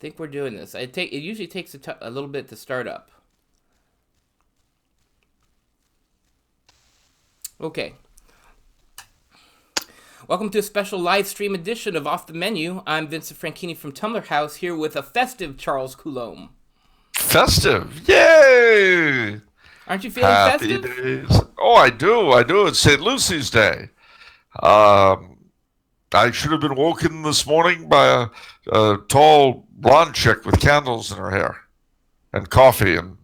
think we're doing this. It usually takes a little bit to start up. Okay. Welcome to a special live stream edition of Off the Menu. I'm Vincent Franchini from Tumblr House, here with a festive Charles Coulombe. Festive, yay! Aren't you feeling Happy festive? days. Oh, I do. It's St. Lucy's Day. I should have been woken this morning by a tall blonde chick with candles in her hair and coffee and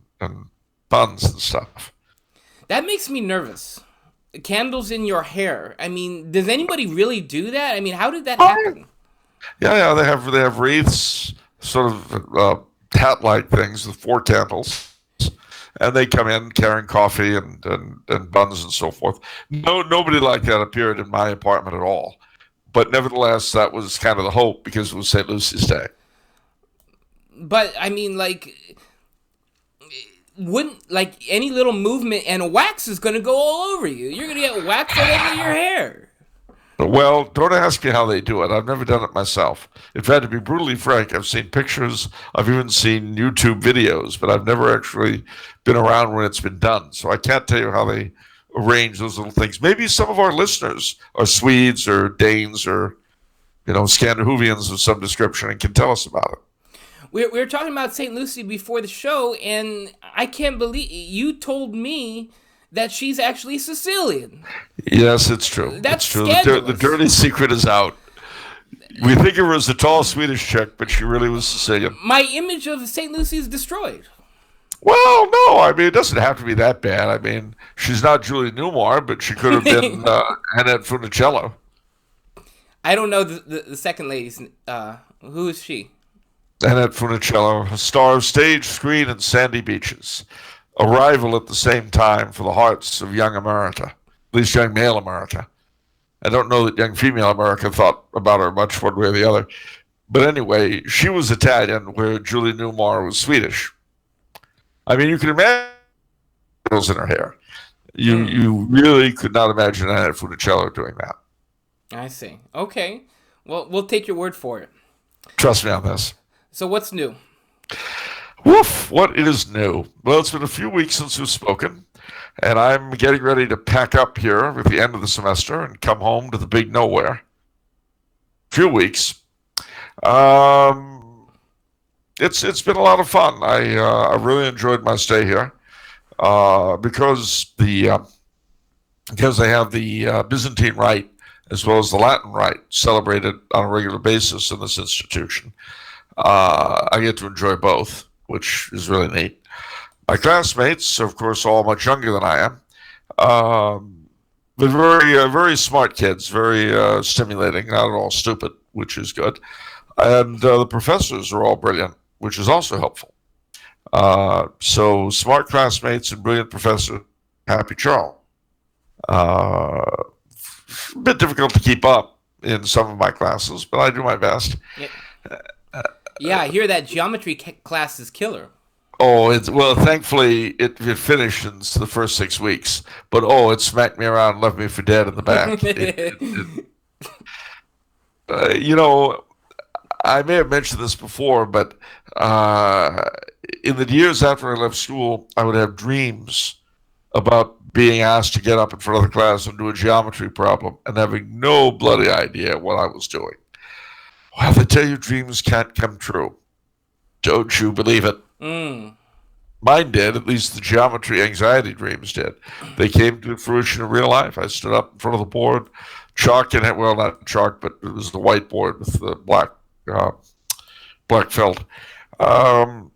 buns and stuff. That makes me nervous. Candles in your hair. I mean, does anybody really do that? I mean, how did that happen? Yeah. They have wreaths, sort of hat-like things with 4 candles, and they come in carrying coffee and buns and so forth. Nobody like that appeared in my apartment at all. But nevertheless, that was kind of the hope because it was St. Lucy's Day. But I mean, wouldn't any little movement and a wax is going to go all over you. You're going to get wax all over your hair. Well, don't ask me how they do it. I've never done it myself. In fact, to be brutally frank, I've seen pictures, I've even seen YouTube videos, but I've never actually been around when it's been done. So I can't tell you how they arrange those little things. Maybe some of our listeners are Swedes or Danes or, Scandinavians of some description and can tell us about it. We were talking about St. Lucy before the show, and I can't believe you told me that she's actually Sicilian. Yes, it's true. That's true. scandalous. The dirty secret is out. We think of her as a tall Swedish chick, but she really was Sicilian. My image of St. Lucy is destroyed. Well, no, I mean, it doesn't have to be that bad. I mean, she's not Julie Newmar, but she could have been Annette Funicello. I don't know the second lady's. Who is she? Annette Funicello, a star of stage, screen, and sandy beaches. A rival at the same time for the hearts of young America, at least young male America. I don't know that young female America thought about her much one way or the other. But anyway, she was Italian, where Julie Newmar was Swedish. I mean, you can imagine girls in her hair. You really could not imagine Annette Funicello doing that. I see. Okay. Well, we'll take your word for it. Trust me on this. So what's new? Woof, what is new? Well, it's been a few weeks since we've spoken, and I'm getting ready to pack up here with the end of the semester and come home to the big nowhere. Few weeks. It's been a lot of fun. I really enjoyed my stay here because they have the Byzantine Rite as well as the Latin Rite celebrated on a regular basis in this institution. I get to enjoy both, which is really neat. My classmates, of course, all much younger than I am, but very smart kids, very stimulating, not at all stupid, which is good. And the professors are all brilliant, which is also helpful. So smart classmates and brilliant professors, happy Charles. A bit difficult to keep up in some of my classes, but I do my best. Yeah, I hear that geometry class is killer. Oh, thankfully it finished in the first 6 weeks, but it smacked me around and left me for dead in the back. I may have mentioned this before, but in the years after I left school, I would have dreams about being asked to get up in front of the class and do a geometry problem and having no bloody idea what I was doing. Well, they tell you dreams can't come true. Don't you believe it? Mine did, at least the geometry anxiety dreams did. They came to fruition in real life. I stood up in front of the board, chalk in it, well, not chalk, but it was the whiteboard with the black felt. And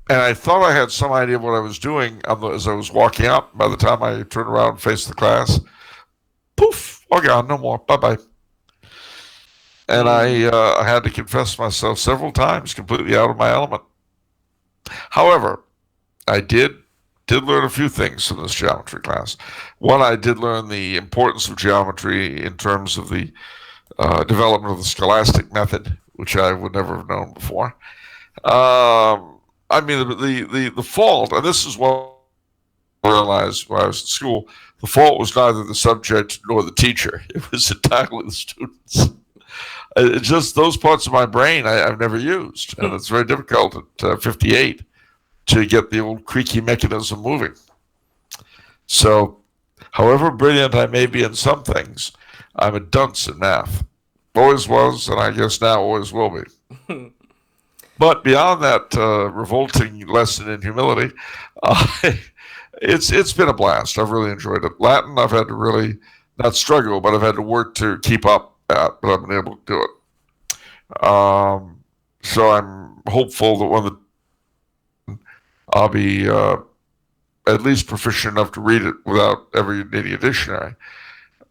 I thought I had some idea of what I was doing as I was walking up. By the time I turned around and faced the class, poof, all gone, no more, bye-bye. And I had to confess myself several times completely out of my element. However, I did learn a few things from this geometry class. One, I did learn the importance of geometry in terms of the development of the scholastic method, which I would never have known before. I mean, the fault, and this is what I realized when I was in school, the fault was neither the subject nor the teacher. It was entirely the students. It's just those parts of my brain I've never used, and it's very difficult at 58 to get the old creaky mechanism moving. So, however brilliant I may be in some things, I'm a dunce in math. Always was, and I guess now always will be. But beyond that revolting lesson in humility, it's been a blast. I've really enjoyed it. Latin, I've had to really not struggle, but I've had to work to keep up at, but I've been able to do it. So I'm hopeful that I'll be at least proficient enough to read it without ever needing a dictionary,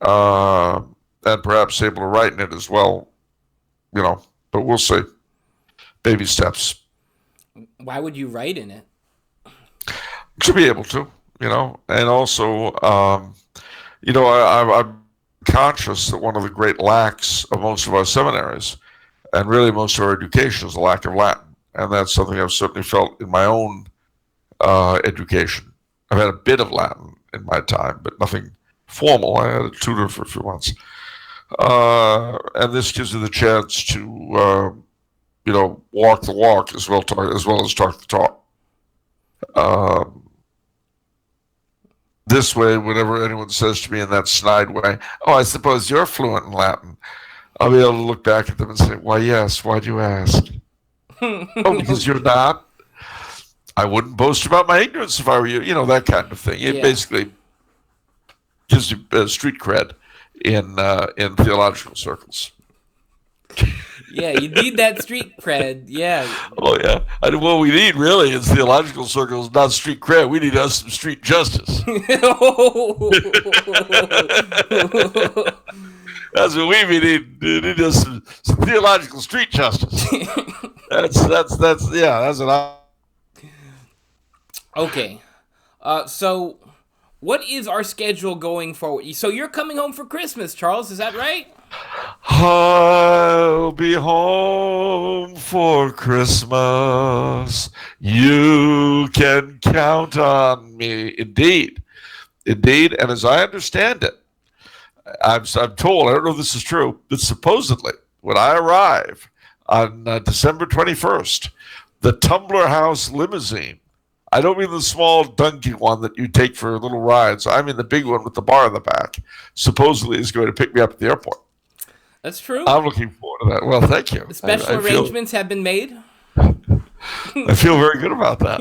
and perhaps able to write in it as well. But we'll see. Baby steps. Why would you write in it? To be able to, and also, I'm conscious that one of the great lacks of most of our seminaries, and really most of our education, is a lack of Latin, and that's something I've certainly felt in my own education. I've had a bit of Latin in my time, but nothing formal. I had a tutor for a few months, and this gives you the chance to, walk the walk as well as talk the talk. This way, whenever anyone says to me in that snide way, "Oh, I suppose you're fluent in Latin," I'll be able to look back at them and say, "Why, yes. Why'd you ask?" "Oh, because you're not." "I wouldn't boast about my ignorance if I were you." That kind of thing. It basically gives you street cred in theological circles. Yeah, you need that street cred. Yeah. Oh, yeah. What we need really is theological circles, not street cred. We need us some street justice. That's what we need. We need us some theological street justice. That's what I. Okay. So what is our schedule going forward? So you're coming home for Christmas, Charles, is that right? I'll be home for Christmas. You can count on me. Indeed. And as I understand it, I'm told, I don't know if this is true, but supposedly when I arrive on December 21st, the Tumblr House limousine, I don't mean the small donkey one that you take for little rides, I mean the big one with the bar in the back, supposedly is going to pick me up at the airport. That's true. I'm looking forward to that. Well, thank you. Special arrangements have been made. I feel very good about that.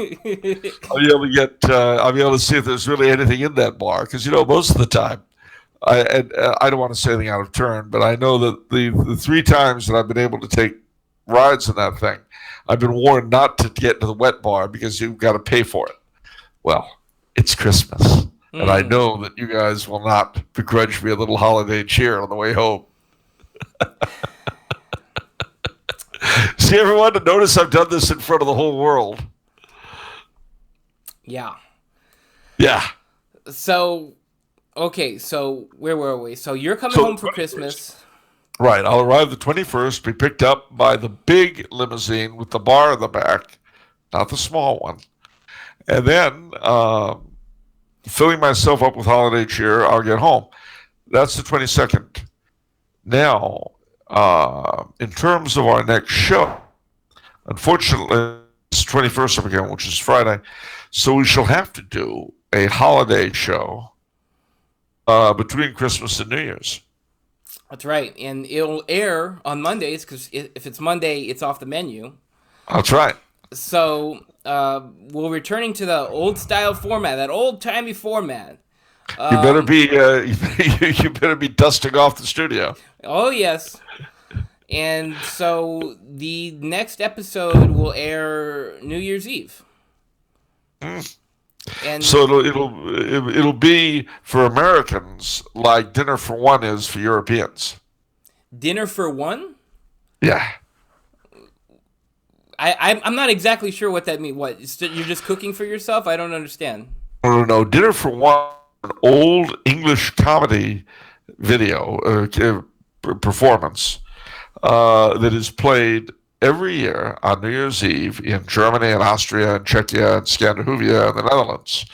I'll be able to see if there's really anything in that bar, because most of the time, I don't want to say anything out of turn, but I know that the 3 times that I've been able to take rides in that thing, I've been warned not to get to the wet bar because you've got to pay for it. Well, it's Christmas, and I know that you guys will not begrudge me a little holiday cheer on the way home. See, everyone, to notice I've done this in front of the whole world. Yeah. So, okay, so where were we? So you're coming home for Christmas. Right, I'll arrive the 21st, be picked up by the big limousine with the bar in the back, not the small one. And then, filling myself up with holiday cheer, I'll get home. That's the 22nd. Now, in terms of our next show, unfortunately, it's 21st again, which is Friday, so we shall have to do a holiday show between Christmas and New Year's. That's right, and it'll air on Mondays, because if it's Monday, it's off the menu. That's right. So, we're returning to the old-style format, that old-timey format. You better be dusting off the studio. Oh, yes. And so the next episode will air New Year's Eve. And so it'll be for Americans like Dinner for One is for Europeans. Dinner for One? Yeah. I'm not exactly sure what that means. What, you're just cooking for yourself? I don't understand. No. Dinner for One, an old English comedy video performance that is played every year on New Year's Eve in Germany and Austria and Czechia and Scandinavia and the Netherlands.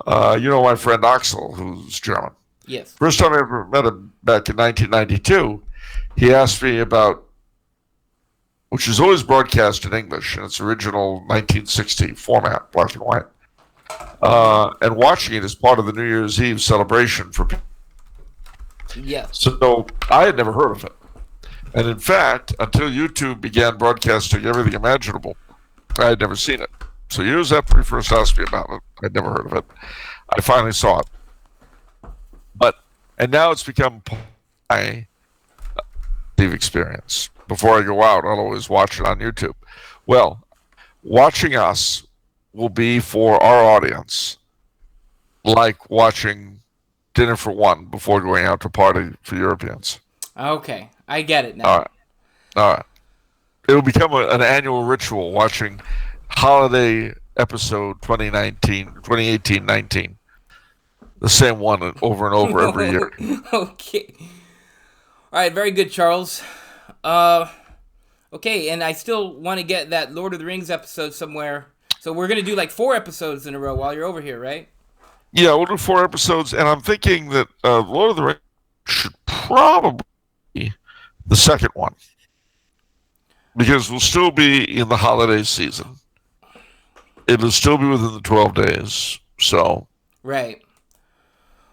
My friend Axel, who's German. Yes. First time I ever met him back in 1992, he asked me about, which is always broadcast in English in its original 1960 format, black and white, and watching it as part of the New Year's Eve celebration for people. Yes. So I had never heard of it. And in fact, until YouTube began broadcasting everything imaginable, I had never seen it. So years after he first asked me about it, I'd never heard of it. I finally saw it. And now it's become my experience. Before I go out, I'll always watch it on YouTube. Well, watching us will be for our audience like watching Dinner for One before going out to party for Europeans. Okay, I get it now. All right. It'll become an annual ritual watching holiday episode 2018-19. The same one over and over every year. Okay. All right, very good, Charles. Okay, and I still want to get that Lord of the Rings episode somewhere. So we're going to do like 4 episodes in a row while you're over here, right? Yeah, we'll do 4 episodes, and I'm thinking that Lord of the Rings should probably be the second one. Because we'll still be in the holiday season. It'll still be within the 12 days, so... Right.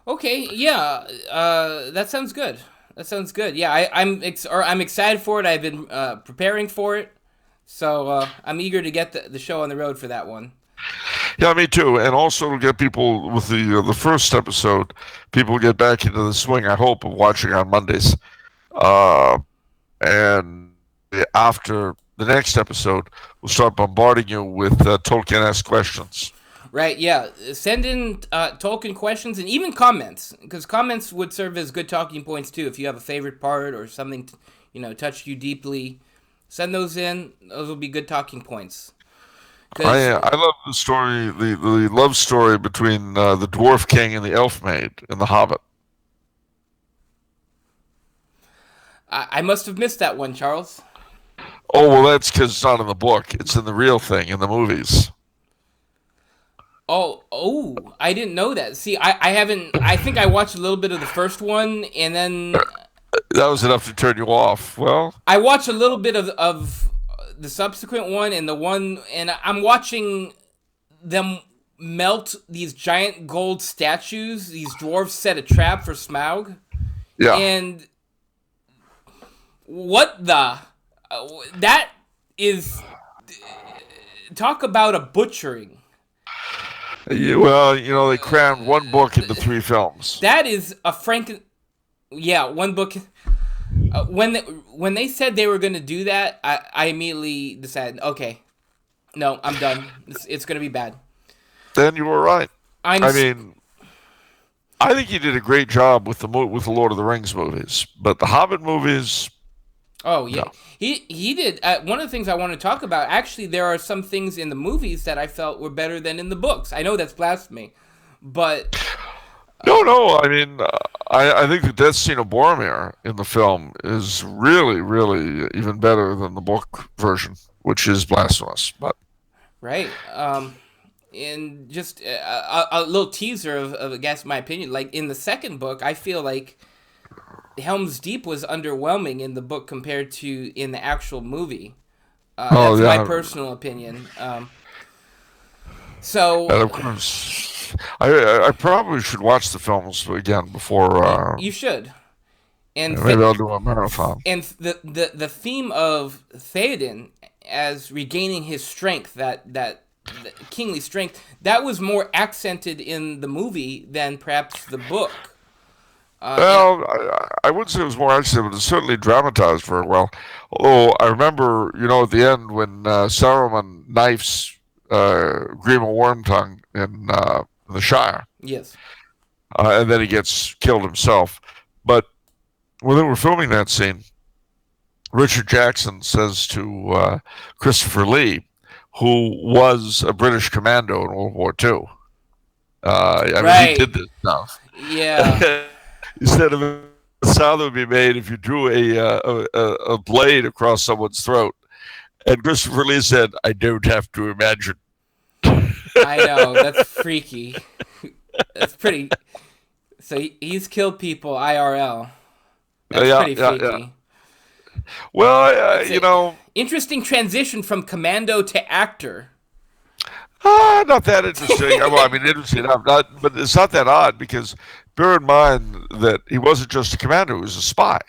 Okay, yeah, that sounds good. Yeah, I'm excited for it. I've been preparing for it, so I'm eager to get the show on the road for that one. Yeah, me too. And also to get people with the first episode, people get back into the swing, I hope, of watching on Mondays. And after the next episode, we'll start bombarding you with Tolkien-esque questions. Right, yeah. Send in Tolkien questions and even comments, because comments would serve as good talking points too. If you have a favorite part or something, touched you deeply, send those in. Those will be good talking points. I love the story, the love story between the Dwarf King and the Elf Maid in The Hobbit. I must have missed that one, Charles. Oh, well, that's because it's not in the book. It's in the real thing, in the movies. Oh, I didn't know that. See, I haven't, I think I watched a little bit of the first one, and then... That was enough to turn you off. Well... I watched a little bit of the subsequent one, and I'm watching them melt these giant gold statues. These dwarves set a trap for Smaug. Yeah. And... what the... that is... talk about a butchering. Well, they crammed one book into 3 films. That is a one book. When they said they were going to do that, I immediately decided, okay, no, I'm done. It's going to be bad. Then you were right. I think he did a great job with the Lord of the Rings movies, but the Hobbit movies... Oh, yeah. No. He did. One of the things I want to talk about, actually, there are some things in the movies that I felt were better than in the books. I know that's blasphemy, but... No. I think the death scene of Boromir in the film is really, really even better than the book version, which is blasphemous. But right. And just a little teaser of, I guess, my opinion. Like, in the second book, I feel like Helm's Deep was underwhelming in the book compared to in the actual movie. That's my personal opinion. So, and of course, I probably should watch the films again before. You should. And maybe I'll do a marathon. And the theme of Theoden as regaining his strength, that kingly strength, that was more accented in the movie than perhaps the book. Well, I wouldn't say it was more accented, but it's certainly dramatized very well. Although I remember, at the end when Saruman knifes Grima Wormtongue in the Shire. Yes. And then he gets killed himself. But when they were filming that scene, Richard Jackson says to Christopher Lee, who was a British commando in World War II. He did this stuff. Yeah. He said a sound that would be made if you drew a blade across someone's throat. And Christopher Lee said, "I don't have to imagine." I know, that's freaky. That's pretty... So he's killed people IRL. That's pretty freaky. Well, It's a interesting transition from commando to actor. not that interesting. Well, I mean, interesting enough, but it's not that odd because bear in mind that he wasn't just a commander; he was a spy.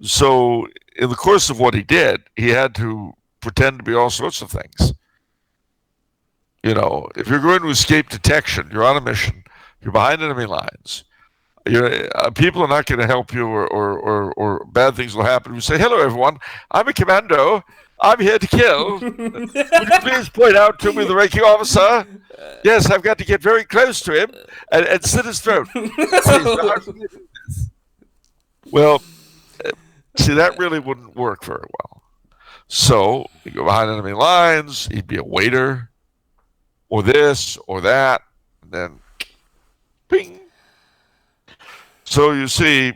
So, in the course of what he did, he had to pretend to be all sorts of things. If you're going to escape detection, you're on a mission, you're behind enemy lines. People are not going to help you, or bad things will happen. You say, "Hello, everyone. I'm a commando. I'm here to kill. Would you please point out to me the ranking officer? Yes, I've got to get very close to him and slit his throat." Well, see, that really wouldn't work very well. So you go behind enemy lines. He'd be a waiter, or this, or that, and then, ping. So you see,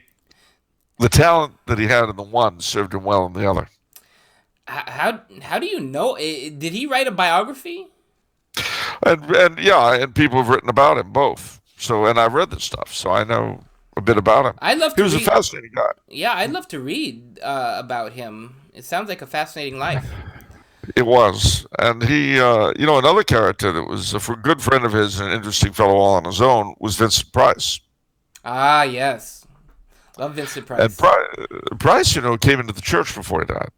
the talent that he had in the one served him well in the other. How do you know? Did he write a biography? And people have written about him both. So, and I've read this stuff, so I know a bit about him. He was a fascinating guy. Yeah, I'd love to read about him. It sounds like a fascinating life. It was, and he, another character that was a good friend of his and an interesting fellow all on his own was Vincent Price. Ah, yes, love Vincent Price. And Price, came into the church before he died.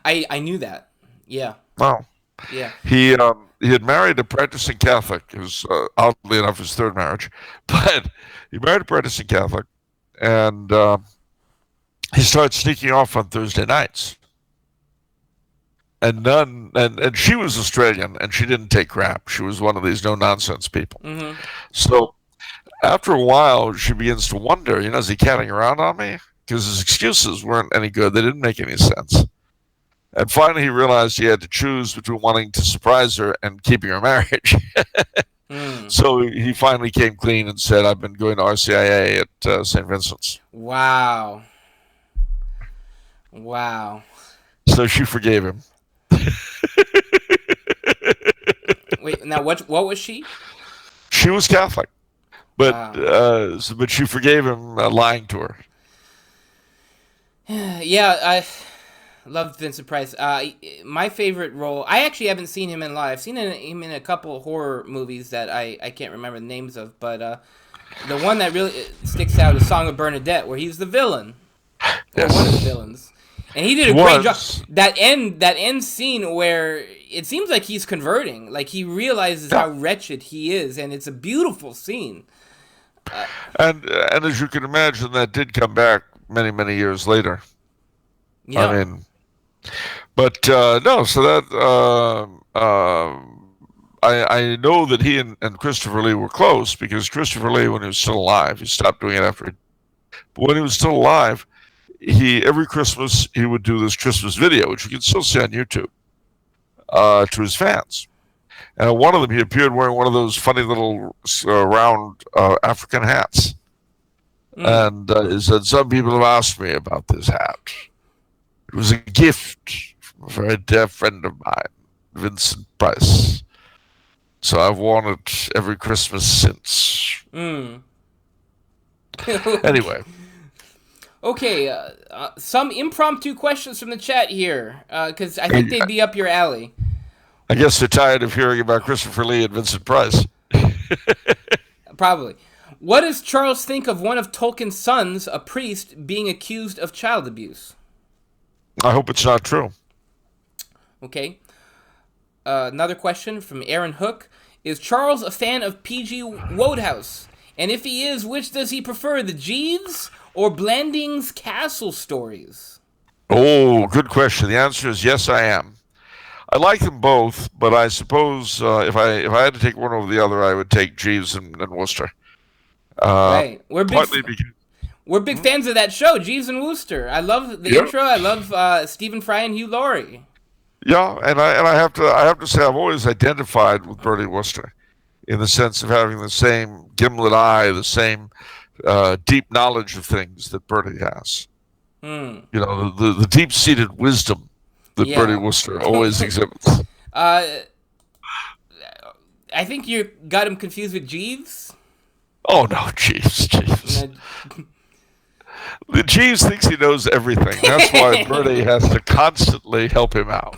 I knew that. Yeah. Wow. Yeah. He had married a practicing Catholic. It was oddly enough his third marriage, but he married a practicing Catholic, and he started sneaking off on Thursday nights. And she was Australian, and she didn't take crap. She was one of these no-nonsense people. Mm-hmm. So after a while, she begins to wonder, is he catting around on me? Because his excuses weren't any good. They didn't make any sense. And finally, he realized he had to choose between wanting to surprise her and keeping her marriage. So he finally came clean and said, "I've been going to RCIA at St. Vincent's." Wow. So she forgave him. Wait, now what was she? She was Catholic, but but she forgave him lying to her. Yeah, I love Vincent Price. My favorite role, I actually haven't seen him in live. I've seen him in a couple of horror movies that I can't remember the names of, but the one that really sticks out is Song of Bernadette, where he's the villain. Yes. Or one of the villains. And he did a great job. That end scene where it seems like he's converting, like he realizes how wretched he is, and it's a beautiful scene. And as you can imagine, that did come back many, many years later. Yeah. I mean, but no. So that I know that he and Christopher Lee were close because Christopher Lee, when he was still alive, he stopped doing it after. But when he was still alive, every Christmas he would do this Christmas video, which you can still see on YouTube, to his fans. And at one of them, he appeared wearing one of those funny little round African hats. And he said, "Some people have asked me about this hat. It was a gift from a very dear friend of mine, Vincent Price. So I've worn it every Christmas since." Anyway. Okay, some impromptu questions from the chat here, because I think they'd be up your alley. I guess they're tired of hearing about Christopher Lee and Vincent Price. Probably. What does Charles think of one of Tolkien's sons, a priest, being accused of child abuse? I hope it's not true. Okay. Another question from Aaron Hook. Is Charles a fan of P.G. Wodehouse? And if he is, which does he prefer, the Jeeves or Blanding's Castle stories? Oh, good question. The answer is yes, I am. I like them both, but I suppose if I had to take one over the other, I would take Jeeves and Wooster. Right. We're big fans of that show, Jeeves and Wooster. I love the intro. I love Stephen Fry and Hugh Laurie. Yeah, and I have to say I've always identified with Bertie Wooster in the sense of having the same gimlet eye, the same deep knowledge of things that Bertie has. The deep-seated wisdom that Bertie Wooster always exhibits. I think you got him confused with Jeeves. Oh no, Jeeves. The Jeeves thinks he knows everything. That's why Bernie has to constantly help him out.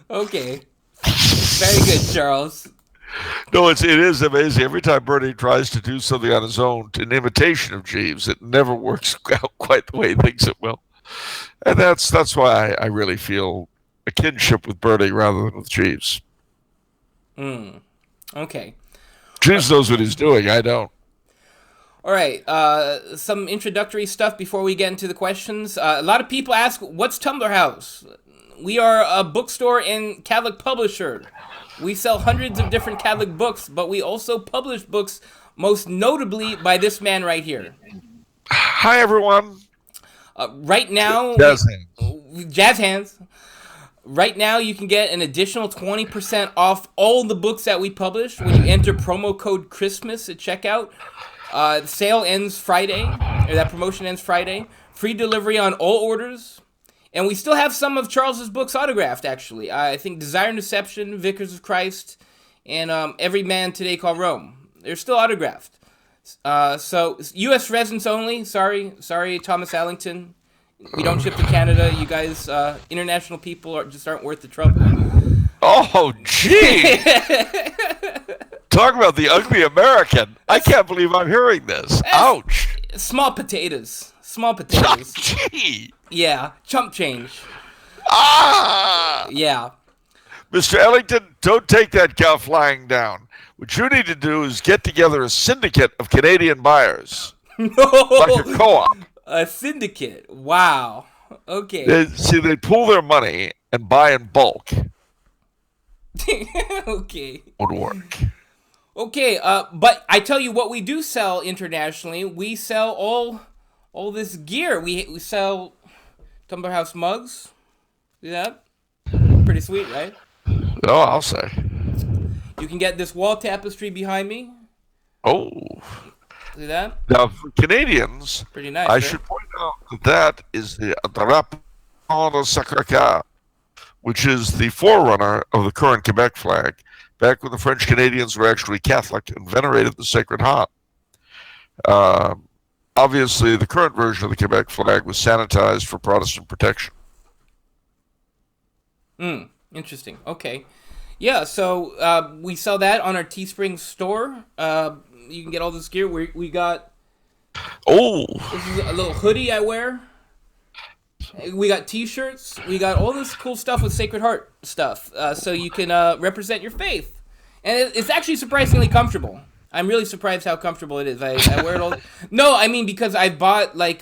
Okay. Very good, Charles. No, it is amazing. Every time Bernie tries to do something on his own, in imitation of Jeeves, it never works out quite the way he thinks it will. And that's why I really feel a kinship with Bernie rather than with Jeeves. Okay. Jeeves knows what he's doing. I don't. All right. Some introductory stuff before we get into the questions. A lot of people ask, what's Tumblr House? We are a bookstore and Catholic publisher. We sell hundreds of different Catholic books, but we also publish books, most notably by this man right here. Hi, everyone. Right now, Jazz hands. Jazz hands. Right now, you can get an additional 20% off all the books that we publish when you enter promo code Christmas at checkout. The sale ends Friday, or that promotion ends Friday. Free delivery on all orders. And we still have some of Charles's books autographed, actually. I think Desire and Deception, Vicars of Christ, and Every Man Today Called Rome. They're still autographed. So, U.S. residents only. Sorry, Thomas Allington. We don't ship to Canada. You guys, international people, just aren't worth the trouble. Oh, gee! Talk about the ugly American. I can't believe I'm hearing this. Ouch. Small potatoes. Gee. Yeah, chump change. Ah! Yeah. Mr. Ellington, don't take that cow flying down. What you need to do is get together a syndicate of Canadian buyers. No! Like a co-op. A syndicate. Wow. Okay. They pool their money and buy in bulk. Okay. Would work. Okay, but I tell you what we do sell internationally. We sell all this gear. We sell Tumblr House mugs. See that? Pretty sweet, right? Oh, I'll say. You can get this wall tapestry behind me. Oh. See that? Now, for Canadians, Pretty nice. I should point out that is the Drapeau de Sacré-Cœur, which is the forerunner of the current Quebec flag, back when the French Canadians were actually Catholic and venerated the Sacred Heart. Obviously, the current version of the Quebec flag was sanitized for Protestant protection. Interesting. Okay. Yeah, so we sell that on our Teespring store. You can get all this gear. We got... Oh! This is a little hoodie I wear. We got T-shirts. We got all this cool stuff with Sacred Heart stuff, so you can represent your faith. And it's actually surprisingly comfortable. I'm really surprised how comfortable it is. I wear it all. No, I mean because I bought like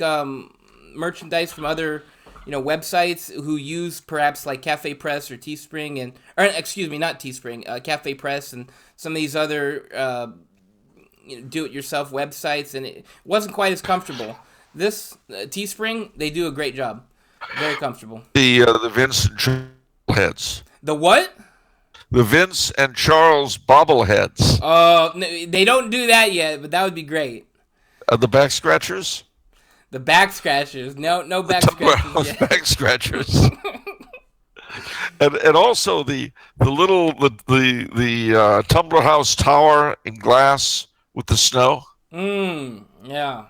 merchandise from other websites who use perhaps like Cafe Press or Teespring or excuse me, not Teespring, Cafe Press and some of these other do-it-yourself websites, and it wasn't quite as comfortable. This Teespring, they do a great job. Very comfortable. The Vince and Charles heads. The what? The Vince and Charles bobbleheads. They don't do that yet, but that would be great. The back scratchers? The back scratchers. No back scratchers yet. Back scratchers. and also the Tumblr House tower in glass with the snow. Yeah.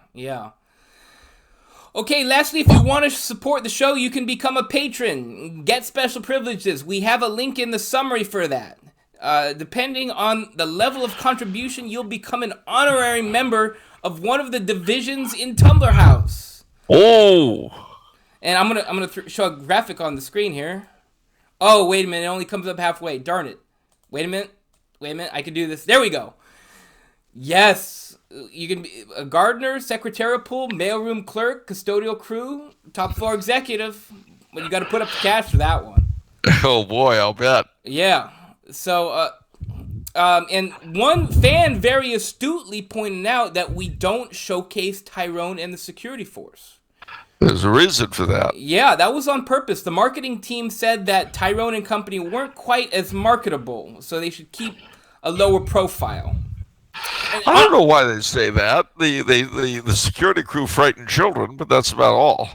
Okay, lastly, if you want to support the show, you can become a patron, get special privileges. We have a link in the summary for that. Depending on the level of contribution, you'll become an honorary member of one of the divisions in Tumblr House. Oh! And I'm gonna show a graphic on the screen here. Oh, wait a minute, it only comes up halfway. Darn it. Wait a minute, I can do this. There we go. Yes. You can be a gardener, secretarial pool, mailroom clerk, custodial crew, top floor executive. But you got to put up the cash for that one. Oh boy, I'll bet. Yeah. So, and one fan very astutely pointed out that we don't showcase Tyrone and the security force. There's a reason for that. Yeah, that was on purpose. The marketing team said that Tyrone and company weren't quite as marketable, so they should keep a lower profile. I don't know why they say that. The security crew frighten children, but that's about all.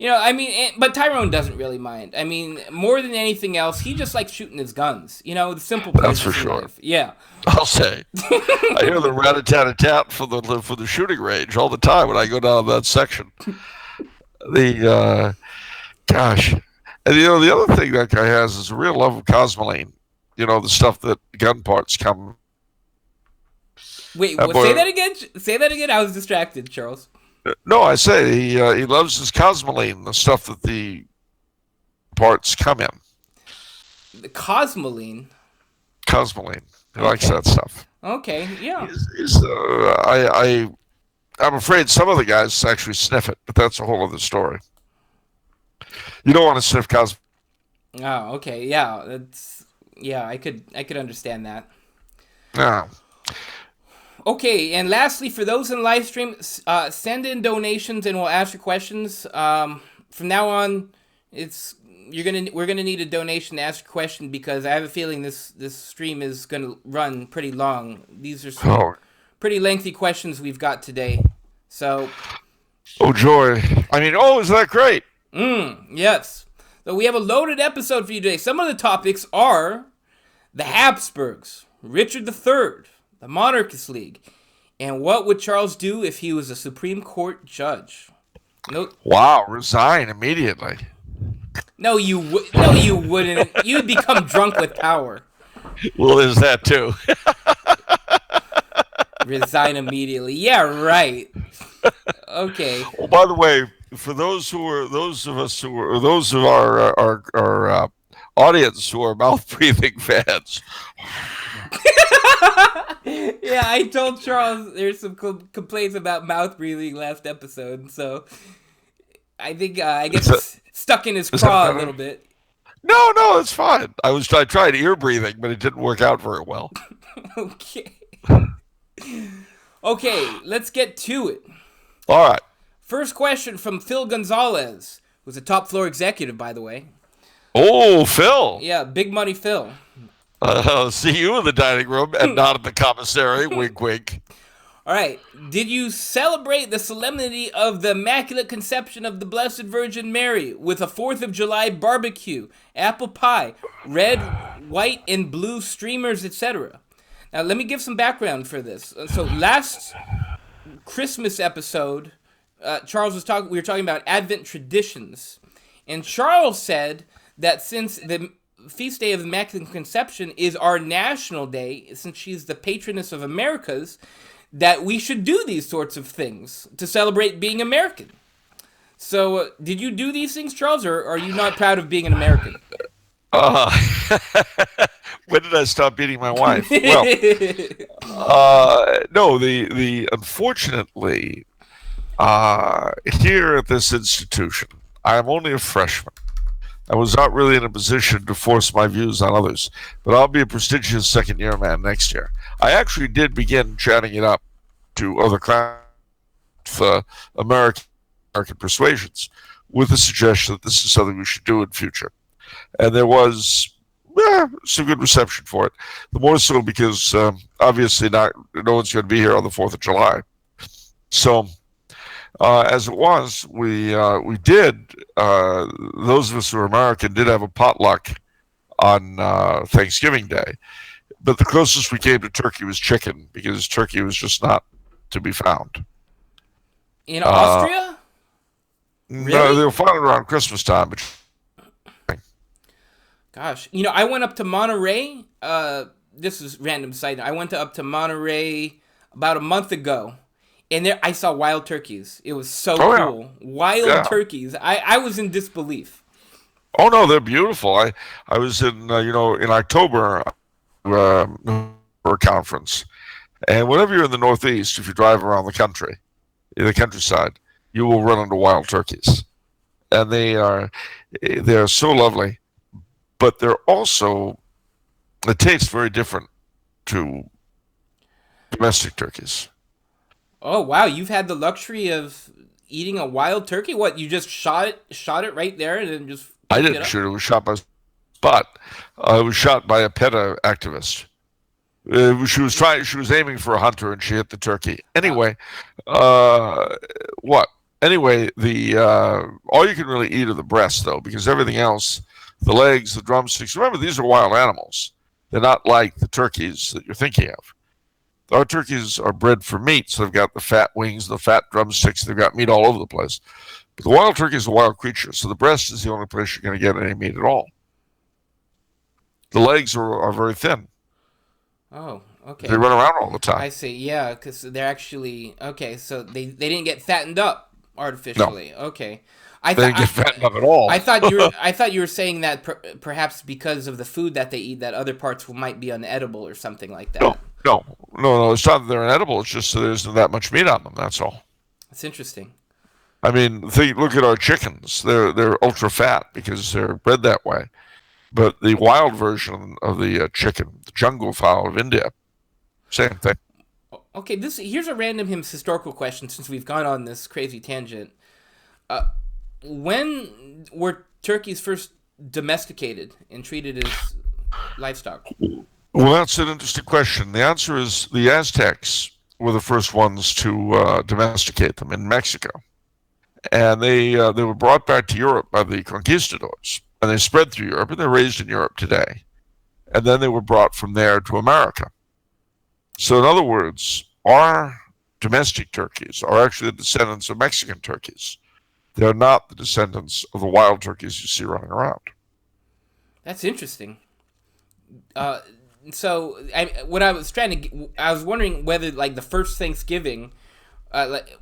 I mean, but Tyrone doesn't really mind. I mean, more than anything else, he just likes shooting his guns. The simple That's for pleasures in sure. life. Yeah. I'll say. I hear the rat-a-tat-a-tat for the shooting range all the time when I go down that section. Gosh, and the other thing that guy has is a real love of cosmoline. The stuff that gun parts come. Wait, say that again. Say that again. I was distracted, Charles. No, I say he loves his cosmoline, the stuff that the parts come in. The cosmoline. Cosmoline. He likes that stuff. Okay, yeah. I'm afraid some of the guys actually sniff it, but that's a whole other story. You don't want to sniff cosmoline. Oh, okay, yeah. I could understand that. Yeah. Okay, and lastly, for those in live stream, send in donations and we'll ask your questions. From now on, we're gonna need a donation to ask your question because I have a feeling this stream is gonna run pretty long. These are some pretty lengthy questions we've got today. So. Oh joy! I mean, is that great? Yes. So we have a loaded episode for you today. Some of the topics are the Habsburgs, Richard III, the Monarchist League, and what would Charles do if he was a Supreme Court judge? Wow, resign immediately. No, you wouldn't. You'd become drunk with power. Well, there's that too. Resign immediately. Yeah, right. Okay. Well, by the way, for those of our audience who are mouth breathing fans. Yeah, I told Charles there's some complaints about mouth breathing last episode, so I think I guess it's stuck in his craw a little bit. No, it's fine. I tried ear breathing, but it didn't work out very well. Okay, let's get to it. All right. First question from Phil Gonzalez, who's a top floor executive, by the way. Oh, Phil. Yeah, big money Phil. See you in the dining room and not at the commissary. Wink, wink. All right. Did you celebrate the solemnity of the Immaculate Conception of the Blessed Virgin Mary with a 4th of July barbecue, apple pie, red, white, and blue streamers, etc.? Now, let me give some background for this. So, last Christmas episode, Charles we were talking about Advent traditions, and Charles said that since the Feast Day of the Immaculate Conception is our national day, since she's the patroness of Americas, that we should do these sorts of things to celebrate being American. So, did you do these things, Charles, or are you not proud of being an American? When did I stop beating my wife? Well, no. The unfortunately, here at this institution, I am only a freshman. I was not really in a position to force my views on others, but I'll be a prestigious second-year man next year. I actually did begin chatting it up to other classes for American persuasions with the suggestion that this is something we should do in future. And there was some good reception for it. The more so because obviously no one's going to be here on the 4th of July. So as it was, we did, those of us who are American did have a potluck on Thanksgiving Day. But the closest we came to turkey was chicken because turkey was just not to be found. In Austria? Really? No, they were found around Christmas time. But gosh, I went up to Monterey. This is random side note. I went up to Monterey about a month ago, and there I saw wild turkeys. It was so cool. Yeah. Wild turkeys. I was in disbelief. Oh no, they're beautiful. I was in in October for a conference, and whenever you're in the Northeast, if you drive around the country, in the countryside, you will run into wild turkeys, and they are so lovely. But they're also, it tastes very different to domestic turkeys. Oh wow, you've had the luxury of eating a wild turkey? What, you just shot it right there and then just I didn't shoot it. It was shot by spot. It was shot by a PETA activist. She was aiming for a hunter and she hit the turkey. Anyway, what? Anyway, the all you can really eat are the breasts, though, because everything else, the legs, the drumsticks. Remember, these are wild animals. They're not like the turkeys that you're thinking of. Our turkeys are bred for meat, so they've got the fat wings, the fat drumsticks. They've got meat all over the place. But the wild turkey is a wild creature, so the breast is the only place you're going to get any meat at all. The legs are very thin. Oh, okay. They run around all the time. I see. Yeah, because they're actually okay. So they didn't get fattened up artificially. No. Okay. They didn't get fattened up at all. I thought you were saying that perhaps because of the food that they eat, that other parts might be unedible or something like that. No. It's not that they're inedible. It's just that there isn't that much meat on them. That's all. That's interesting. I mean, look at our chickens. They're ultra fat because they're bred that way. But the wild version of the chicken, the jungle fowl of India, same thing. Okay, here's a random historical question since we've gone on this crazy tangent. When were turkeys first domesticated and treated as livestock? Well, that's an interesting question. The answer is the Aztecs were the first ones to domesticate them in Mexico. And they were brought back to Europe by the conquistadors. And they spread through Europe, and they're raised in Europe today. And then they were brought from there to America. So in other words, our domestic turkeys are actually the descendants of Mexican turkeys. They're not the descendants of the wild turkeys you see running around. That's interesting. So I was wondering whether like the first Thanksgiving,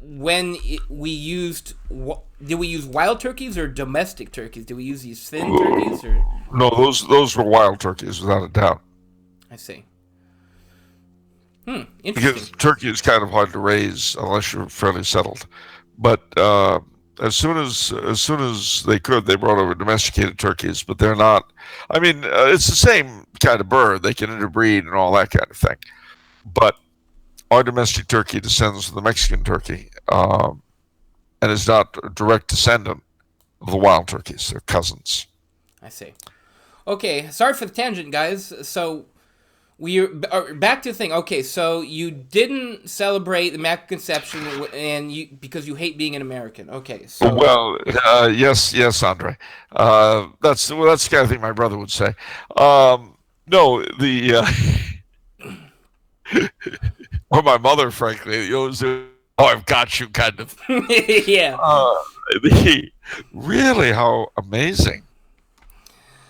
when we used, did we use wild turkeys or domestic turkeys? Did we use these thin turkeys or? No, those were wild turkeys without a doubt. I see. Interesting. Because turkey is kind of hard to raise unless you're fairly settled. But as soon as they could, they brought over domesticated turkeys. But they're not. I mean, it's the same kind of bird. They can interbreed and all that kind of thing. But our domestic turkey descends from the Mexican turkey, and is not a direct descendant of the wild turkeys. They're cousins. I see. Okay, sorry for the tangent, guys. So we're back to the thing. Okay, so you didn't celebrate the Immaculate Conception, because you hate being an American. Okay, so well, yes, Andre. That's the kind of thing my brother would say. No, or my mother, frankly, I've got you, kind of. Yeah. Really, how amazing.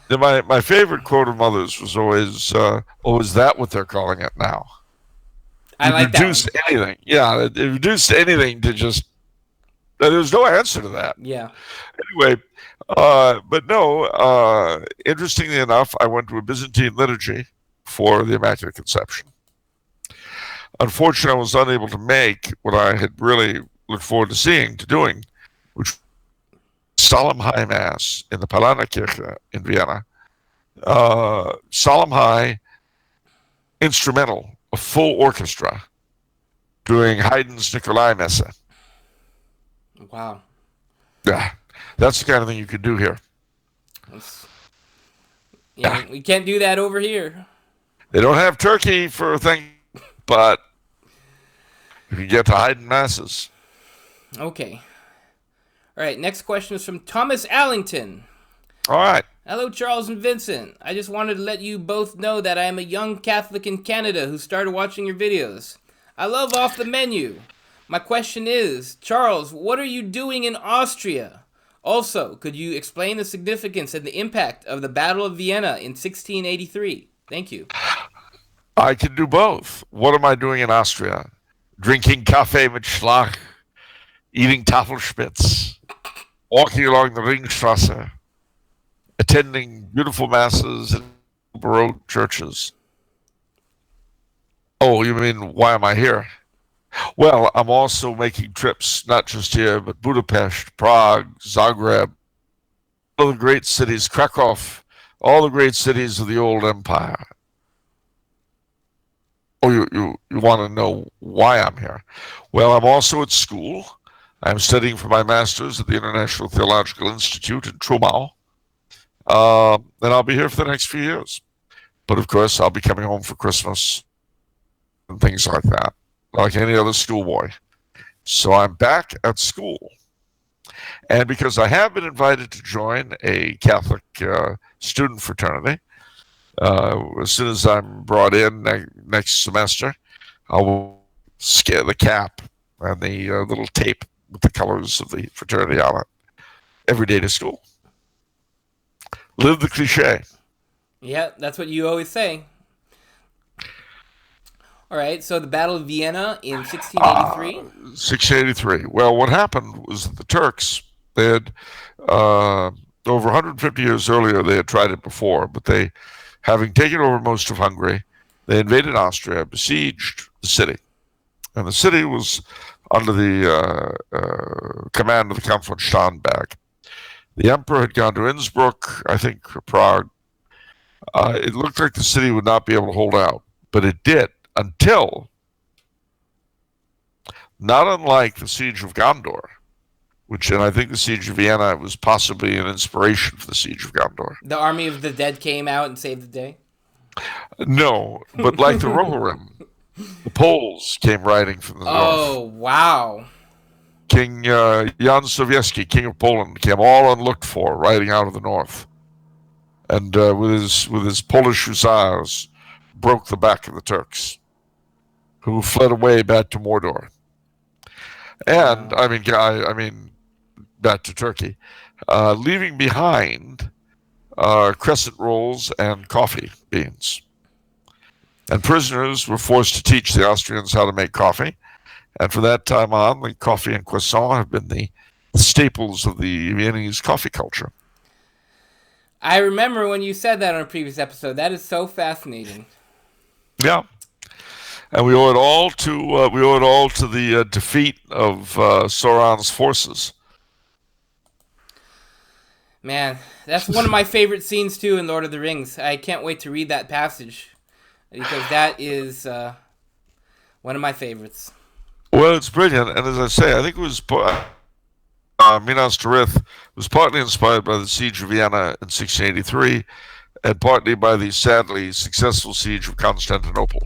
My favorite quote of mother's was always, is that what they're calling it now? I like that. Reduced anything. Yeah, it reduced anything to just, there's no answer to that. Yeah. Anyway, but no, interestingly enough, I went to a Byzantine liturgy for the Immaculate Conception. Unfortunately, I was unable to make what I had really looked forward to doing, which was Solemn High Mass in the Paulanerkirche in Vienna. Solemn High, instrumental, a full orchestra, doing Haydn's Nikolai Messe. Wow. Yeah, that's the kind of thing you could do here. Yeah, we can't do that over here. They don't have turkey for a thing, but you can get to Haydn masses. Okay. All right, next question is from Thomas Allington. All right. Hello, Charles and Vincent. I just wanted to let you both know that I am a young Catholic in Canada who started watching your videos. I love Off the Menu. My question is, Charles, what are you doing in Austria? Also, could you explain the significance and the impact of the Battle of Vienna in 1683? Thank you. I can do both. What am I doing in Austria? Drinking Kaffee mit Schlag, eating Tafelspitz, walking along the Ringstrasse, attending beautiful masses in Baroque churches. Oh, you mean, why am I here? Well, I'm also making trips, not just here, but Budapest, Prague, Zagreb, all the great cities, Krakow, all the great cities of the old empire. Oh, you want to know why I'm here? Well, I'm also at school. I'm studying for my master's at the International Theological Institute in Trumau. And I'll be here for the next few years. But of course, I'll be coming home for Christmas and things like that, like any other schoolboy. So I'm back at school. And because I have been invited to join a Catholic student fraternity, as soon as I'm brought in next semester, I'll scare the cap and the little tape with the colors of the fraternity on it every day to school. Live the cliche. Yeah, that's what you always say. All right, so the Battle of Vienna in 1683. 1683. Well, what happened was that the Turks, they had, over 150 years earlier, they had tried it before, but they, having taken over most of Hungary, they invaded Austria, besieged the city. And the city was under the command of the Count von Starnberg. The emperor had gone to Innsbruck, I think, or Prague. It looked like the city would not be able to hold out, but it did, until, not unlike the siege of Gondor, and I think the siege of Vienna was possibly an inspiration for the siege of Gondor. The army of the dead came out and saved the day? No, but like the Rohirrim, the Poles came riding from the north. Oh, wow. King Jan Sobieski, King of Poland, came all unlooked for, riding out of the north, and with his Polish hussars, broke the back of the Turks, who fled away back to Mordor, and Wow. I mean, back to Turkey, leaving behind crescent rolls and coffee beans. And prisoners were forced to teach the Austrians how to make coffee. And from that time on, the coffee and croissant have been the staples of the Viennese coffee culture. I remember when you said that on a previous episode. That is so fascinating. Yeah, and we owe it all to the defeat of Sauron's forces. Man, that's one of my favorite scenes too in Lord of the Rings. I can't wait to read that passage because that is one of my favorites. Well, it's brilliant, and as I say, I think it was Minas Tirith was partly inspired by the siege of Vienna in 1683, and partly by the sadly successful siege of Constantinople.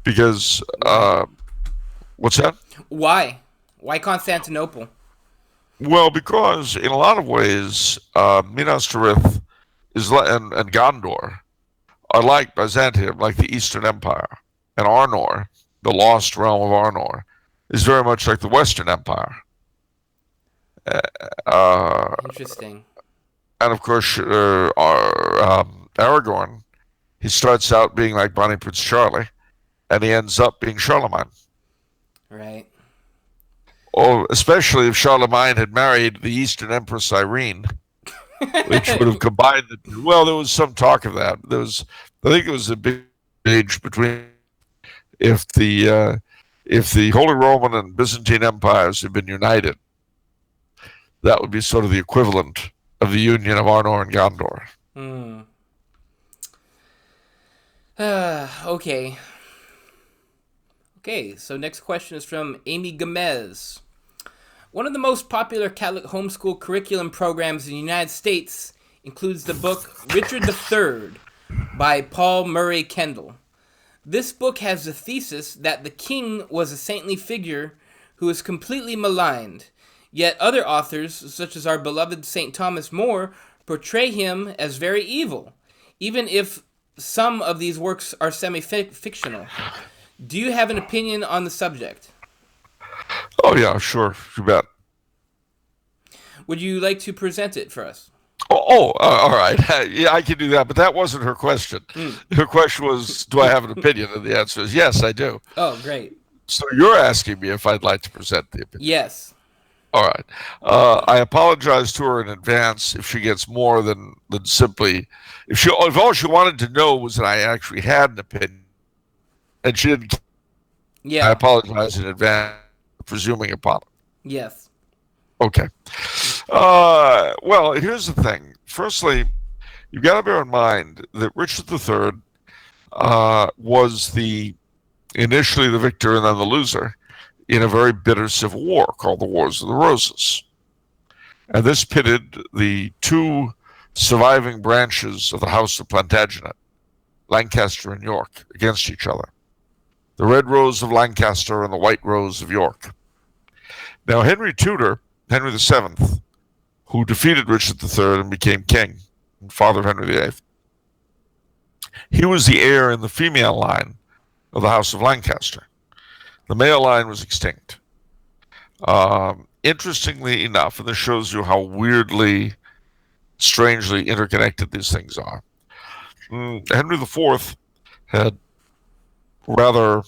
Because what's that? Why? Why Constantinople? Well, because in a lot of ways, Minas Tirith and Gondor are like Byzantium, like the Eastern Empire, and Arnor, the lost realm of Arnor, is very much like the Western Empire. Interesting. And of course, Aragorn, he starts out being like Bonnie Prince Charlie, and he ends up being Charlemagne. Right. Oh, especially if Charlemagne had married the Eastern Empress Irene, which would have combined the two. Well, there was some talk of that. I think it was a big age between if the Holy Roman and Byzantine empires had been united, that would be sort of the equivalent of the union of Arnor and Gondor. Okay. Okay, so next question is from Amy Gomez. One of the most popular Catholic homeschool curriculum programs in the United States includes the book Richard III by Paul Murray Kendall. This book has the thesis that the king was a saintly figure who was completely maligned, yet other authors, such as our beloved St. Thomas More, portray him as very evil, even if some of these works are semi-fictional. Do you have an opinion on the subject? Oh, yeah, sure. You bet. Would you like to present it for us? All right. Yeah, I can do that, but that wasn't her question. Her question was, do I have an opinion? And the answer is yes, I do. Oh, great. So you're asking me if I'd like to present the opinion. Yes. All right. I apologize to her in advance if she gets more than simply if all she wanted to know was that I actually had an opinion, and she didn't. Yeah. I apologize in advance for presuming upon it. Yes. Okay. Well, here's the thing. Firstly, you've got to bear in mind that Richard III was initially the victor and then the loser in a very bitter civil war called the Wars of the Roses. And this pitted the two surviving branches of the House of Plantagenet, Lancaster and York, against each other. The Red Rose of Lancaster and the White Rose of York. Now, Henry Tudor Henry VII, who defeated Richard III and became king, and father of Henry VIII. He was the heir in the female line of the House of Lancaster. The male line was extinct. Interestingly enough, and this shows you how weirdly, strangely interconnected these things are, Henry IV had rather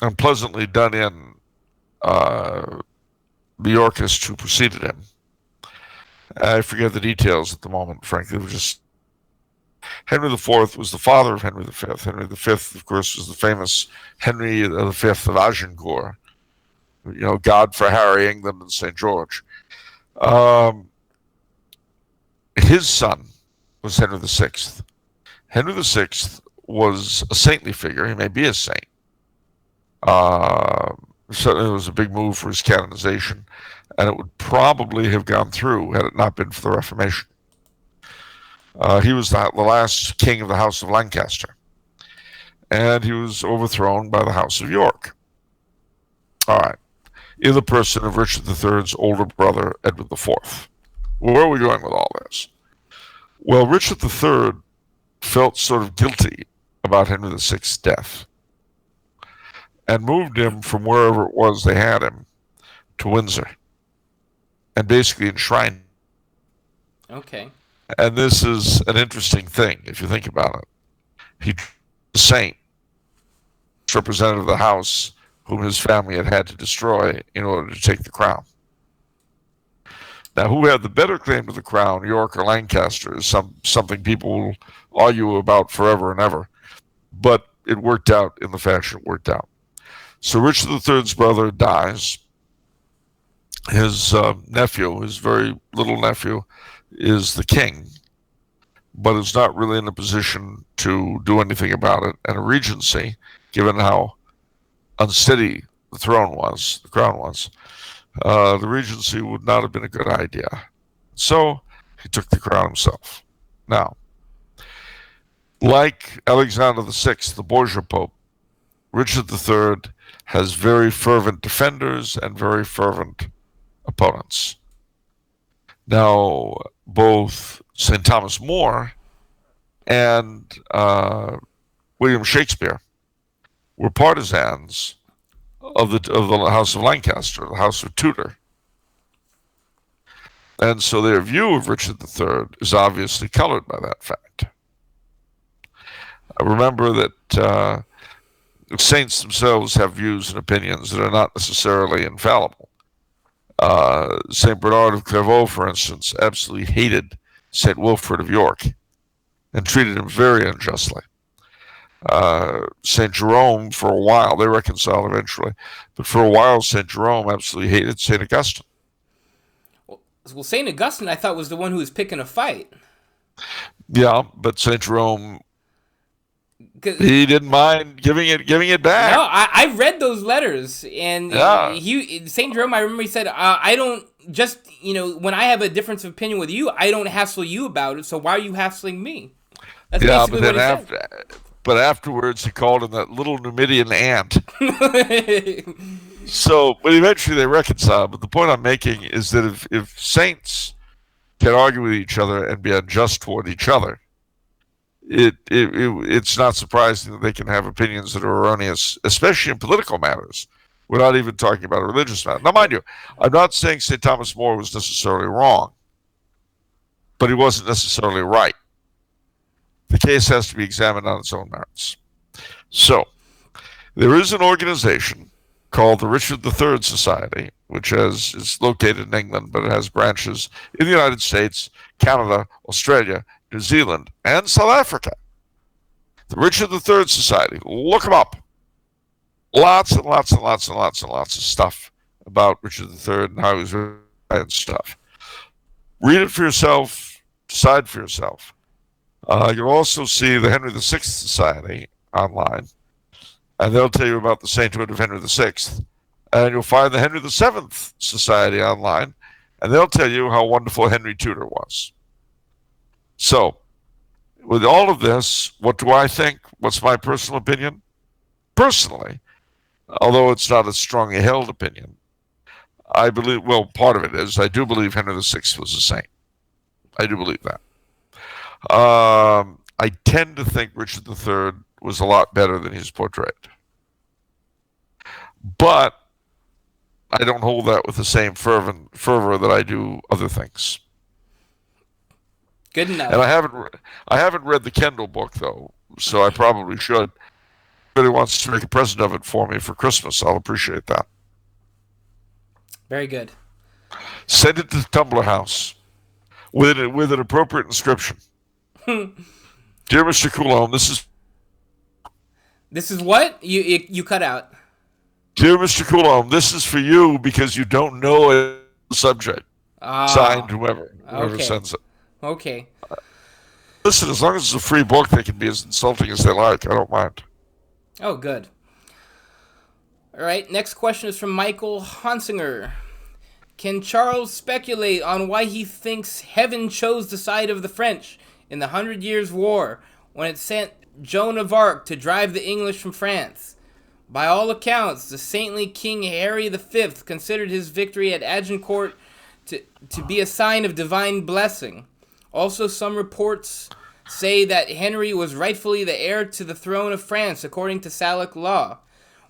unpleasantly done in the Yorkists who preceded him. I forget the details at the moment, frankly. It was just Henry IV was the father of Henry V. Henry V, of course, was the famous Henry V of Agincourt, God for Harry, England, and St. George. His son was Henry VI. Henry VI was a saintly figure. He may be a saint. Certainly, it was a big move for his canonization, and it would probably have gone through had it not been for the Reformation. He was the last king of the House of Lancaster, and he was overthrown by the House of York. All right, in the person of Richard III's older brother, Edward IV. Where are we going with all this? Well, Richard III felt sort of guilty about Henry VI's death and moved him from wherever it was they had him to Windsor and basically enshrined him. Okay. And this is an interesting thing if you think about it. He was a saint, representative of the house whom his family had to destroy in order to take the crown. Now, who had the better claim to the crown, York or Lancaster, is something people will argue about forever and ever. But it worked out in the fashion it worked out. So Richard III's brother dies. His nephew, his very little nephew, is the king, but is not really in a position to do anything about it. And a regency, given how unsteady the crown was, the regency would not have been a good idea. So he took the crown himself. Now, like Alexander VI, the Borgia Pope, Richard III has very fervent defenders and very fervent opponents. Now, both St. Thomas More and William Shakespeare were partisans of the House of Lancaster, the House of Tudor. And so their view of Richard III is obviously colored by that fact. I remember that saints themselves have views and opinions that are not necessarily infallible. St. Bernard of Clairvaux, for instance, absolutely hated St. Wilfrid of York and treated him very unjustly. St. Jerome, for a while, they reconciled eventually, but for a while, St. Jerome absolutely hated St. Augustine. Well, St. Augustine, I thought, was the one who was picking a fight. Yeah, but St. Jerome, he didn't mind giving it back. No, I read those letters, and St. Jerome, I remember he said, I don't just, when I have a difference of opinion with you, I don't hassle you about it, so why are you hassling me? That's basically what he said. But afterwards, he called him that little Numidian ant. But eventually they reconciled. But the point I'm making is that if saints can argue with each other and be unjust toward each other, it's not surprising that they can have opinions that are erroneous, especially in political matters. We're not even talking about a religious matter. Now, mind you, I'm not saying St. Thomas More was necessarily wrong, but he wasn't necessarily right. The case has to be examined on its own merits. So, there is an organization called the Richard III Society, which is located in England, but it has branches in the United States, Canada, Australia, New Zealand, and South Africa. The Richard III Society, look them up. Lots and lots and lots and lots and lots of stuff about Richard III and how he was written and stuff. Read it for yourself, decide for yourself. You'll also see the Henry VI Society online, and they'll tell you about the sainthood of Henry VI. And you'll find the Henry VII Society online, and they'll tell you how wonderful Henry Tudor was. So, with all of this, what do I think? What's my personal opinion? Personally, although it's not a strongly held opinion, I believe, well, part of it is I do believe Henry VI was a saint. I do believe that. I tend to think Richard III was a lot better than he's portrayed. But I don't hold that with the same fervor that I do other things. Good enough. And I haven't read the Kendall book though, so I probably should. If anybody wants to make a present of it for me for Christmas, I'll appreciate that. Very good. Send it to the Tumblr House with an appropriate inscription. Dear Mr. Coulombe, this is what? You cut out. Dear Mr. Coulombe, this is for you because you don't know a subject. Signed whoever sends it. Okay. Listen, as long as it's a free book, they can be as insulting as they like. I don't mind. Oh, good. All right, next question is from Michael Hansinger. Can Charles speculate on why he thinks heaven chose the side of the French in the 100 Years' War when it sent Joan of Arc to drive the English from France? By all accounts, the saintly King Harry V considered his victory at Agincourt to be a sign of divine blessing. Also, some reports say that Henry was rightfully the heir to the throne of France according to Salic law.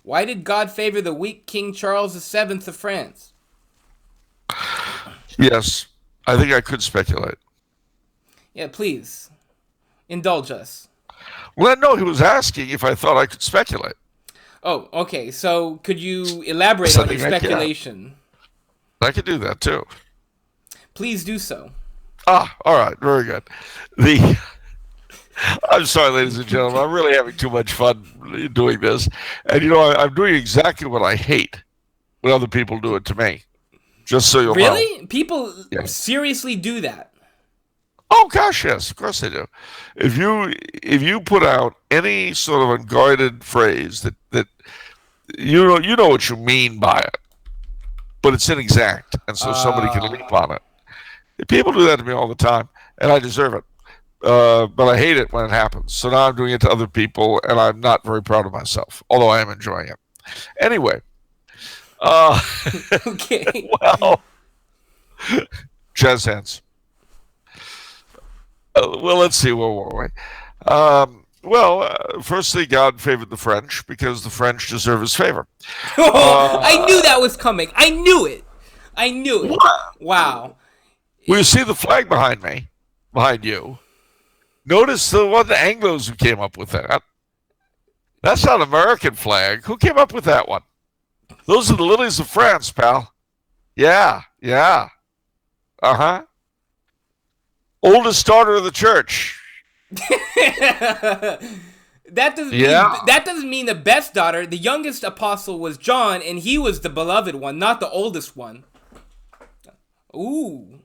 Why did God favor the weak King Charles VII of France? Yes, I think I could speculate. Yeah, please. Indulge us. Well, no, he was asking if I thought I could speculate. Oh, okay. So could you elaborate on your speculation? I could do that too. Please do so. All right. Very good. I'm sorry, ladies and gentlemen. I'm really having too much fun doing this. And, I'm doing exactly what I hate when other people do it to me. Just so you'll know. Really? People seriously do that? Oh, gosh, yes. Of course they do. If you put out any sort of unguarded phrase that you know what you mean by it, but it's inexact, and so somebody can leap on it. People do that to me all the time, and I deserve it. But I hate it when it happens. So now I'm doing it to other people, and I'm not very proud of myself, although I am enjoying it. Anyway. Okay. Well, jazz hands. Well, let's see. Where were we? Firstly, God favored the French because the French deserve his favor. I knew that was coming. I knew it. Wow. Well, you see the flag behind you. Notice the Anglos who came up with that. That's not an American flag. Who came up with that one? Those are the lilies of France, pal. Yeah. Uh-huh. Oldest daughter of the church. That doesn't mean the best daughter. The youngest apostle was John, and he was the beloved one, not the oldest one. Ooh.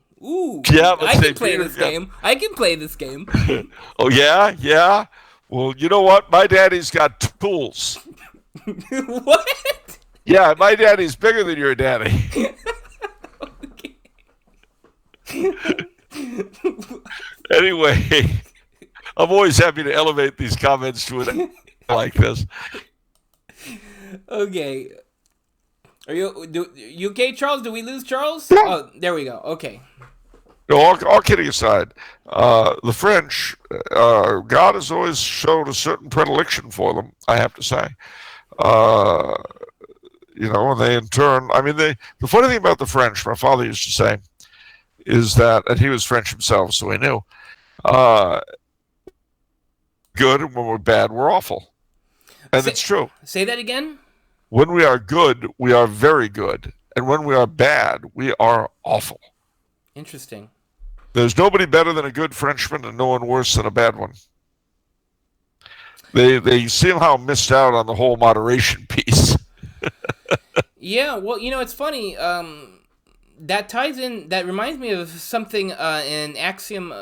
Yeah, I can play this game. I can play this game. Oh, yeah? Well, you know what? My daddy's got tools. What? Yeah, my daddy's bigger than your daddy. Anyway, I'm always happy to elevate these comments to an like this. Okay. Are you okay, Charles? Did we lose Charles? Yeah. Oh, there we go. Okay. No, all kidding aside, the French, God has always shown a certain predilection for them, I have to say. And they in turn, the funny thing about the French, my father used to say, is that, and he was French himself, so he knew, good, and when we're bad, we're awful. And it's true. Say that again? When we are good, we are very good. And when we are bad, we are awful. Interesting. There's nobody better than a good Frenchman and no one worse than a bad one. They somehow missed out on the whole moderation piece. Yeah, well, it's funny. That ties in. That reminds me of something. An axiom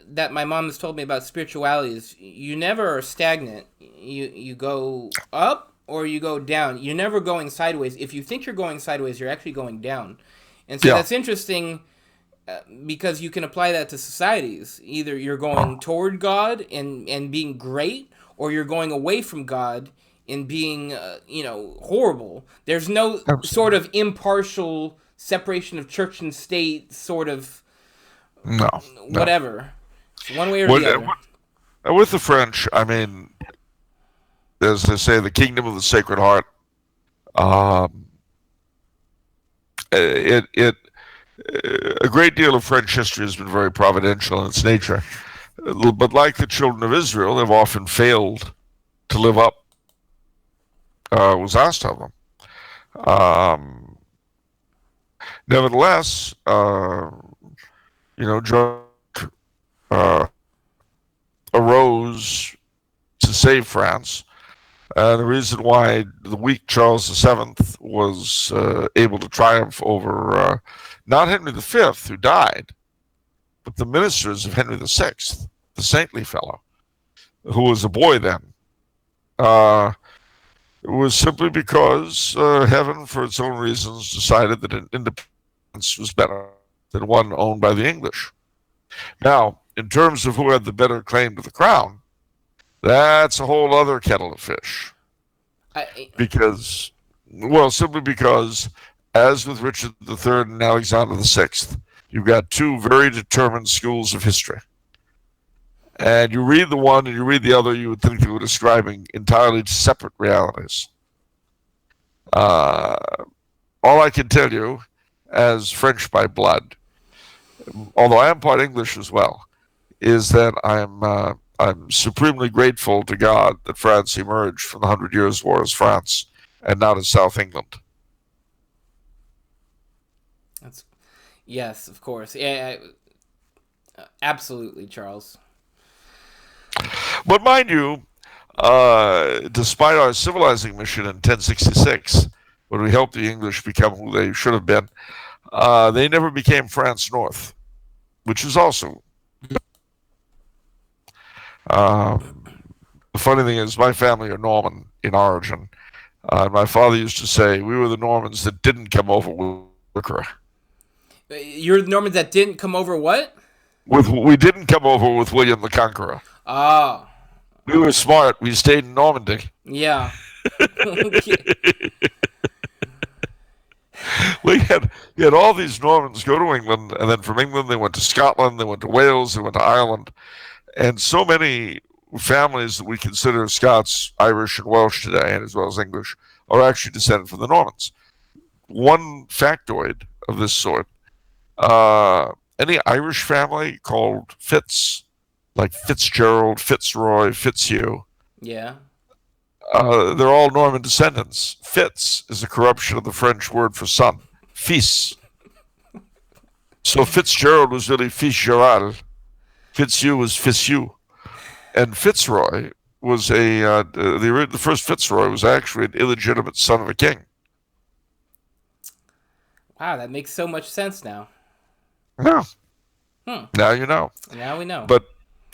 that my mom has told me about spirituality is you never are stagnant. You go up or you go down. You're never going sideways. If you think you're going sideways, you're actually going down. And so that's interesting because you can apply that to societies. Either you're going toward God and being great, or you're going away from God and being horrible. There's no sort of impartial separation of church and state sort of No, no. whatever. It's one way or the other. With the French, I mean, as they say, the kingdom of the Sacred Heart. Um, it a great deal of French history has been very providential in its nature, but like the children of Israel, they've often failed to live up was asked of them. Nevertheless, George arose to save France. The reason why the weak Charles VII was able to triumph over not Henry V, who died, but the ministers of Henry VI, the saintly fellow, who was a boy then, it was simply because heaven, for its own reasons, decided that an independence was better than one owned by the English. Now, in terms of who had the better claim to the crown, that's a whole other kettle of fish. Simply because, as with Richard III and Alexander VI, you've got two very determined schools of history. And you read the one and you read the other, you would think they were describing entirely separate realities. All I can tell you, as French by blood, although I am part English as well, is that I'm supremely grateful to God that France emerged from the 100 Years' War as France and not as South England. Yes, of course. Yeah, absolutely, Charles. But mind you, despite our civilizing mission in 1066, when we helped the English become who they should have been, they never became France North, which is also the funny thing is, my family are Norman in origin. My father used to say, we were the Normans that didn't come over with liquor. You're the Normans that didn't come over what? We didn't come over with William the Conqueror. Oh. We were smart. We stayed in Normandy. Yeah. We had all these Normans go to England, and then from England they went to Scotland, they went to Wales, they went to Ireland. And so many families that we consider Scots, Irish, and Welsh today, and as well as English, are actually descended from the Normans. One factoid of this sort, any Irish family called Fitz, like Fitzgerald, Fitzroy, Fitzhugh, yeah, they're all Norman descendants. Fitz is a corruption of the French word for son, fils. So Fitzgerald was really Fitzgerald. Fitzhugh was Fitzhugh, and Fitzroy was the first Fitzroy was actually an illegitimate son of a king. Wow, that makes so much sense now. Yeah. Now you know. Now we know. But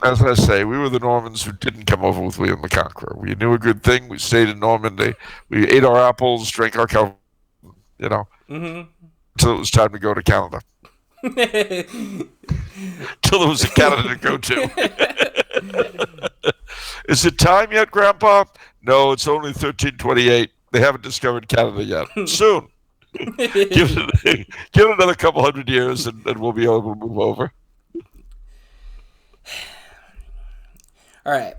as I say, we were the Normans who didn't come over with William the Conqueror. We knew a good thing. We stayed in Normandy. We ate our apples, drank our coffee, until it was time to go to Canada. Till there was a Canada to go to. Is it time yet, Grandpa? No, it's only 1328. They haven't discovered Canada yet. Soon. Give it another couple hundred years and we'll be able to move over. All right.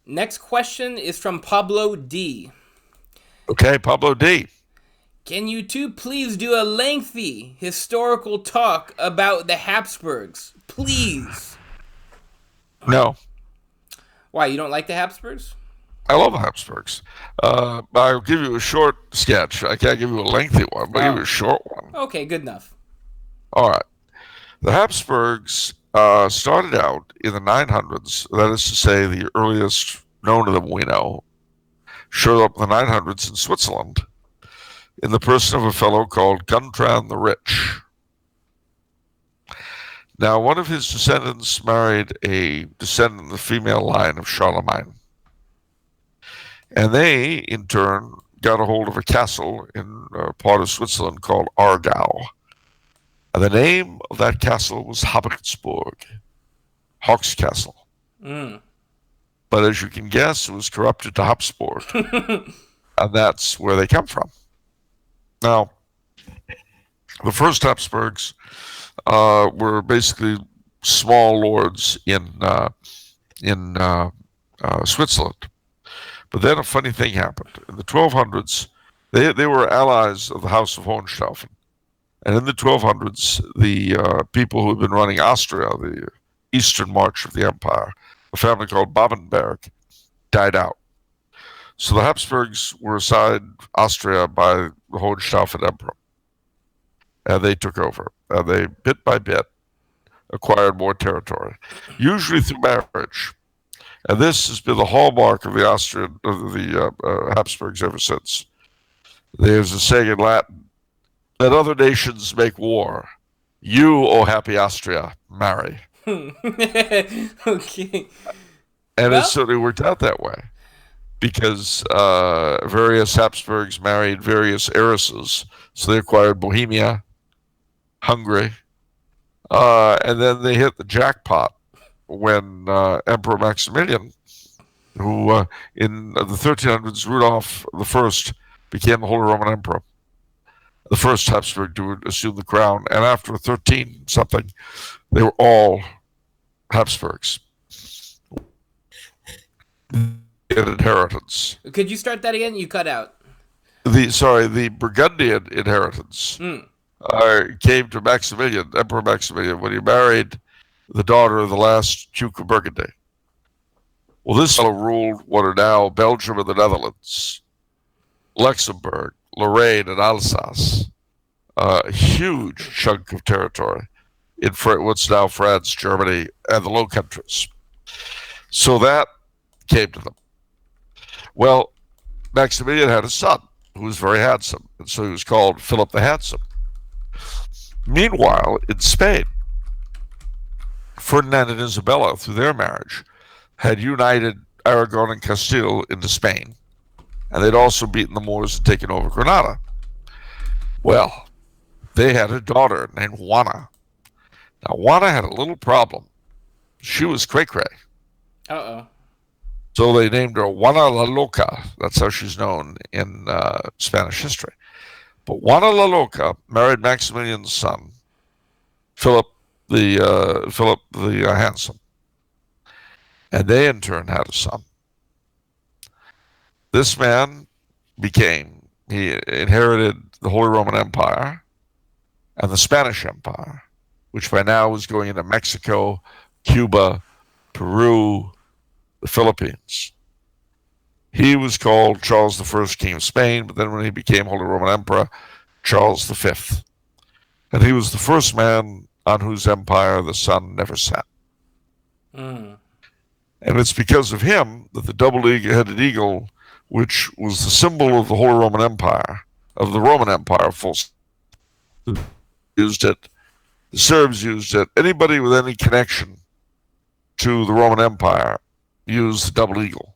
Next question is from Pablo D. Okay, Pablo D. Can you two please do a lengthy historical talk about the Habsburgs? Please. No. Why, you don't like the Habsburgs? I love the Habsburgs. I'll give you a short sketch. I can't give you a lengthy one, but I'll give you a short one. Okay, good enough. All right. The Habsburgs started out in the 900s. That is to say, the earliest known of them we know showed up in the 900s in Switzerland, in the person of a fellow called Guntram the Rich. Now, one of his descendants married a descendant of the female line of Charlemagne. And they, in turn, got a hold of a castle in a part of Switzerland called Aargau. And the name of that castle was Habsburg, Hawk's Castle. But as you can guess, it was corrupted to Habsburg. And that's where they come from. Now, The first Habsburgs were basically small lords in Switzerland. But then a funny thing happened. In the 1200s, they were allies of the House of Hohenstaufen. And in the 1200s, the people who had been running Austria, the eastern march of the empire, a family called Babenberg, died out. So the Habsburgs were assigned Austria by the Hohenstaufen emperor, and they took over. And they, bit by bit, acquired more territory, usually through marriage. And this has been the hallmark of the Habsburgs ever since. There's a saying in Latin: "Let other nations make war. You, O happy Austria, marry." Okay. And it Well, certainly worked out that way, because various Habsburgs married various heiresses. So they acquired Bohemia, Hungary, and then they hit the jackpot when Emperor Maximilian, who in the 1300s, Rudolph I became the Holy Roman Emperor, the first Habsburg to assume the crown. And after 13 something, they were all Habsburgs. Inheritance. could you start that again? You cut out. The Burgundian inheritance came to Maximilian, Emperor Maximilian, when he married the daughter of the last Duke of Burgundy. Well, this fellow ruled what are now Belgium and the Netherlands, Luxembourg, Lorraine, and Alsace, a huge chunk of territory in what's now France, Germany, and the Low Countries. So that came to them. Well, Maximilian had a son who was very handsome, and so he was called Philip the Handsome. Meanwhile, in Spain, Ferdinand and Isabella, through their marriage, had united Aragon and Castile into Spain, and they'd also beaten the Moors and taken over Granada. Well, they had a daughter named Juana. Now, Juana had a little problem. She was cray-cray. Uh-oh. So they named her Juana la Loca. That's how she's known in Spanish history. But Juana la Loca married Maximilian's son, Philip the Handsome, and they in turn had a son. This man he inherited the Holy Roman Empire and the Spanish Empire, which by now was going into Mexico, Cuba, Peru, the Philippines. He was called Charles I, King of Spain, but then when he became Holy Roman Emperor, Charles V. And he was the first man on whose empire the sun never set. And it's because of him that the double-headed eagle, which was the symbol of the Holy Roman Empire, of the Roman Empire, used it. The Serbs used it. Anybody with any connection to the Roman Empire used the double eagle,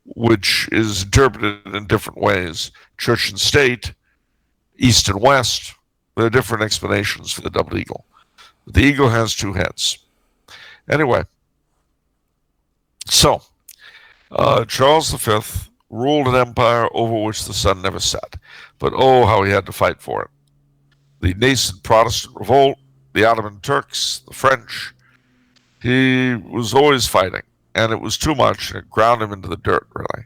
which is interpreted in different ways. Church and state, east and west, there are different explanations for the double eagle. The eagle has two heads. Anyway, so Charles V ruled an empire over which the sun never set. But oh, how he had to fight for it. The nascent Protestant revolt, the Ottoman Turks, the French, he was always fighting. And it was too much, and it ground him into the dirt, really.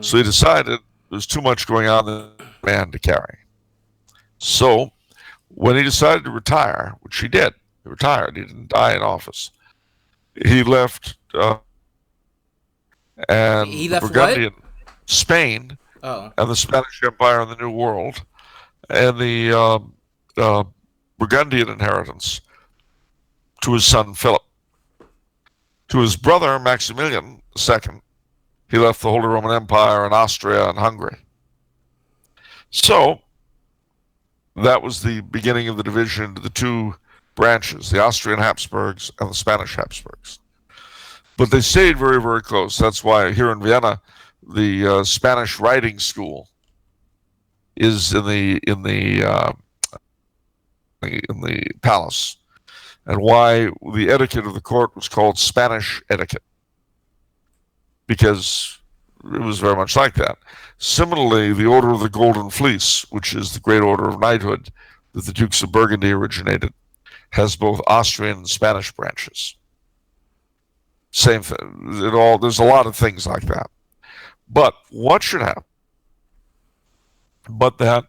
So he decided there was too much going on in the man to carry. So when he decided to retire, which he did, he retired, he didn't die in office. He left and He left Burgundian Spain Oh. and the Spanish Empire and the New World and the Burgundian inheritance to his son Philip. To his brother Maximilian II, he left the Holy Roman Empire and Austria and Hungary. So that was the beginning of the division into the two branches, the Austrian Habsburgs and the Spanish Habsburgs. But they stayed very, very close. That's why here in Vienna, the Spanish writing school is in the palace, and why the etiquette of the court was called Spanish etiquette, because it was very much like that. Similarly, the Order of the Golden Fleece, which is the great order of knighthood that the Dukes of Burgundy originated has both Austrian and Spanish branches. Same thing. There's a lot of things like that. But what should happen? But that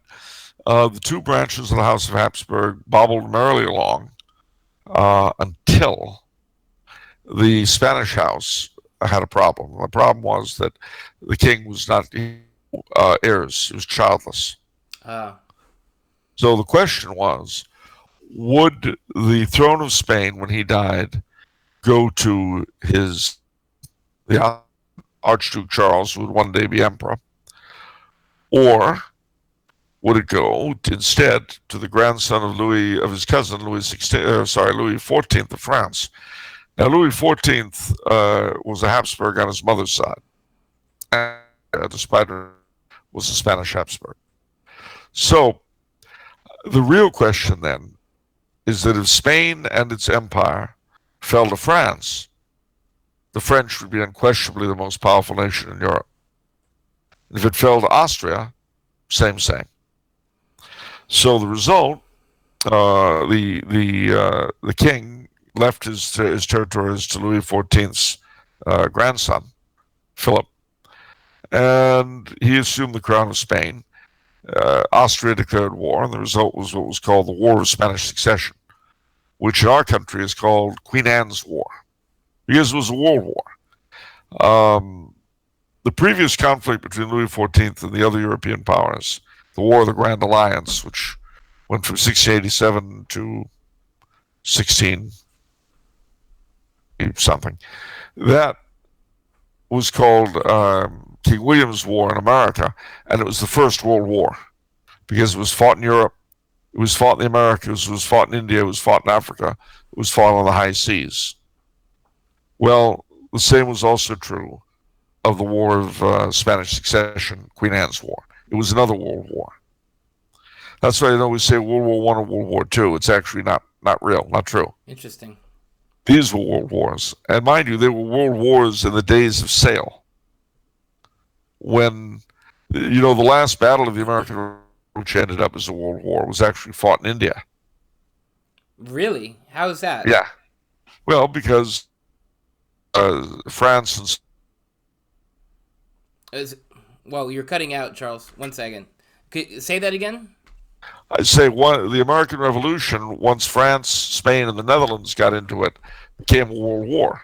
the two branches of the House of Habsburg bobbled merrily along until the Spanish house had a problem. The problem was that the king was not heirs; he was childless. So the question was, would the throne of Spain, when he died, go to the Archduke Charles, who would one day be emperor, or would it go instead to the grandson of his cousin Louis XIV of France? Now, Louis XIV was a Habsburg on his mother's side, and despite her, was a Spanish Habsburg. So, the real question then is that if Spain and its empire fell to France, the French would be unquestionably the most powerful nation in Europe. If it fell to Austria, same. So the result, the king left his territories to Louis XIV's grandson, Philip, and he assumed the crown of Spain. Austria declared war, and the result was what was called the War of Spanish Succession, which in our country is called Queen Anne's War, because it was a world war. The previous conflict between Louis XIV and the other European powers, the War of the Grand Alliance, which went from 1687 to 16 something, that was called King William's War in America, and it was the First World War because it was fought in Europe, it was fought in the Americas, it was fought in India, it was fought in Africa, it was fought on the high seas. Well, the same was also true of the War of Spanish Succession, Queen Anne's War. It was another world war. That's why I always say World War I or World War II. It's actually not real, not true. Interesting. These were world wars. And mind you, they were world wars in the days of sail. When, the last battle of the American Revolution, which ended up as a world war, was actually fought in India. Really? How is that? Yeah. Well, because France and... Well, you're cutting out, Charles. 1 second. Say that again? I say the American Revolution, once France, Spain, and the Netherlands got into it, became a world war.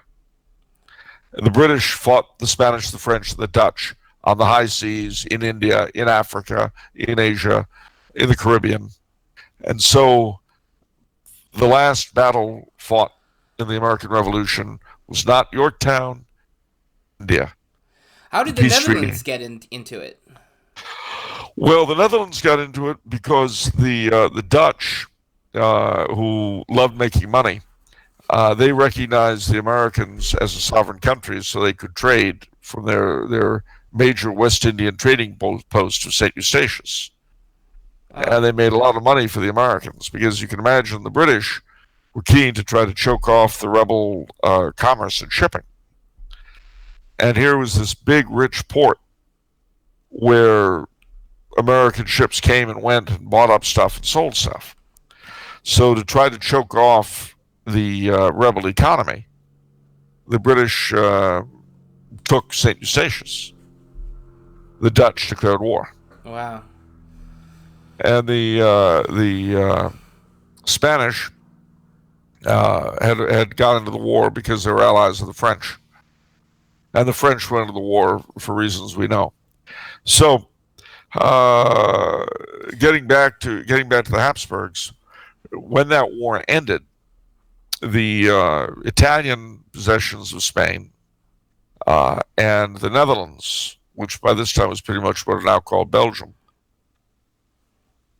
And the British fought the Spanish, the French, and the Dutch on the high seas, in India, in Africa, in Asia, in the Caribbean. And so the last battle fought in the American Revolution was not Yorktown, India. How did the Netherlands get into it? Well, the Netherlands got into it because the Dutch, who loved making money, they recognized the Americans as a sovereign country, so they could trade from their major West Indian trading post of St. Eustatius. And they made a lot of money for the Americans because you can imagine the British were keen to try to choke off the rebel commerce and shipping. And here was this big, rich port where American ships came and went and bought up stuff and sold stuff. So to try to choke off the rebel economy, the British took St. Eustatius. The Dutch declared war. Wow. And the Spanish had got into the war because they were allies of the French. And the French went into the war for reasons we know. So, getting back to the Habsburgs, when that war ended, the Italian possessions of Spain and the Netherlands, which by this time was pretty much what are now called Belgium,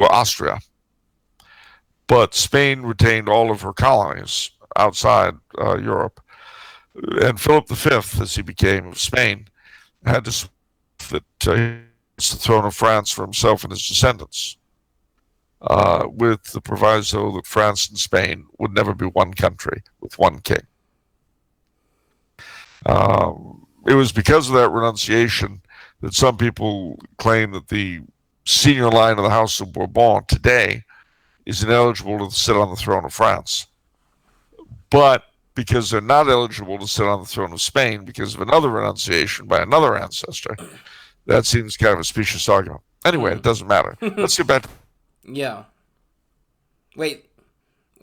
or Austria, but Spain retained all of her colonies outside Europe. And Philip V, as he became of Spain, had to that the throne of France for himself and his descendants, with the proviso that France and Spain would never be one country with one king. It was because of that renunciation that some people claim that the senior line of the House of Bourbon today is ineligible to sit on the throne of France. But because they're not eligible to sit on the throne of Spain because of another renunciation by another ancestor, that seems kind of a specious argument. Anyway, it doesn't matter. Let's get back to... Yeah. Wait.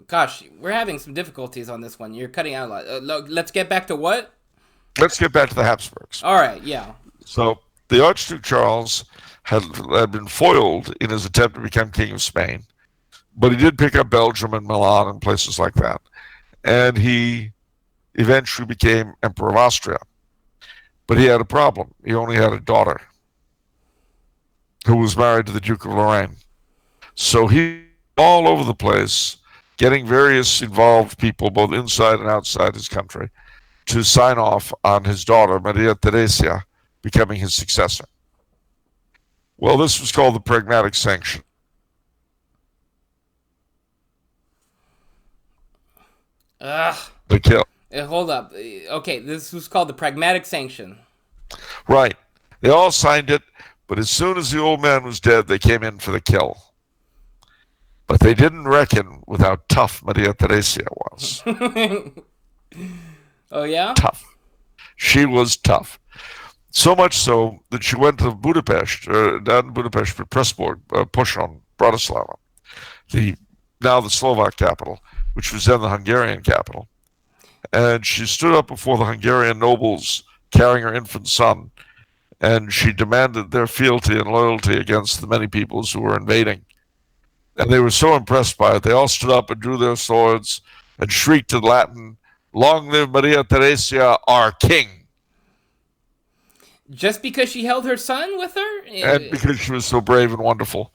Gosh, we're having some difficulties on this one. You're cutting out a lot. Let's get back to what? Let's get back to the Habsburgs. All right, yeah. So the Archduke Charles had been foiled in his attempt to become King of Spain, but he did pick up Belgium and Milan and places like that. And he eventually became Emperor of Austria. But he had a problem. He only had a daughter who was married to the Duke of Lorraine. So he all over the place, getting various involved people, both inside and outside his country, to sign off on his daughter, Maria Theresia, becoming his successor. Well, this was called the Pragmatic Sanction. The kill. Hold up. Okay, this was called the Pragmatic Sanction. Right. They all signed it, but as soon as the old man was dead, they came in for the kill. But they didn't reckon with how tough Maria Theresia was. Oh, yeah? Tough. She was tough. So much so that she went to Budapest, not Budapest, but Pressburg, Pushon, Bratislava, now the Slovak capital, which was then the Hungarian capital. And she stood up before the Hungarian nobles carrying her infant son, and she demanded their fealty and loyalty against the many peoples who were invading. And they were so impressed by it, they all stood up and drew their swords and shrieked in Latin, "Long live Maria Theresia, our king!" Just because she held her son with her? And because she was so brave and wonderful.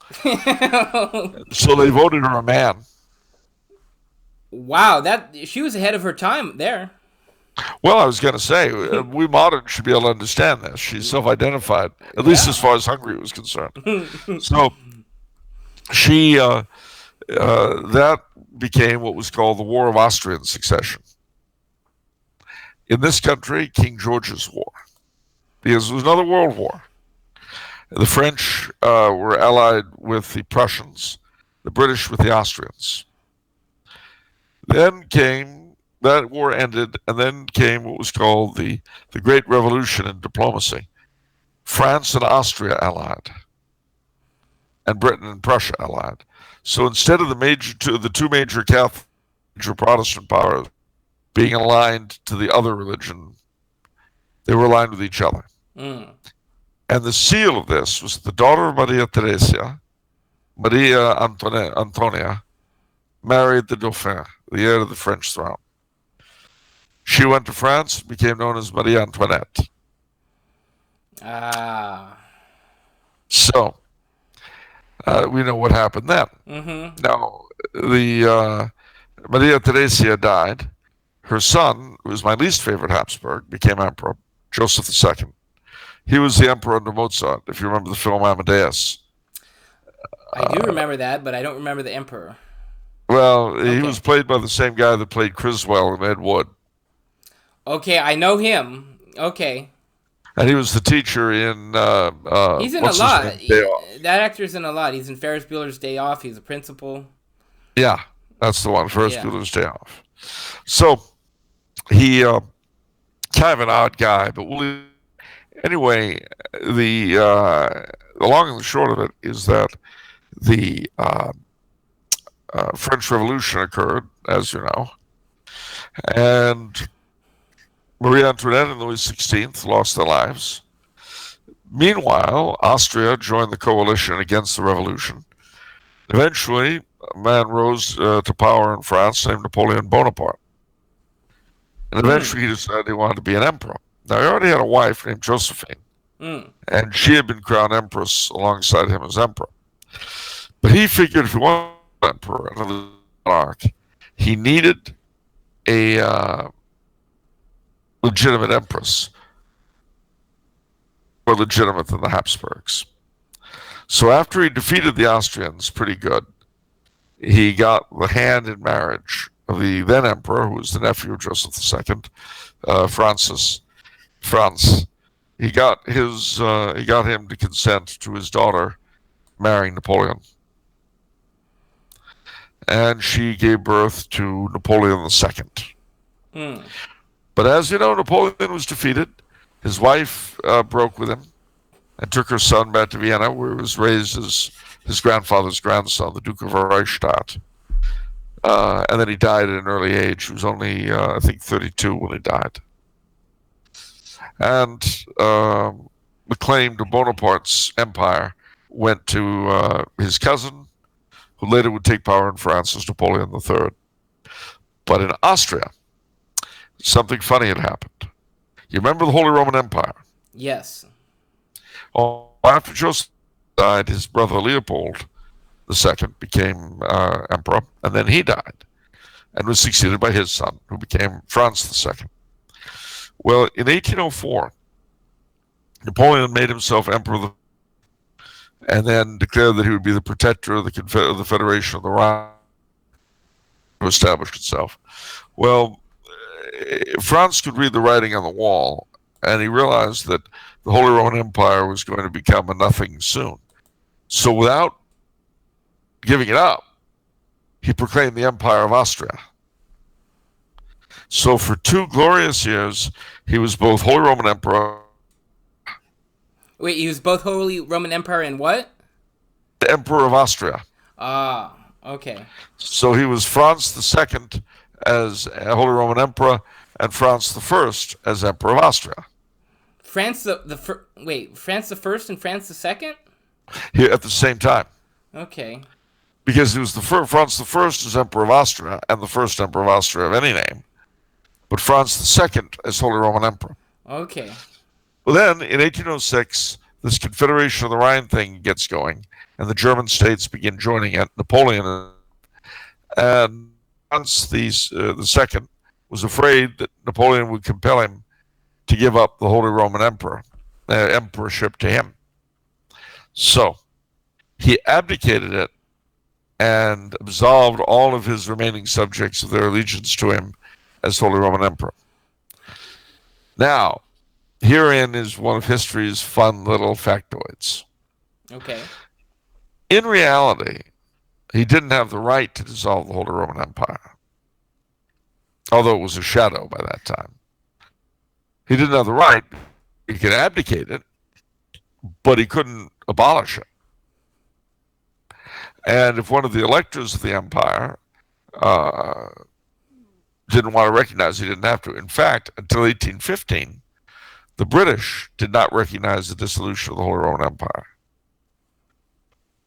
So they voted her a man. Wow, she was ahead of her time there. Well, I was going to say, we moderns should be able to understand this. She's self-identified, at least as far as Hungary was concerned. So she, that became what was called the War of Austrian Succession. In this country, King George's War. Because it was another world war. The French were allied with the Prussians, the British with the Austrians. Then came, that war ended, and then came what was called the Great Revolution in diplomacy. France and Austria allied, and Britain and Prussia allied. So instead of the two major Catholic, major Protestant powers being aligned to the other religion, they were aligned with each other. And the seal of this was the daughter of Maria Theresia, Maria Antonia, married the Dauphin, the heir to the French throne. She went to France, became known as Marie Antoinette. So, we know what happened then. Now, the Maria Theresia died. Her son, who was my least favorite Habsburg, became emperor, Joseph II. He was the emperor under Mozart, if you remember the film Amadeus. I do remember that, but I don't remember the emperor. Well, he was played by the same guy that played Criswell in Ed Wood. Okay, I know him. Okay. And he was the teacher in... he's in a lot. That actor's in a lot. He's in Ferris Bueller's Day Off. He's a principal. Yeah, that's the one, Ferris Bueller's Day Off. So, he... kind of an odd guy, but anyway, the long and the short of it is that the French Revolution occurred, as you know, and Marie Antoinette and Louis XVI lost their lives. Meanwhile, Austria joined the coalition against the revolution. Eventually, a man rose to power in France named Napoleon Bonaparte. And eventually he decided he wanted to be an emperor. Now, he already had a wife named Josephine, and she had been crowned empress alongside him as emperor. But he figured if he wanted an emperor, another monarch, he needed a legitimate empress, more legitimate than the Habsburgs. So after he defeated the Austrians pretty good, he got the hand in marriage of the then emperor, who was the nephew of Joseph II, Franz. He got him to consent to his daughter marrying Napoleon. and she gave birth to Napoleon II. Hmm. But as you know, Napoleon was defeated. His wife broke with him and took her son back to Vienna, where he was raised as his grandfather's grandson, the Duke of Reichstadt. And then he died at an early age. He was only, I think, 32 when he died. And the claim to Bonaparte's empire went to his cousin, who later would take power in France as Napoleon III. But in Austria, something funny had happened. You remember the Holy Roman Empire? Yes. Oh, after Joseph died, his brother Leopold II became emperor, and then he died and was succeeded by his son, who became Franz II. Well, in 1804, Napoleon made himself emperor and then declared that he would be the protector of the Federation of the Rhine, to establish itself. Well, Franz could read the writing on the wall, and he realized that the Holy Roman Empire was going to become a nothing soon. So without giving it up, he proclaimed the Empire of Austria. So for 2 glorious years, he was both Holy Roman Emperor. Wait, he was both Holy Roman Emperor and what? The Emperor of Austria. Ah, okay. So he was Franz II as Holy Roman Emperor and Franz I as Emperor of Austria. France France the First and France the Second? Here at the same time. Okay. Because he was Franz I as Emperor of Austria and the first Emperor of Austria of any name, but Franz II as Holy Roman Emperor. Okay. Well, then, in 1806, this Confederation of the Rhine thing gets going, and the German states begin joining it. Napoleon and Franz II was afraid that Napoleon would compel him to give up the Holy Roman emperorship to him. So he abdicated it and absolved all of his remaining subjects of their allegiance to him as Holy Roman Emperor. Now, herein is one of history's fun little factoids. Okay. In reality, he didn't have the right to dissolve the Holy Roman Empire, although it was a shadow by that time. He didn't have the right. He could abdicate it, but he couldn't abolish it. And if one of the electors of the empire didn't want to recognize, he didn't have to. In fact, until 1815, the British did not recognize the dissolution of the Holy Roman Empire.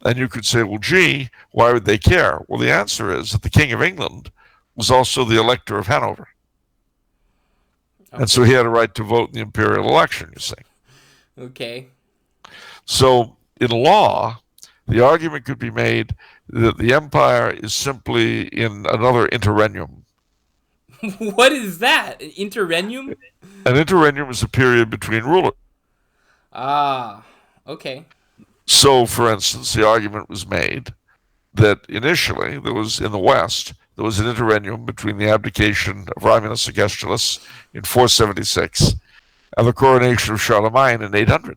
And you could say, well, gee, why would they care? Well, the answer is that the King of England was also the elector of Hanover. Okay. And so he had a right to vote in the imperial election, you see. Okay. So in law, the argument could be made that the empire is simply in another interregnum. What is that? Interregnum? An interregnum is a period between rulers. Ah, okay. So, for instance, the argument was made that initially there was, in the West, there was an interregnum between the abdication of Romulus Augustulus in 476 and the coronation of Charlemagne in 800.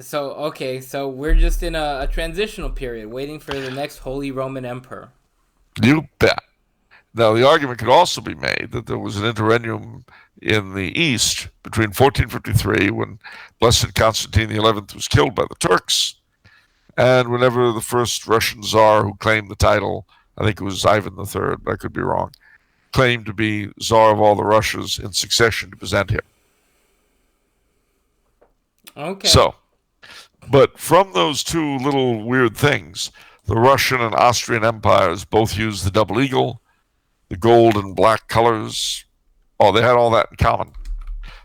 So, okay, so we're just in a transitional period, waiting for the next Holy Roman Emperor. You bet. Now, the argument could also be made that there was an interregnum in the East between 1453, when Blessed Constantine XI was killed by the Turks, and whenever the first Russian Tsar who claimed the title, I think it was Ivan III, I could be wrong, claimed to be Tsar of all the Russias in succession to present him. Okay. So, but from those two little weird things, the Russian and Austrian empires both used the double eagle, the gold and black colors. Oh, they had all that in common.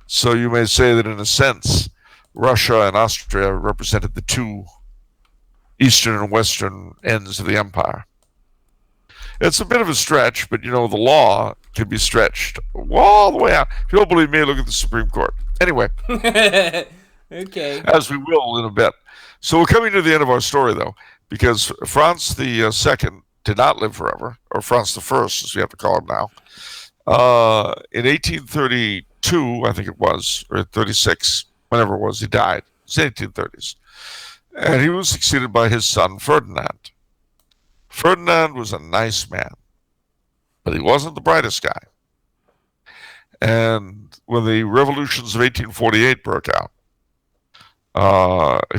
So you may say that in a sense, Russia and Austria represented the two eastern and western ends of the empire. It's a bit of a stretch, but you know, the law can be stretched all the way out. If you don't believe me, look at the Supreme Court. Anyway. Okay. As we will in a bit. So we're coming to the end of our story, though, because Franz II did not live forever, or Franz I, as we have to call him now. In 1832, I think it was, or 36, whenever it was, he died. It's the 1830s. And he was succeeded by his son, Ferdinand. Ferdinand was a nice man, but he wasn't the brightest guy. And when the revolutions of 1848 broke out,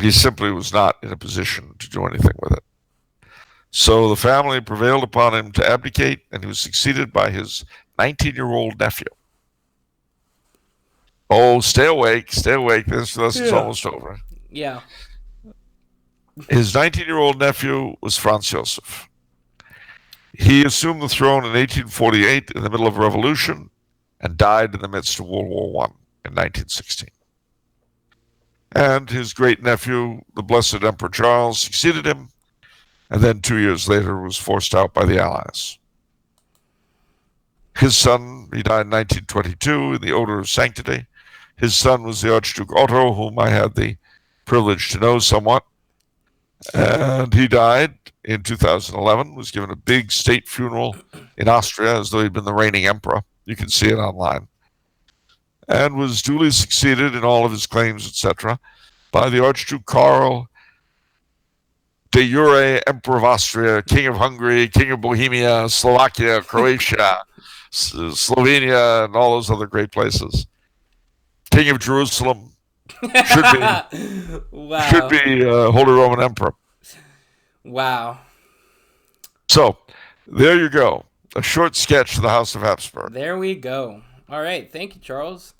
he simply was not in a position to do anything with it. So the family prevailed upon him to abdicate, and he was succeeded by his 19-year-old nephew. Oh, stay awake, stay awake. This lesson's almost over. Yeah. His 19-year-old nephew was Franz Joseph. He assumed the throne in 1848 in the middle of a revolution and died in the midst of World War I in 1916. And his great-nephew, the Blessed Emperor Charles, succeeded him, and then 2 years later was forced out by the Allies. His son, he died in 1922 in the odor of sanctity. His son was the Archduke Otto, whom I had the privilege to know somewhat. And he died in 2011, was given a big state funeral in Austria as though he'd been the reigning emperor. You can see it online. And was duly succeeded in all of his claims, etc., by the Archduke Karl, de jure Emperor of Austria, King of Hungary, King of Bohemia, Slovakia, Croatia, Slovenia, and all those other great places. King of Jerusalem, should be Holy Roman Emperor. Wow. So, there you go. A short sketch of the House of Habsburg. There we go. All right. Thank you, Charles.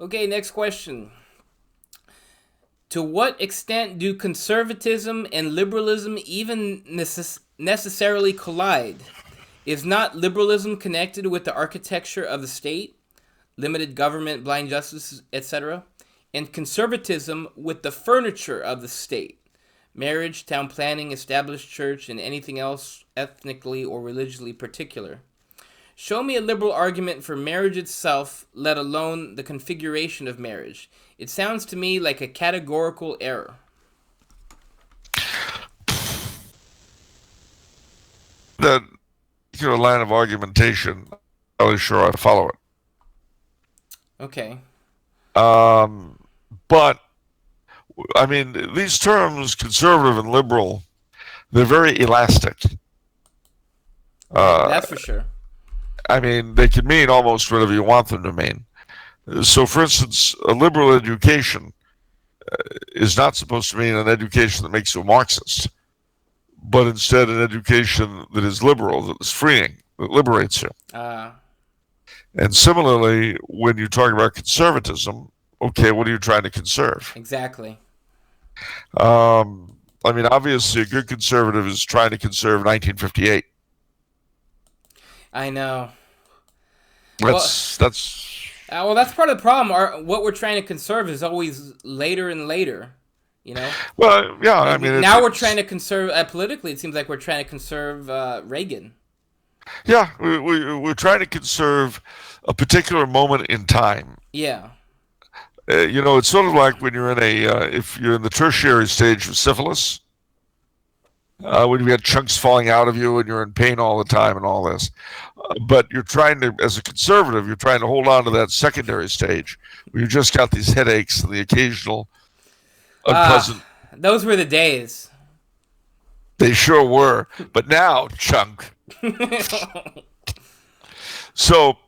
Okay, next question. To what extent do conservatism and liberalism even necessarily collide? Is not liberalism connected with the architecture of the state, limited government, blind justice, etc., and conservatism with the furniture of the state, marriage, town planning, established church, and anything else ethnically or religiously particular? Show me a liberal argument for marriage itself, let alone the configuration of marriage. It sounds to me like a categorical error. That line of argumentation, I'm not really sure I follow it. Okay. But, I mean, these terms, conservative and liberal, they're very elastic. That's for sure. I mean, they can mean almost whatever you want them to mean. So, for instance, a liberal education is not supposed to mean an education that makes you a Marxist, but instead an education that is liberal, that is freeing, that liberates you. And similarly, when you talk about conservatism, okay, what are you trying to conserve? Exactly. I mean, obviously, a good conservative is trying to conserve 1958. I know. That's part of the problem. What we're trying to conserve is always later and later. You know. Well, yeah. I mean, now we're trying to conserve politically. It seems like we're trying to conserve Reagan. Yeah, we're trying to conserve a particular moment in time. Yeah. You know, it's sort of like when you're in if you're in the tertiary stage of syphilis, when you get chunks falling out of you and you're in pain all the time and all this. But you're trying to, as a conservative, you're trying to hold on to that secondary stage where you just got these headaches and the occasional unpleasant. Those were the days. They sure were. But now, chunk. So,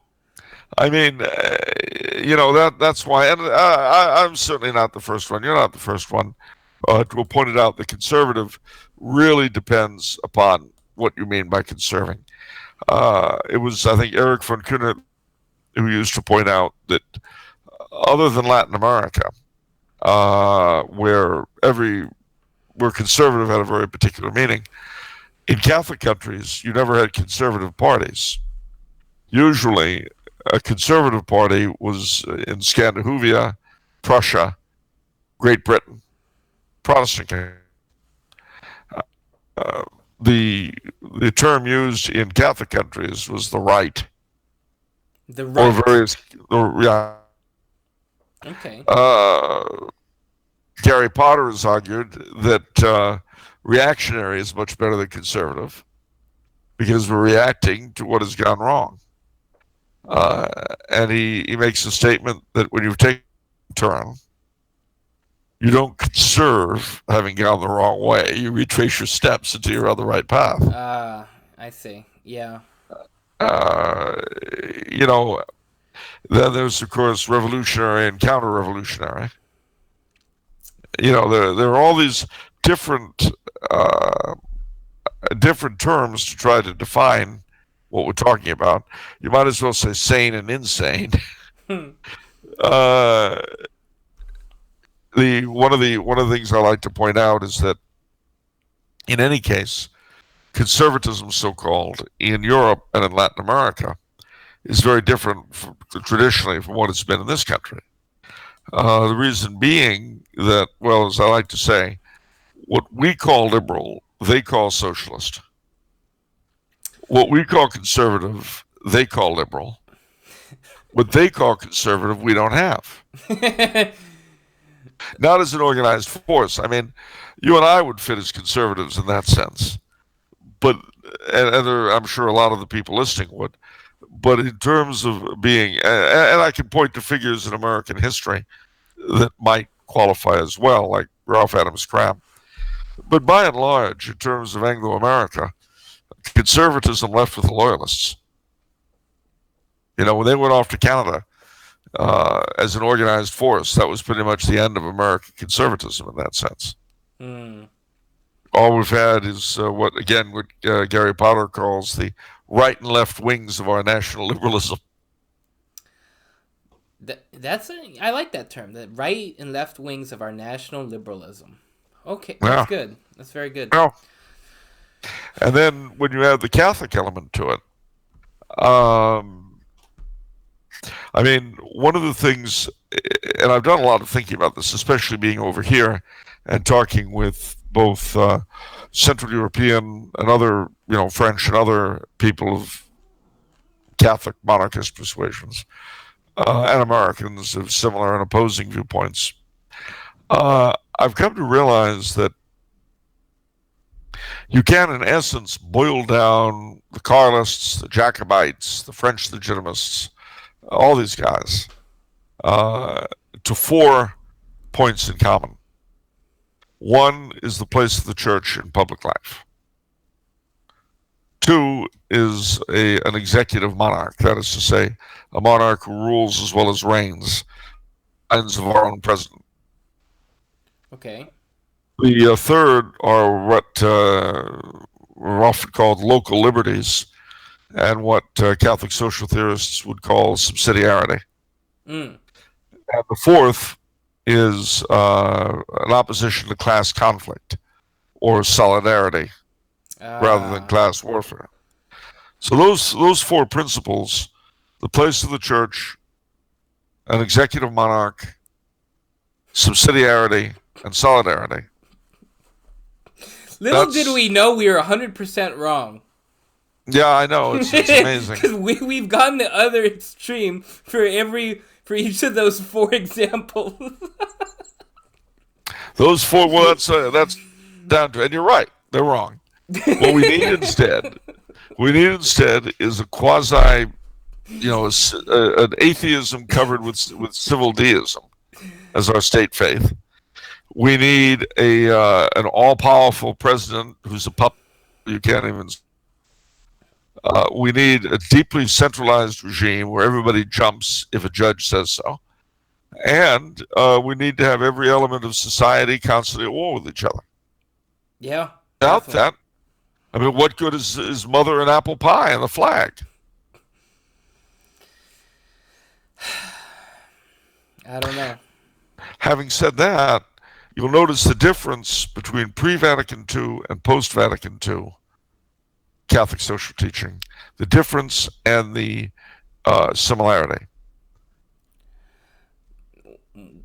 I mean, you know, that's why. And I'm certainly not the first one. You're not the first one to have pointed out the conservative really depends upon what you mean by conserving. It was, I think, Eric von Kuhn who used to point out that other than Latin America, where conservative had a very particular meaning, in Catholic countries, you never had conservative parties. Usually, a conservative party was in Scandinavia, Prussia, Great Britain, Protestant. The term used in Catholic countries was the right. The right. Or various, yeah. Okay. Gary Potter has argued that reactionary is much better than conservative because we're reacting to what has gone wrong. And he makes a statement that when you take a turn, You don't conserve having gone the wrong way. You retrace your steps until you're on the right path. I see. Yeah. Uh, you know, then there's, of course, revolutionary and counter-revolutionary. There are all these different uh, different terms to try to define what we're talking about. You might as well say sane and insane. uh, one of the things I like to point out is that in any case, conservatism, so-called, in Europe and in Latin America, is very different traditionally from what it's been in this country. The reason being that, well, as I like to say, what we call liberal, they call socialist. What we call conservative, they call liberal. What they call conservative, we don't have. Not as an organized force. I mean, you and I would fit as conservatives in that sense. But, and I'm sure a lot of the people listening would. But in terms of being, and I can point to figures in American history that might qualify as well, like Ralph Adams Cram. But by and large, in terms of Anglo-America, conservatism left with the loyalists. When they went off to Canada as an organized force, that was pretty much the end of American conservatism in that sense. All we've had is what Gary Potter calls the right and left wings of our national liberalism. I like that term, the right and left wings of our national liberalism. Okay, that's good. That's very good. Yeah. And then when you add the Catholic element to it, I mean, one of the things, and I've done a lot of thinking about this, especially being over here and talking with both Central European and other, French and other people of Catholic monarchist persuasions, and Americans of similar and opposing viewpoints. I've come to realize that you can, in essence, boil down the Carlists, the Jacobites, the French Legitimists, all these guys, to 4 points in common. One is the place of the church in public life. 2 is an executive monarch, that is to say, a monarch who rules as well as reigns, minds of our own president. Okay. The third are what are often called local liberties, and what Catholic social theorists would call subsidiarity. And the fourth is an opposition to class conflict or solidarity rather than class warfare. So those 4 principles, the place of the church, an executive monarch, subsidiarity, and solidarity. Little did we know we were 100% wrong. Yeah, I know. It's amazing. Because we've gone the other extreme for each of those 4 examples. Those 4, well, that's down to, and you're right, they're wrong. What we need instead is a quasi, an atheism covered with civil deism as our state faith. We need an all-powerful president who's a puppet you can't even. We need a deeply centralized regime where everybody jumps if a judge says so. And we need to have every element of society constantly at war with each other. Yeah. Without that, I mean, what good is mother and apple pie and the flag? I don't know. Having said that, you'll notice the difference between pre-Vatican II and post-Vatican II Catholic social teaching, the difference and the similarity.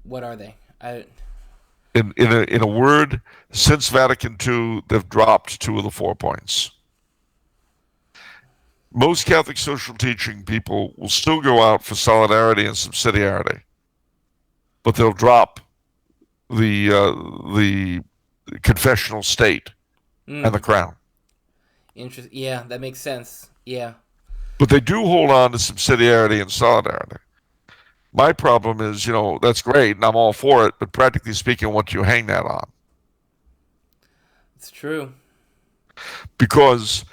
What are they? In a word, since Vatican II, they've dropped 2 of the 4 points. Most Catholic social teaching people will still go out for solidarity and subsidiarity, but they'll drop the confessional state and the crown. Yeah, that makes sense. Yeah. But they do hold on to subsidiarity and solidarity. My problem is, that's great and I'm all for it, but practically speaking, what do you hang that on? It's true. Because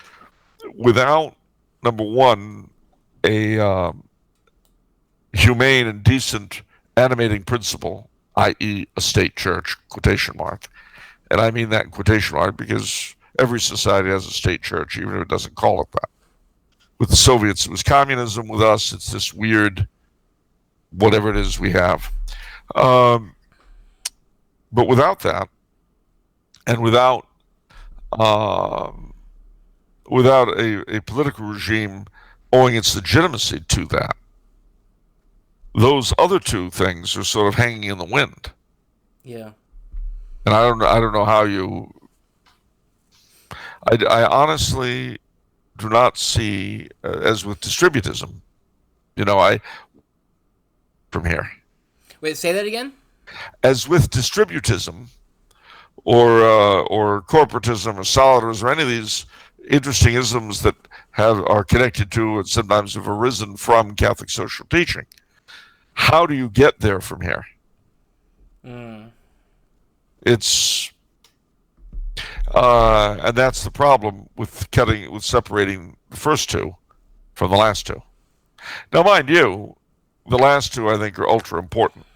without, number one, a humane and decent animating principle, i.e., a state church, quotation mark, and I mean that in quotation mark because every society has a state church, even if it doesn't call it that. With the Soviets, it was communism. With us, it's this weird, whatever it is we have. Um, but without that, and um, without a political regime owing its legitimacy to that, those other two things are sort of hanging in the wind. Yeah. And I don't know how you. I honestly do not see, as with distributism, I from here. Wait, say that again? As with distributism, or corporatism or solidarism or any of these interesting isms that are connected to and sometimes have arisen from Catholic social teaching. How do you get there from here? It's and that's the problem with separating the first two from the last two. Now, mind you, the last two I think are ultra important.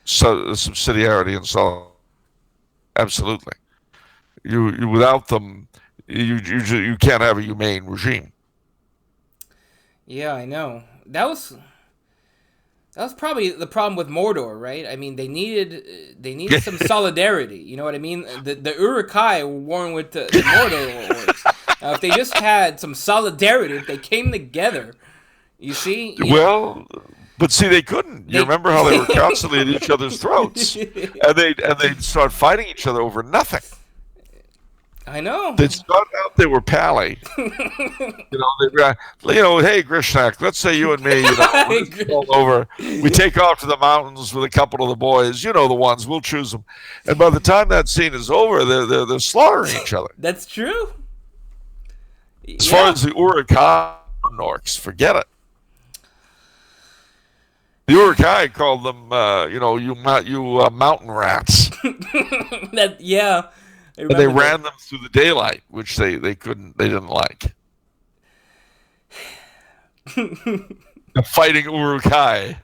So subsidiarity and solidarity. Absolutely. You without them, you can't have a humane regime. Yeah, I know. That was probably the problem with Mordor, right? I mean, they needed some solidarity. You know what I mean? The Uruk-hai were warring with the Mordor orcs. Now, if they just had some solidarity, if they came together, you see. Well, but see, they couldn't. You remember how they were constantly at each other's throats, and they'd start fighting each other over nothing. I know. They'd start out, they were pally. Hey, Grishnak, let's say you and me, we're all over. We take off to the mountains with a couple of the boys. You know the ones. We'll choose them. And by the time that scene is over, they're slaughtering each other. That's true. As far as the Uruk-hai orcs, forget it. The Uruk-hai called them, you mountain rats. And they ran them through the daylight, which they didn't like. The fighting Uruk-hai.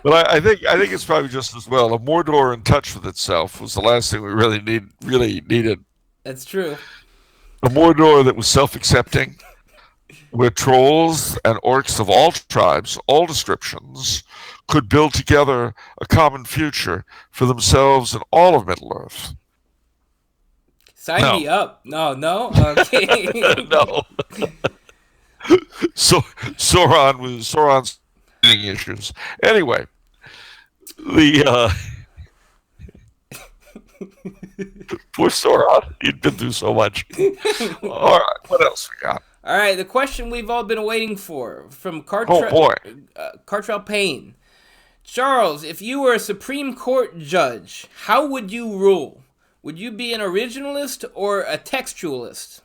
But I think it's probably just as well. A Mordor in touch with itself was the last thing we really needed. That's true. A Mordor that was self-accepting, where trolls and orcs of all tribes, all descriptions, could build together a common future for themselves and all of Middle-earth. Sign me up. No. Okay. No. So Sauron's issues. Anyway, the poor Sauron. He'd been through so much. All right, what else we got? All right, the question we've all been waiting for from Cartrell Payne. Charles, if you were a Supreme Court judge, how would you rule? Would you be an originalist or a textualist?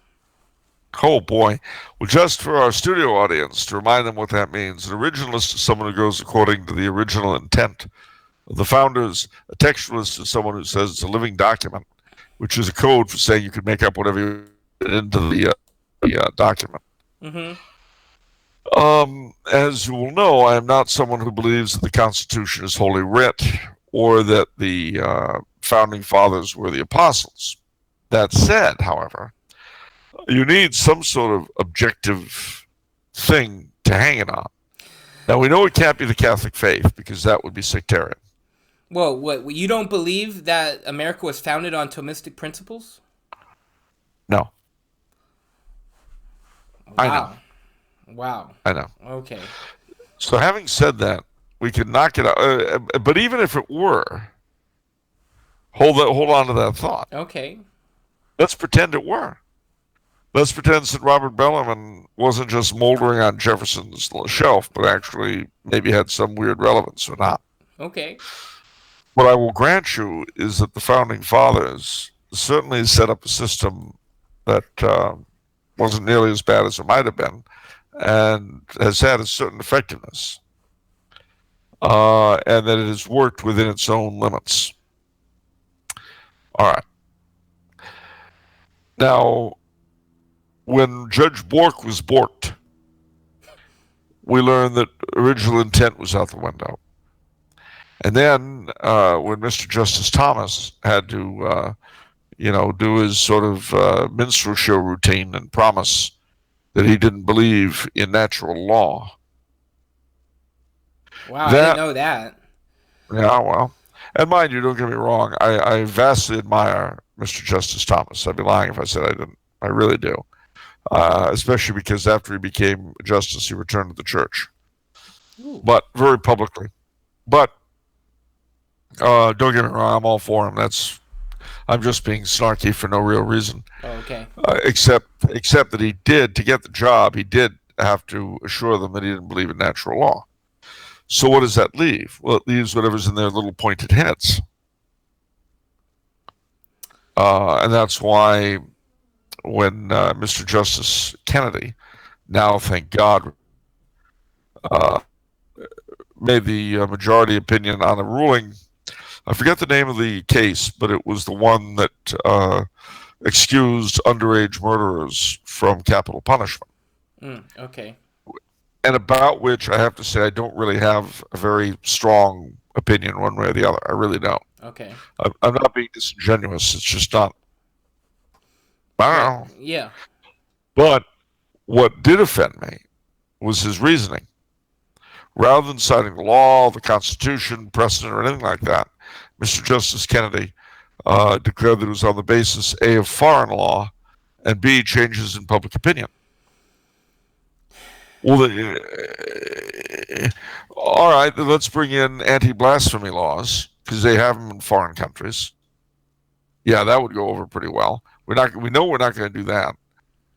Oh, boy. Well, just for our studio audience, to remind them what that means, an originalist is someone who goes according to the original intent of the founders. A textualist is someone who says it's a living document, which is a code for saying you can make up whatever you put into the document. Mm-hmm. As you will know, I am not someone who believes that the Constitution is Holy Writ or that the founding fathers were the apostles. That said, however, you need some sort of objective thing to hang it on. Now, we know it can't be the Catholic faith because that would be sectarian. Whoa, what? You don't believe that America was founded on Thomistic principles? No. Wow. I know. Wow. I know. Okay. So having said that, we can knock it out. But even if it were, hold on to that thought. Okay. Let's pretend it were. Let's pretend St. Robert Bellarmine wasn't just moldering on Jefferson's shelf, but actually maybe had some weird relevance or not. Okay. What I will grant you is that the founding fathers certainly set up a system that wasn't nearly as bad as it might have been, and has had a certain effectiveness. and that it has worked within its own limits. All right. Now, when Judge Bork was borked, we learned that original intent was out the window. And then when Mr. Justice Thomas had to, do his sort of minstrel show routine and promise that he didn't believe in natural law. Wow, I didn't know that. Yeah, well, and mind you, don't get me wrong, I vastly admire Mr. Justice Thomas. I'd be lying if I said I didn't. I really do. Especially because after he became a justice, he returned to the church. Ooh. But very publicly. But don't get me wrong, I'm all for him. I'm just being snarky for no real reason. Oh, okay. Except that he did, to get the job, he did have to assure them that he didn't believe in natural law. So what does that leave? Well, it leaves whatever's in their little pointed heads. And that's why when Mr. Justice Kennedy, now thank God, made the majority opinion on a ruling, I forget the name of the case, but it was the one that excused underage murderers from capital punishment. Okay. And about which I have to say I don't really have a very strong opinion one way or the other. I really don't. Okay. I'm not being disingenuous. It's just not. I don't know. Yeah. But what did offend me was his reasoning. Rather than citing the law, the Constitution, precedent, or anything like that, Mr. Justice Kennedy declared that it was on the basis, A, of foreign law, and B, changes in public opinion. Well, all right, then let's bring in anti-blasphemy laws, because they have them in foreign countries. Yeah, that would go over pretty well. We know we're not going to do that.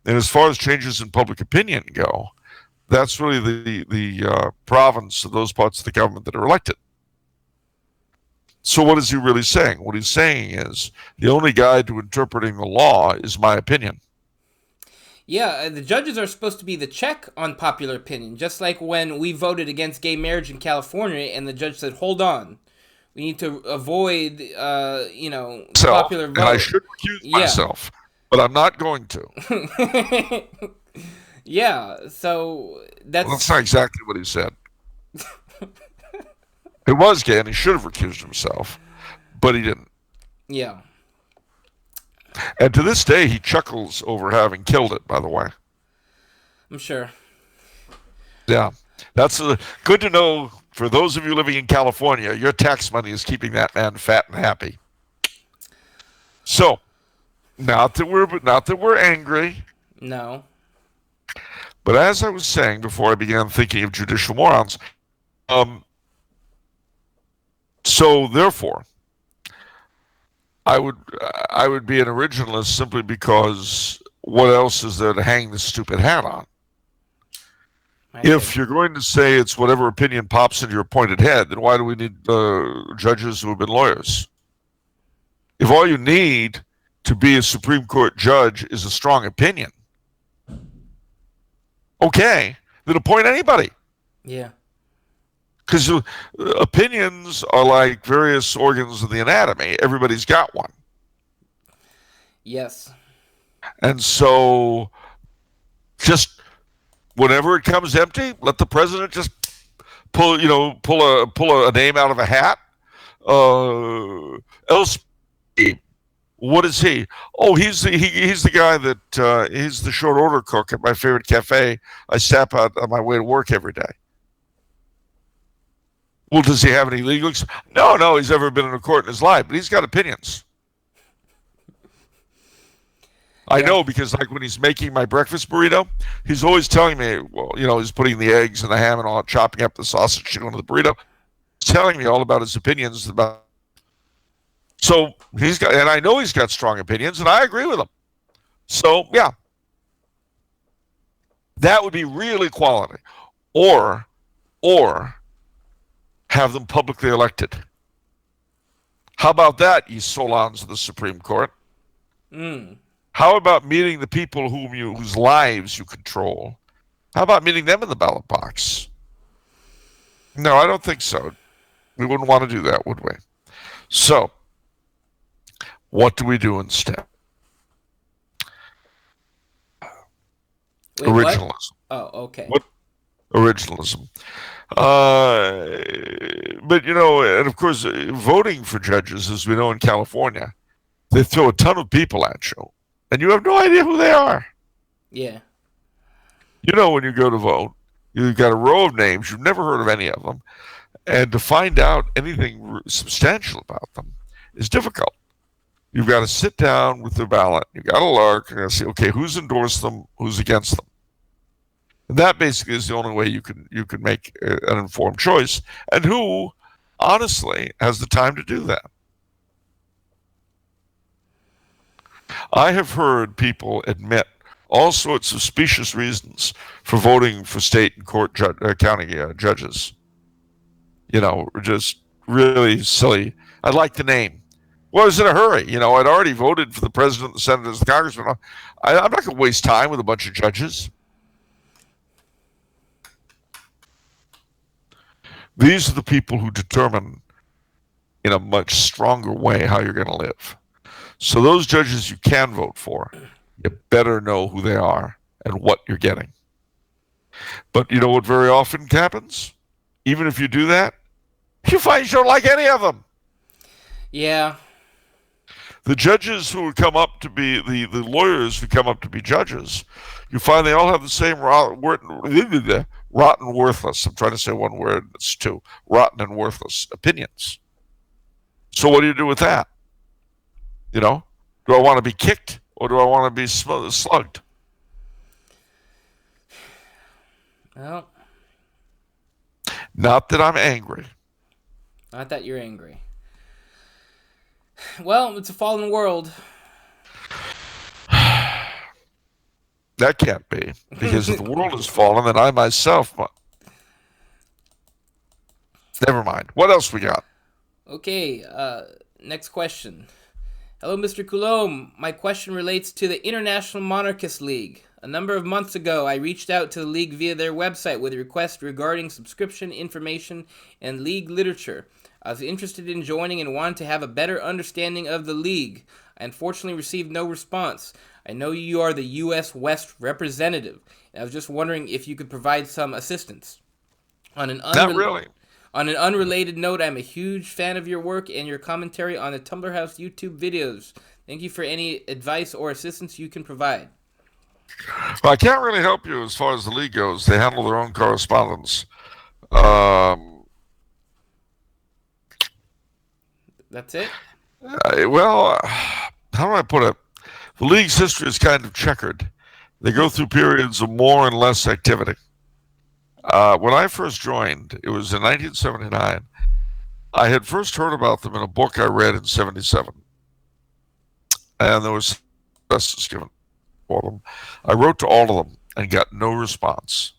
And as far as changes in public opinion go, that's really the province of those parts of the government that are elected. So what is he really saying? What he's saying is the only guide to interpreting the law is my opinion. Yeah, the judges are supposed to be the check on popular opinion, just like when we voted against gay marriage in California and the judge said, hold on, we need to avoid, the popular vote. And I should recuse myself, but I'm not going to. Yeah, so that's... Well, that's not exactly what he said. It was gay, and he should have recused himself, but he didn't. Yeah. And to this day, he chuckles over having killed it, by the way. I'm sure. Yeah. That's good to know for those of you living in California. Your tax money is keeping that man fat and happy. So, not that we're angry. No. But as I was saying before I began thinking of judicial morons, so therefore, I would be an originalist simply because what else is there to hang the stupid hat on? If you're going to say it's whatever opinion pops into your pointed head, then why do we need judges who have been lawyers? If all you need to be a Supreme Court judge is a strong opinion, okay, then appoint anybody. Yeah. Because opinions are like various organs of the anatomy. Everybody's got one. Yes. And so just whenever it comes empty, let the president just pull a name out of a hat. Else, what is he? Oh, he's the guy that he's the short order cook at my favorite cafe I stop at on my way to work every day. Well, does he have any legal? No, he's never been in a court in his life, but he's got opinions. I know because like when he's making my breakfast burrito, he's always telling me, well, he's putting the eggs and the ham and all, chopping up the sausage into the burrito. He's telling me all about his opinions about. So and I know he's got strong opinions, and I agree with him. So yeah, that would be really quality, or have them publicly elected. How about that, ye solons of the Supreme Court? How about meeting the people whose lives you control? How about meeting them in the ballot box? No, I don't think so. We wouldn't want to do that, would we? So, what do we do instead? Wait, what? Originalism. Oh, okay. What? Originalism. Uh, but, and of course, voting for judges, as we know in California, they throw a ton of people at you, and you have no idea who they are. Yeah. When you go to vote, you've got a row of names, you've never heard of any of them, and to find out anything substantial about them is difficult. You've got to sit down with the ballot, you've got to look, and see, okay, who's endorsed them, who's against them. And that basically is the only way you can make an informed choice, and who, honestly, has the time to do that. I have heard people admit all sorts of specious reasons for voting for state and county judges. Just really silly. I'd like the name. Well, I was in a hurry. I'd already voted for the president, the senators, the congressmen. I'm not going to waste time with a bunch of judges. These are the people who determine in a much stronger way how you're going to live. So those judges you can vote for, you better know who they are and what you're getting. But you know what very often happens? Even if you do that, you find you don't like any of them. Yeah. The judges who come up to be, the lawyers who come up to be judges, you find they all have the same rotten, worthless, I'm trying to say one word, it's two, rotten and worthless opinions. So what do you do with that? Do I want to be kicked or do I want to be slugged? Well, not that I'm angry. Not that you're angry. Well, it's a fallen world. That can't be, because if the world has fallen, then I myself. Never mind. What else we got? Okay. Next question. Hello, Mr. Coulombe. My question relates to the International Monarchist League. A number of months ago, I reached out to the league via their website with a request regarding subscription information and league literature. I was interested in joining and wanted to have a better understanding of the league. I unfortunately received no response. I know you are the U.S. West representative, and I was just wondering if you could provide some assistance. Not really. On an unrelated note, I'm a huge fan of your work and your commentary on the Tumblr House YouTube videos. Thank you for any advice or assistance you can provide. Well, I can't really help you as far as the league goes. They handle their own correspondence. That's it? How do I put it? The league's history is kind of checkered. They go through periods of more and less activity. When I first joined, it was in 1979. I had first heard about them in a book I read in 77. And there was addresses given for them. I wrote to all of them and got no response.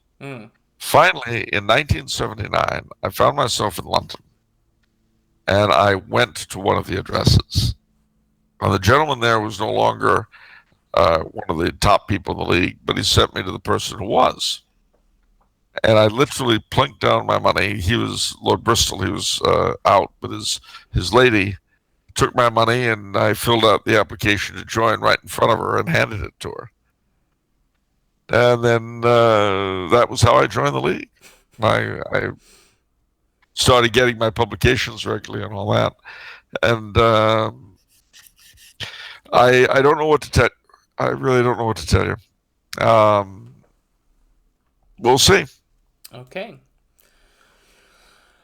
Finally, in 1979, I found myself in London. And I went to one of the addresses. Now, the gentleman there was no longer one of the top people in the league, but he sent me to the person who was. And I literally plinked down my money. He was Lord Bristol. He was out with his lady, took my money, and I filled out the application to join right in front of her and handed it to her. And then that was how I joined the league. I started getting my publications regularly and all that. And I don't know what to tell. I really don't know what to tell you. We'll see. Okay.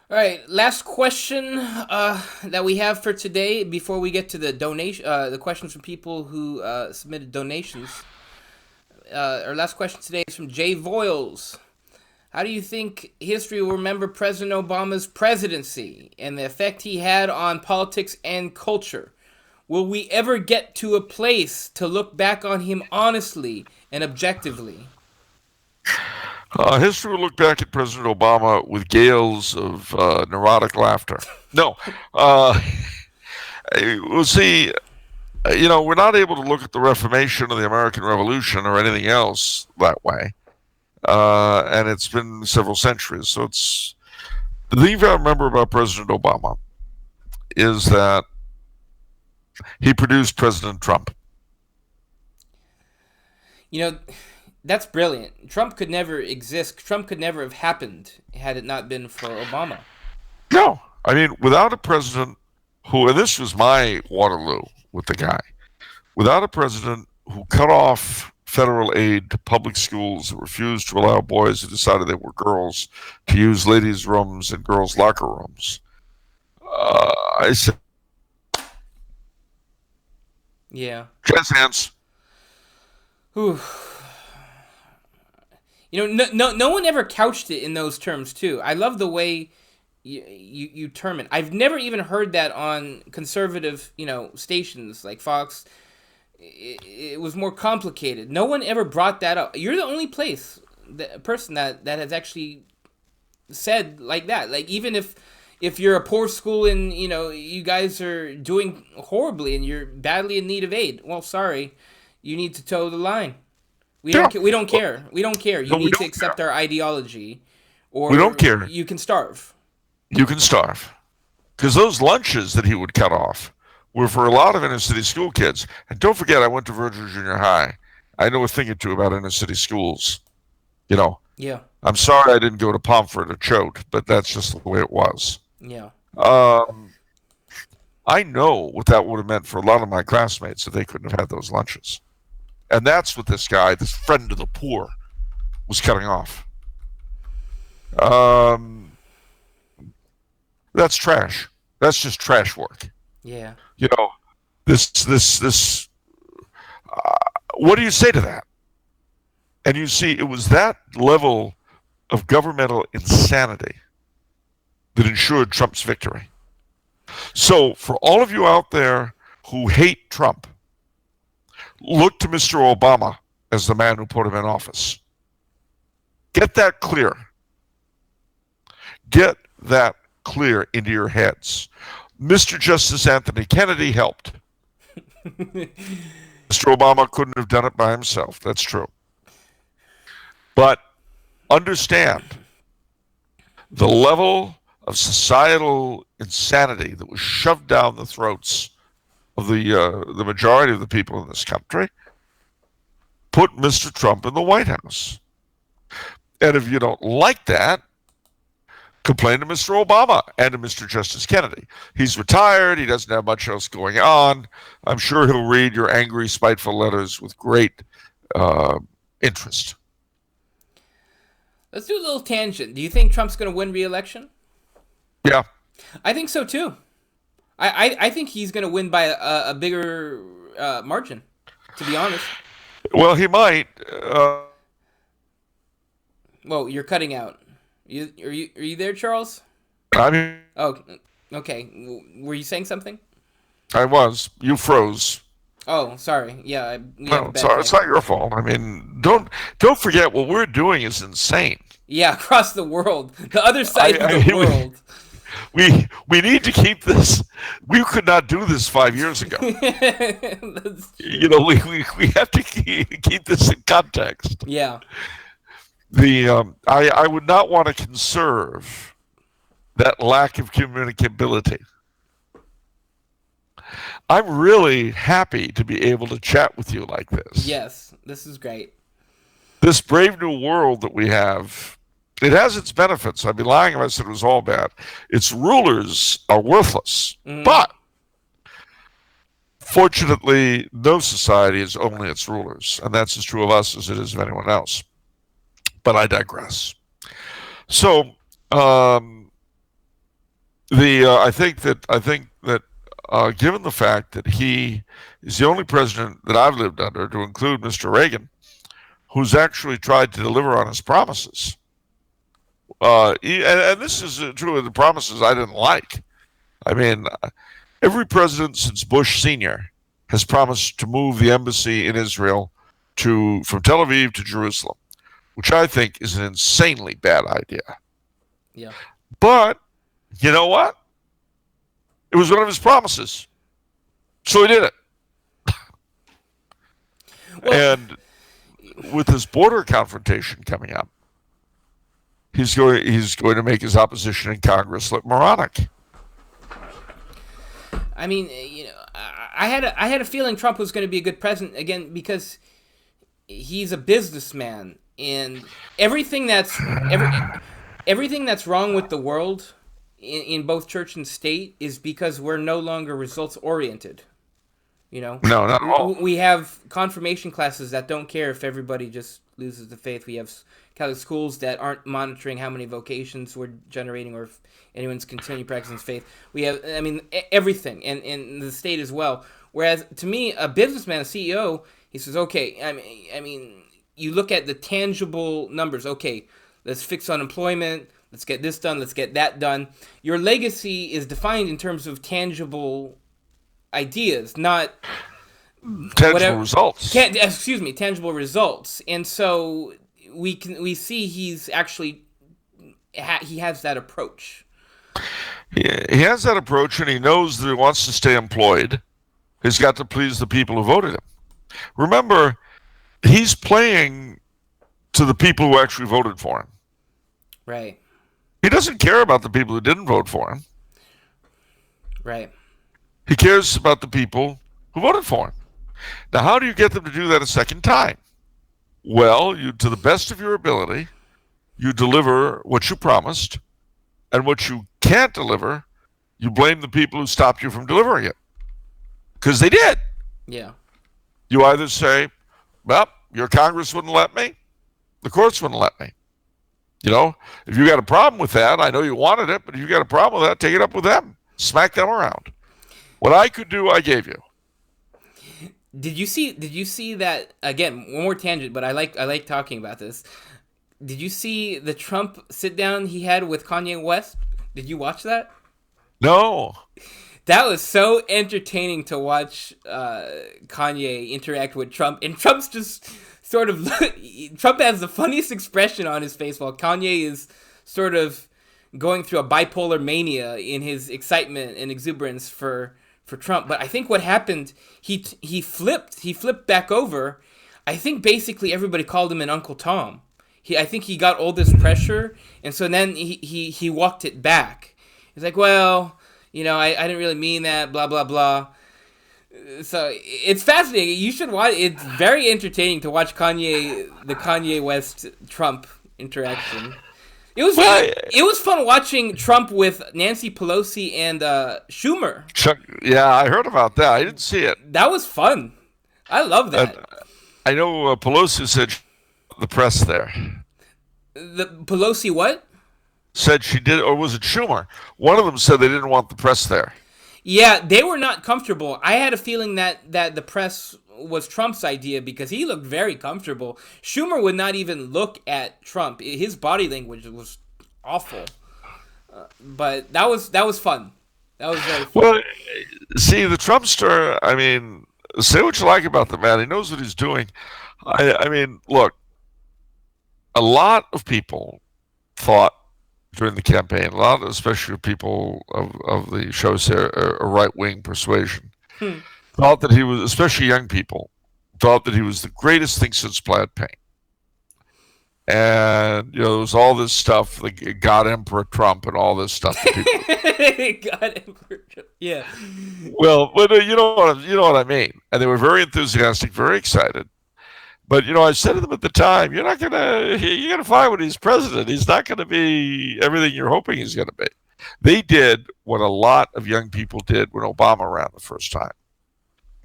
All right. Last question that we have for today before we get to the donation, the questions from people who submitted donations. Our last question today is from Jay Voiles. How do you think history will remember President Obama's presidency and the effect he had on politics and culture? Will we ever get to a place to look back on him honestly and objectively? History will look back at President Obama with gales of neurotic laughter. No. We'll see. We're not able to look at the Reformation or the American Revolution or anything else that way. And it's been several centuries. So The thing I remember about President Obama is that he produced President Trump. You know, that's brilliant. Trump could never exist. Trump could never have happened had it not been for Obama. No, I mean, without a president who, and this was my Waterloo with the guy, without a president who cut off federal aid to public schools that refused to allow boys who decided they were girls to use ladies' rooms and girls' locker rooms, I said, Yeah. jazz hands. Whew. You know, no one ever couched it in those terms too. I love the way you term it. I've never even heard that on conservative, stations like Fox. It was more complicated. No one ever brought that up. You're the only person that has actually said like that. Like, even if you're a poor school and you guys are doing horribly and you're badly in need of aid, well, sorry, you need to toe the line. We don't care. We don't care. You need to accept our ideology, or we don't care. You can starve. You can starve. Because those lunches that he would cut off were for a lot of inner city school kids. And don't forget, I went to Virgil Junior High. I know a thing or two about inner city schools. Yeah. I'm sorry I didn't go to Pomfret or Choate, but that's just the way it was. Yeah. I know what that would have meant for a lot of my classmates if they couldn't have had those lunches. And that's what this guy, this friend of the poor, was cutting off. That's trash. That's just trash work. Yeah. This. What do you say to that? And you see, it was that level of governmental insanity that ensured Trump's victory. So, for all of you out there who hate Trump, look to Mr. Obama as the man who put him in office. Get that clear. Get that clear into your heads. Mr. Justice Anthony Kennedy helped. Mr. Obama couldn't have done it by himself. That's true. But understand the level of societal insanity that was shoved down the throats of the majority of the people in this country put Mr. Trump in the White House. And if you don't like that, complain to Mr. Obama and to Mr. Justice Kennedy. He's retired. He doesn't have much else going on. I'm sure he'll read your angry, spiteful letters with great interest. Let's do a little tangent. Do you think Trump's going to win re-election? Yeah. I think so, too. I think he's going to win by a bigger margin, to be honest. Well, he might. Whoa, you're cutting out. Are you there, Charles? I mean. Oh, okay. Were you saying something? I was. You froze. Oh, sorry. Yeah. No, it's not your fault. I mean, don't forget what we're doing is insane. Yeah, across the world, the other side of the world. We need to keep this. We could not do this 5 years ago. We have to keep this in context. Yeah. I would not want to conserve that lack of communicability. I'm really happy to be able to chat with you like this. Yes, this is great. This brave new world that we have, it has its benefits. I'd be lying if I said it was all bad. Its rulers are worthless. But fortunately, no society is only its rulers. And that's as true of us as it is of anyone else. But I digress. So, I think that given the fact that he is the only president that I've lived under, to include Mr. Reagan, who's actually tried to deliver on his promises, and this is true of the promises I didn't like. I mean, every president since Bush Sr. has promised to move the embassy in Israel from Tel Aviv to Jerusalem, which I think is an insanely bad idea. Yeah. But, you know what? It was one of his promises. So he did it. Well, and with this border confrontation coming up, he's going to make his opposition in Congress look moronic. I mean, I had a feeling Trump was going to be a good president again because he's a businessman, and everything that's wrong with the world in both church and state is because we're no longer results oriented. No, not at all. We have confirmation classes that don't care if everybody just loses the faith. We have Catholic schools that aren't monitoring how many vocations we're generating or if anyone's continuing practicing faith. We have, everything, and the state as well. Whereas, to me, a businessman, a CEO, he says, okay, you look at the tangible numbers. Okay, let's fix unemployment. Let's get this done. Let's get that done. Your legacy is defined in terms of tangible ideas, not tangible results. Tangible results. And so we see he's actually he has that approach. He has that approach, and he knows that he wants to stay employed. He's got to please the people who voted him. Remember, he's playing to the people who actually voted for him. Right. He doesn't care about the people who didn't vote for him. Right. He cares about the people who voted for him. Now, how do you get them to do that a second time? Well, to the best of your ability, you deliver what you promised, and what you can't deliver, you blame the people who stopped you from delivering it. Because they did. Yeah. You either say, well, your Congress wouldn't let me, the courts wouldn't let me. If you got a problem with that, I know you wanted it, but if you got a problem with that, take it up with them. Smack them around. What I could do, I gave you. Did you see that again? One more tangent, but I like talking about this. Did you see the Trump sit down he had with Kanye West? Did you watch that? No. That was so entertaining to watch Kanye interact with Trump, and Trump's just sort of Trump has the funniest expression on his face while Kanye is sort of going through a bipolar mania in his excitement and exuberance for Trump. But I think what happened, he flipped back over. I think basically everybody called him an Uncle Tom. I think he got all this pressure, and so then he walked it back. He's like, well, I didn't really mean that, blah, blah, blah. So it's fascinating. You should watch. It's very entertaining to watch the Kanye West Trump interaction. It was fun watching Trump with Nancy Pelosi and Schumer. Yeah, I heard about that. I didn't see it. That was fun. I love that. I know Pelosi said the press there. The Pelosi what? Said she did, or was it Schumer? One of them said they didn't want the press there. Yeah, they were not comfortable. I had a feeling that the press was Trump's idea because he looked very comfortable. Schumer would not even look at Trump. His body language was awful. But that was fun. That was very fun. Well, see, the Trumpster, say what you like about the man. He knows what he's doing. Look, a lot of people thought during the campaign, especially people of the, shall we say, a right-wing persuasion, thought that he was, especially young people, thought that he was the greatest thing since plaid paint. And, there was all this stuff, like God Emperor Trump and all this stuff. God Emperor Trump, yeah. Well, but you know what I mean. And they were very enthusiastic, very excited. But, I said to them at the time, you're going to find when he's president, he's not going to be everything you're hoping he's going to be. They did what a lot of young people did when Obama ran the first time.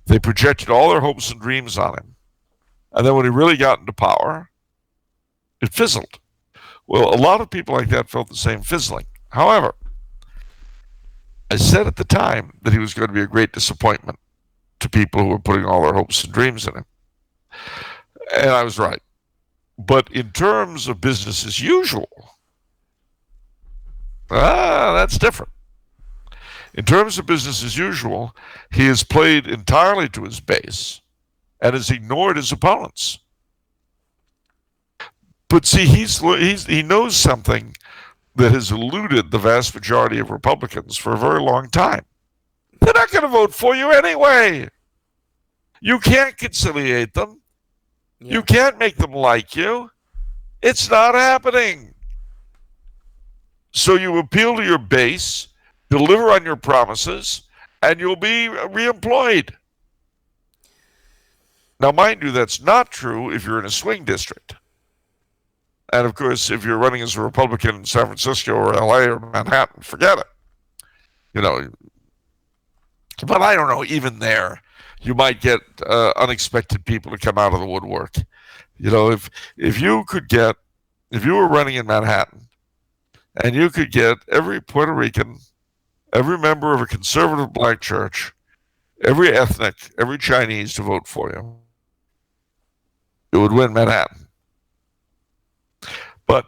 They projected all their hopes and dreams on him. And then when he really got into power, it fizzled. Well, a lot of people like that felt the same fizzling. However, I said at the time that he was going to be a great disappointment to people who were putting all their hopes and dreams in him. And I was right. But in terms of business as usual, that's different. In terms of business as usual, he has played entirely to his base and has ignored his opponents. But see, he knows something that has eluded the vast majority of Republicans for a very long time. They're not going to vote for you anyway. You can't conciliate them. Yeah. You can't make them like you. It's not happening. So you appeal to your base, deliver on your promises, and you'll be reemployed. Now, mind you, that's not true if you're in a swing district. And of course, if you're running as a Republican in San Francisco or LA or Manhattan, forget it. But I don't know, even there, you might get unexpected people to come out of the woodwork. If you were running in Manhattan, and you could get every Puerto Rican, every member of a conservative black church, every ethnic, every Chinese to vote for you, it would win Manhattan. But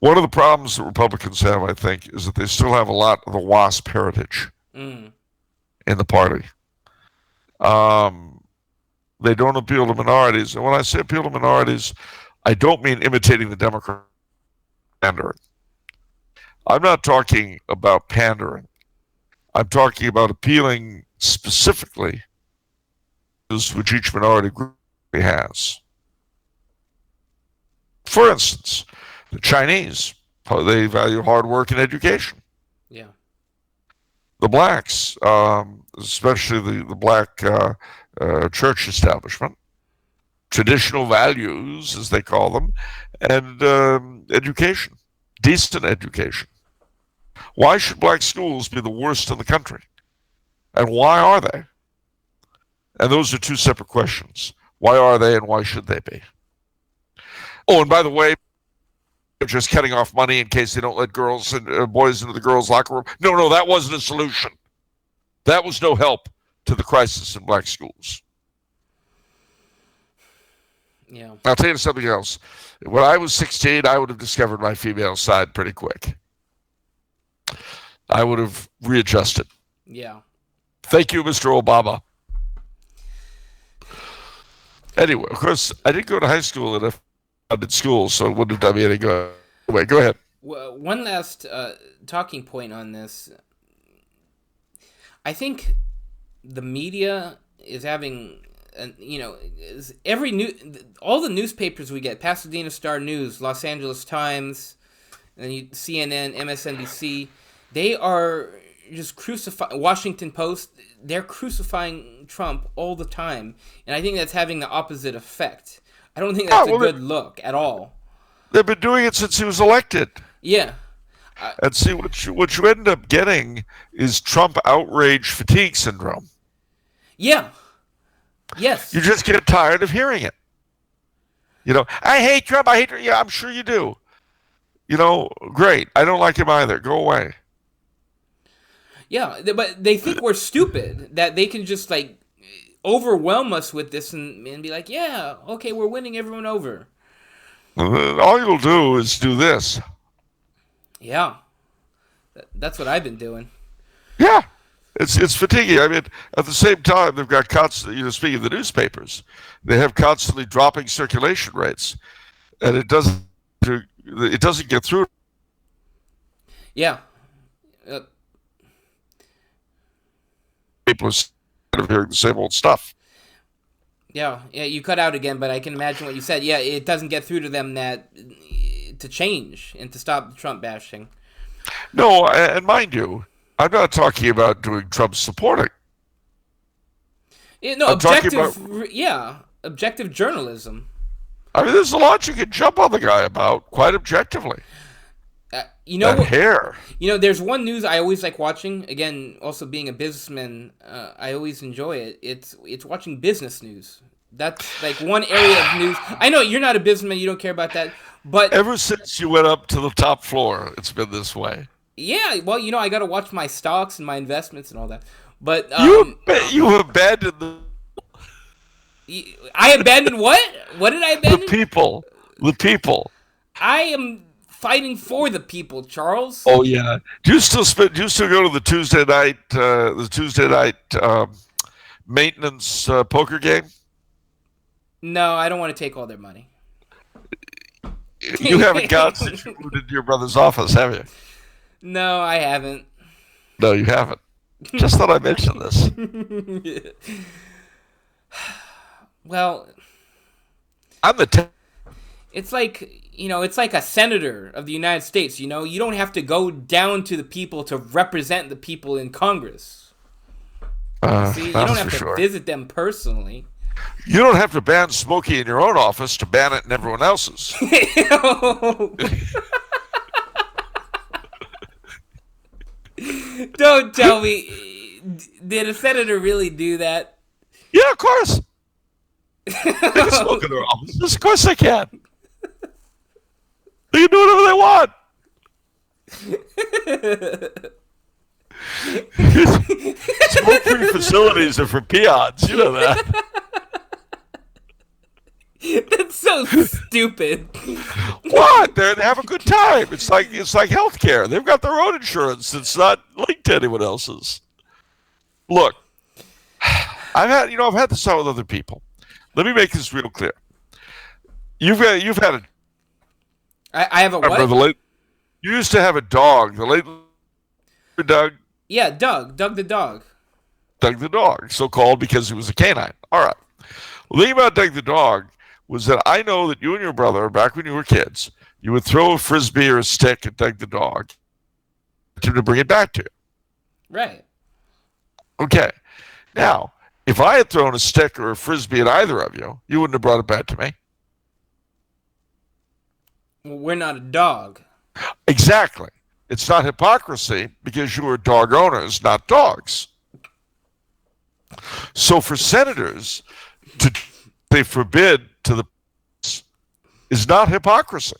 one of the problems that Republicans have, I think, is that they still have a lot of the WASP heritage in the party. They don't appeal to minorities. And when I say appeal to minorities, I don't mean imitating the Democrat pandering. I'm not talking about pandering. I'm talking about appealing specifically to which each minority group has. For instance, the Chinese, they value hard work and education. Yeah. The blacks, especially the black church establishment, traditional values, as they call them, and education, decent education. Why should black schools be the worst in the country? And why are they? And those are two separate questions. Why are they and why should they be? Oh, and by the way, they're just cutting off money in case they don't let girls and boys into the girls' locker room. No, that wasn't a solution. That was no help to the crisis in black schools. Yeah. I'll tell you something else. When I was 16, I would have discovered my female side pretty quick. I would have readjusted. Yeah. Thank you, Mr. Obama. Anyway, of course, I didn't go to high school in a funded school, so it wouldn't have done me any good. Anyway, go ahead. Well, one last talking point on this. I think the media is having, all the newspapers we get, Pasadena Star News, Los Angeles Times, and CNN, MSNBC, they are just crucifying, Washington Post, they're crucifying Trump all the time. And I think that's having the opposite effect. I don't think that's a good look at all. They've been doing it since he was elected. Yeah. And see, what you end up getting is Trump outrage fatigue syndrome. Yeah. Yes. You just get tired of hearing it. I hate Trump. I hate Trump. Yeah, I'm sure you do. Great. I don't like him either. Go away. Yeah, but they think we're stupid, that they can just, overwhelm us with this and be like, yeah, okay, we're winning everyone over. All you'll do is do this. Yeah. That's what I've been doing. Yeah. It's fatiguing. I mean, at the same time, they've got constantly, speaking of the newspapers, they have constantly dropping circulation rates, and it doesn't get through. Yeah. People are tired of hearing the same old stuff. Yeah, you cut out again, but I can imagine what you said. Yeah, it doesn't get through to them to change and to stop Trump bashing. No, and mind you, I'm not talking about doing Trump supporting. No, objective journalism. I mean, there's a lot you can jump on the guy about quite objectively. That hair. There's one news I always like watching. Again, also being a businessman, I always enjoy it. It's watching business news. That's one area of news. I know you're not a businessman, you don't care about that, but ever since you went up to the top floor, it's been this way. Yeah, well, I got to watch my stocks and my investments and all that. But you abandoned the. I abandoned what? What did I abandon? The people. I am fighting for the people, Charles. Oh yeah. Do you still go to the Tuesday night maintenance poker game? No, I don't want to take all their money. You haven't gone since you moved into your brother's office, have you? No, I haven't. No, you haven't. Just thought I'd mention this. Well, I'm the It's like, it's like a senator of the United States, you don't have to go down to the people to represent the people in Congress. See, you don't have to visit them personally. You don't have to ban smoking in your own office to ban it in everyone else's. Don't tell me. Did a senator really do that? Yeah, of course. They can smoke in their offices. Of course they can. They can do whatever they want. Smoke-free facilities are for peons. You know that. That's so stupid. What? They have a good time. It's like healthcare. They've got their own insurance. It's not linked to anyone else's. Look, I've had this out with other people. Let me make this real clear. You've had a. I have a what? You used to have a dog. The late Doug. Yeah, Doug the dog. Doug the dog, so called because he was a canine. All right. Well, the thing about Doug the dog was that I know that you and your brother, back when you were kids, you would throw a frisbee or a stick at Doug the dog to bring it back to you. Right. Okay. Now, if I had thrown a stick or a frisbee at either of you, you wouldn't have brought it back to me. Well, we're not a dog. Exactly. It's not hypocrisy because you are dog owners, not dogs. So for senators to they forbid to the is not hypocrisy.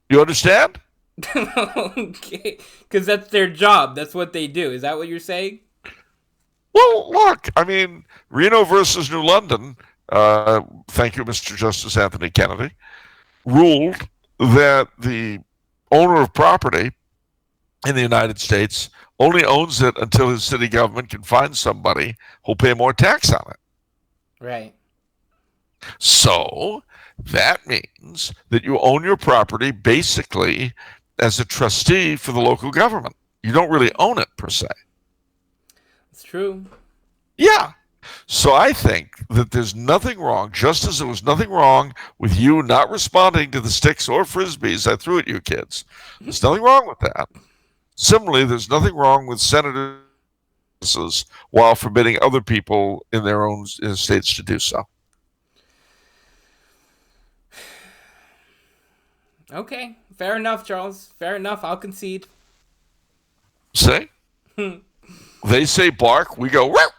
You understand? Okay, because that's their job. That's what they do. Is that what you're saying? Well, look, I mean, Reno versus New London, thank you, Mr. Justice Anthony Kennedy, ruled that the owner of property in the United States only owns it until his city government can find somebody who'll pay more tax on it. Right. So that means that you own your property basically as a trustee for the local government. You don't really own it per se. It's true. Yeah. So I think that there's nothing wrong, just as there was nothing wrong with you not responding to the sticks or frisbees I threw at you kids. There's nothing wrong with that. Similarly, there's nothing wrong with senators while forbidding other people in their own states to do so. Okay, fair enough, Charles. Fair enough. I'll concede. See? They say bark, we go, whoop!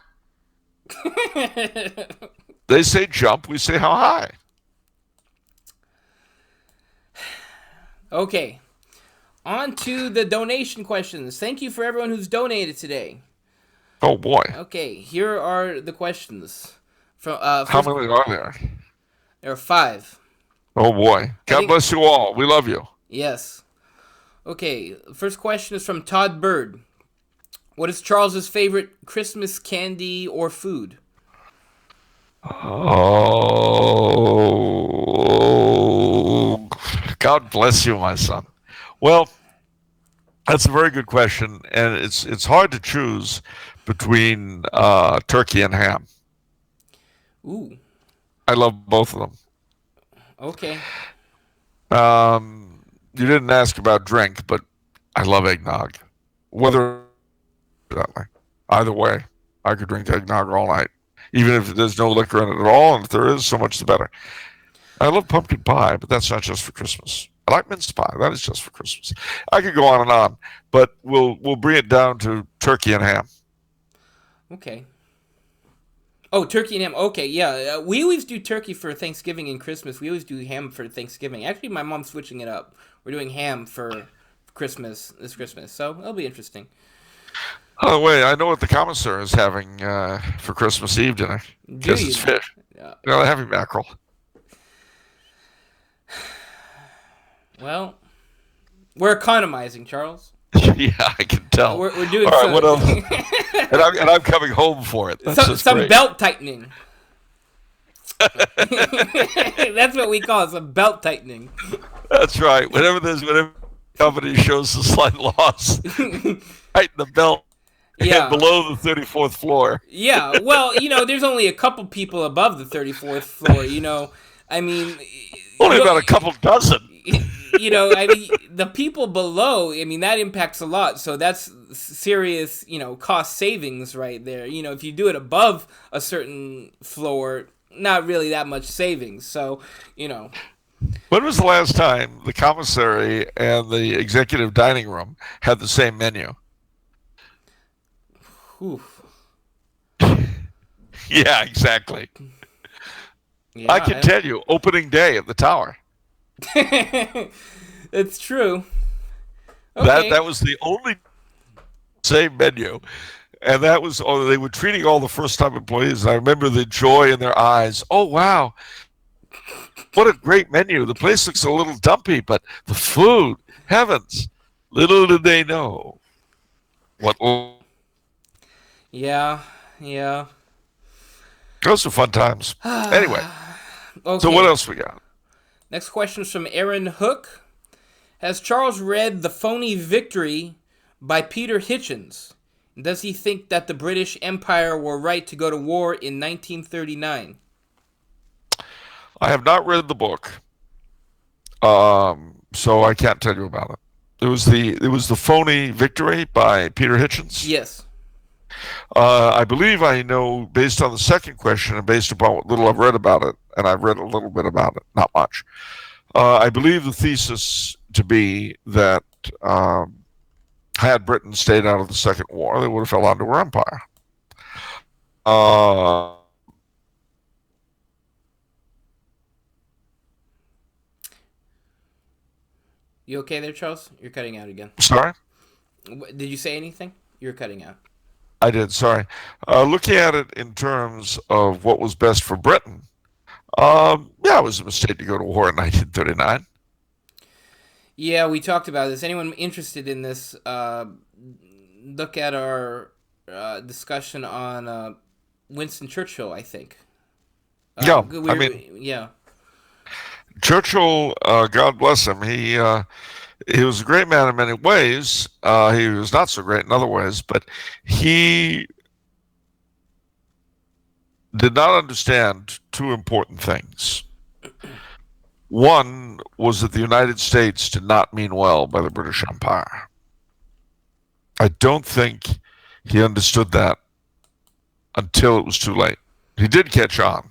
They say jump, we say how high. Okay. On to the donation questions. Thank you for everyone who's donated today. Oh boy. Okay, here are the questions. From how many are there? There are 5. Oh boy. God bless you all. We love you. Yes. Okay, first question is from Todd Bird. What is Charles's favorite Christmas candy or food? Oh, God bless you, my son. Well, that's a very good question, and it's hard to choose between turkey and ham. Ooh. I love both of them. Okay. You didn't ask about drink, but I love eggnog. Either way, I could drink eggnog all night, even if there's no liquor in it at all, and if there is, so much the better. I love pumpkin pie, but that's not just for Christmas. I like mince pie. That is just for Christmas. I could go on and on, but we'll bring it down to turkey and ham. Okay. Oh, turkey and ham. Okay, yeah. We always do turkey for Thanksgiving and Christmas. We always do ham for Thanksgiving. Actually, my mom's switching it up. We're doing ham for Christmas this Christmas, so it'll be interesting. By the way, I know what the commissar is having for Christmas Eve dinner. Because it's fish. Yeah. They're having mackerel. Well, we're economizing, Charles. Yeah, I can tell. We're doing all right, what else? and I'm coming home for it. That's some belt tightening. That's what we call it, some belt tightening. That's right. Whenever company shows a slight loss, tighten the belt. and Yeah. below the 34th floor. Yeah. Well, there's only a couple people above the 34th floor. I mean, Only about a couple dozen. I mean, the people below, I mean, that impacts a lot. So that's serious, cost savings right there. If you do it above a certain floor, not really that much savings. So, When was the last time the commissary and the executive dining room had the same menu? Oof. Yeah, exactly. Yeah, I can tell you, opening day at the tower. It's true. Okay. That was the only same menu. And that was, they were treating all the first-time employees. And I remember the joy in their eyes. Oh, wow. What a great menu. The place looks a little dumpy, but the food, heavens. Little did they know what. Yeah. Those were fun times. Anyway, Okay. so what else we got? Next question is from Aaron Hook. Has Charles read The Phony Victory by Peter Hitchens? Does he think that the British Empire were right to go to war in 1939? I have not read the book, so I can't tell you about it. It was the Phony Victory by Peter Hitchens. Yes. I believe I know, based on the second question and based upon what little I've read about it, and I've read a little bit about it, not much. I believe the thesis to be that had Britain stayed out of the Second War, they would have fell onto our empire. You okay there, Charles? You're cutting out again. Sorry? Did you say anything? You're cutting out. I did, sorry. Looking at it in terms of what was best for Britain, it was a mistake to go to war in 1939. Yeah, we talked about this. Anyone interested in this, look at our discussion on Winston Churchill, I think. Yeah. Churchill, God bless him, he was a great man in many ways. He was not so great in other ways, but he did not understand two important things. One was that the United States did not mean well by the British Empire. I don't think he understood that until it was too late. He did catch on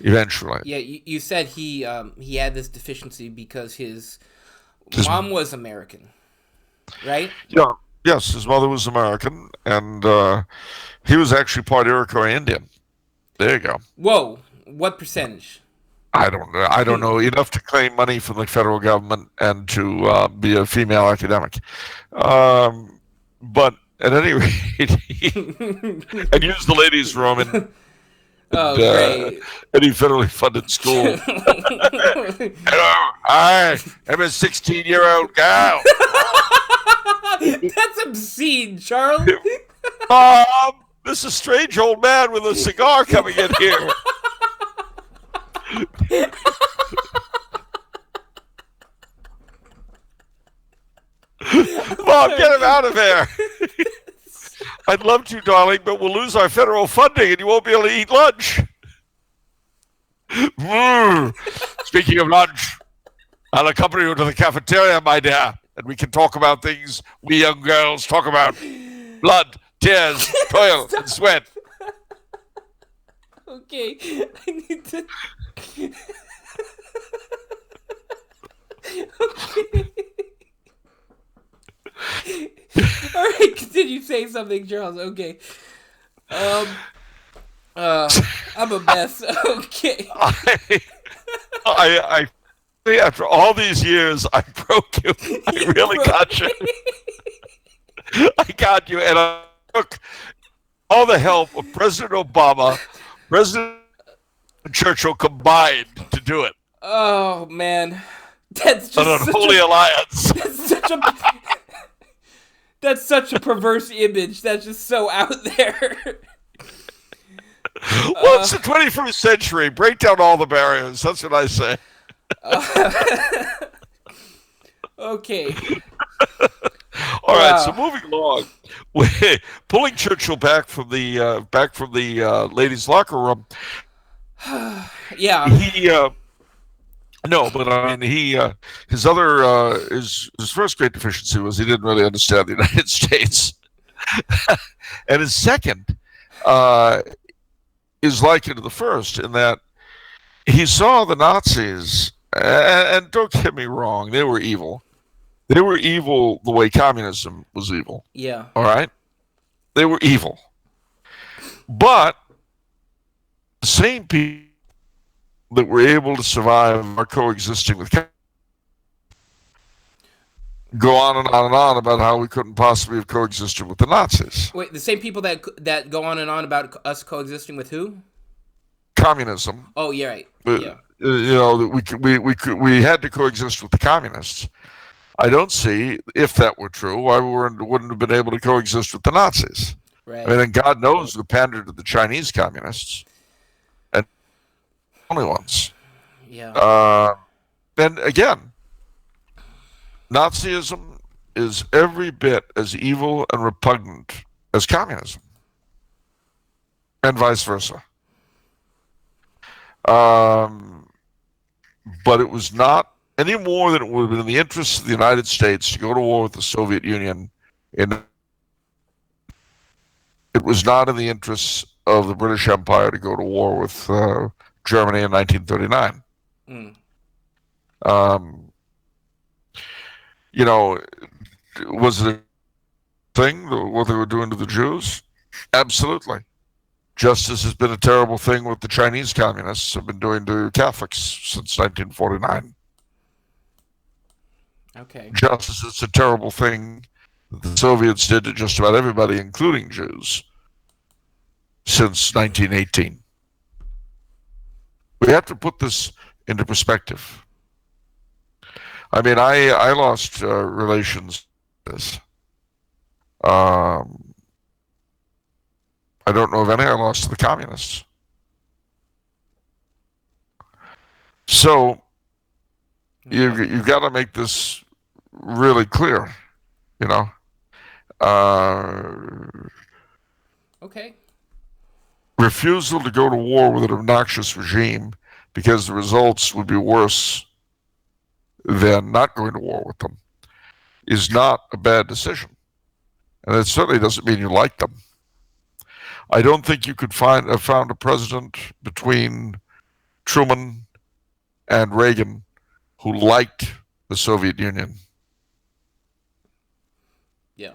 eventually. Yeah, you said he had this deficiency because his mom was American, right? Yeah. Yes, his mother was American, and he was actually part Iroquois Indian. There you go. Whoa, what percentage? I don't know. I don't know enough to claim money from the federal government and to be a female academic. But at any rate, and use the ladies' room in great. any federally funded school. Hello, I am a 16-year-old girl. That's obscene, Charles. This is a strange old man with a cigar coming in here. Mom, get him out of here. I'd love to, darling, but we'll lose our federal funding and you won't be able to eat lunch. Speaking of lunch, I'll accompany you to the cafeteria, my dear, and we can talk about things we young girls talk about. Blood, tears, toil, and sweat. Okay, I need to... Okay. All right, continue saying something, Charles. Okay. I'm a mess. Okay. I after all these years, I broke you. I really got you. I got you, and I took all the help of President Obama, President Churchill combined to do it. Oh man, that's just an unholy alliance. That's such a perverse image. That's just so out there. Well, it's the 21st century. Break down all the barriers. That's what I say. Okay. All right, so Wow. moving along, pulling Churchill back from the ladies' locker room. Yeah. He no, but I mean his first great deficiency was he didn't really understand the United States, and his second uh, is likened to the first in that he saw the Nazis, and don't get me wrong, they were evil. They were evil the way communism was evil. Yeah. All right, they were evil, but the same people that were able to survive are coexisting with go on and on and on about how we couldn't possibly have coexisted with the Nazis. Wait, the same people that go on and on about us coexisting with who? Communism. Oh, yeah, right. Yeah. You know that we had to coexist with the communists. I don't see, if that were true, why we wouldn't have been able to coexist with the Nazis. Right. I mean, and God knows we pandered to the Chinese communists, and the only ones. Yeah. And again, Nazism is every bit as evil and repugnant as communism, and vice versa. But it was not any more than it would have been in the interests of the United States to go to war with the Soviet Union. It was not in the interests of the British Empire to go to war with Germany in 1939. Mm. You know, was it a thing, what they were doing to the Jews? Absolutely. Just as has been a terrible thing what the Chinese communists have been doing to Catholics since 1949. Okay. Just as it's a terrible thing that the Soviets did to just about everybody, including Jews, since 1918. We have to put this into perspective. I mean, I lost relations with this. I don't know of any I lost to the communists. So you've got to make this really clear, you know. Okay. Refusal to go to war with an obnoxious regime because the results would be worse than not going to war with them is not a bad decision. And it certainly doesn't mean you like them. I don't think you could have found a president between Truman and Reagan who liked the Soviet Union. Yeah.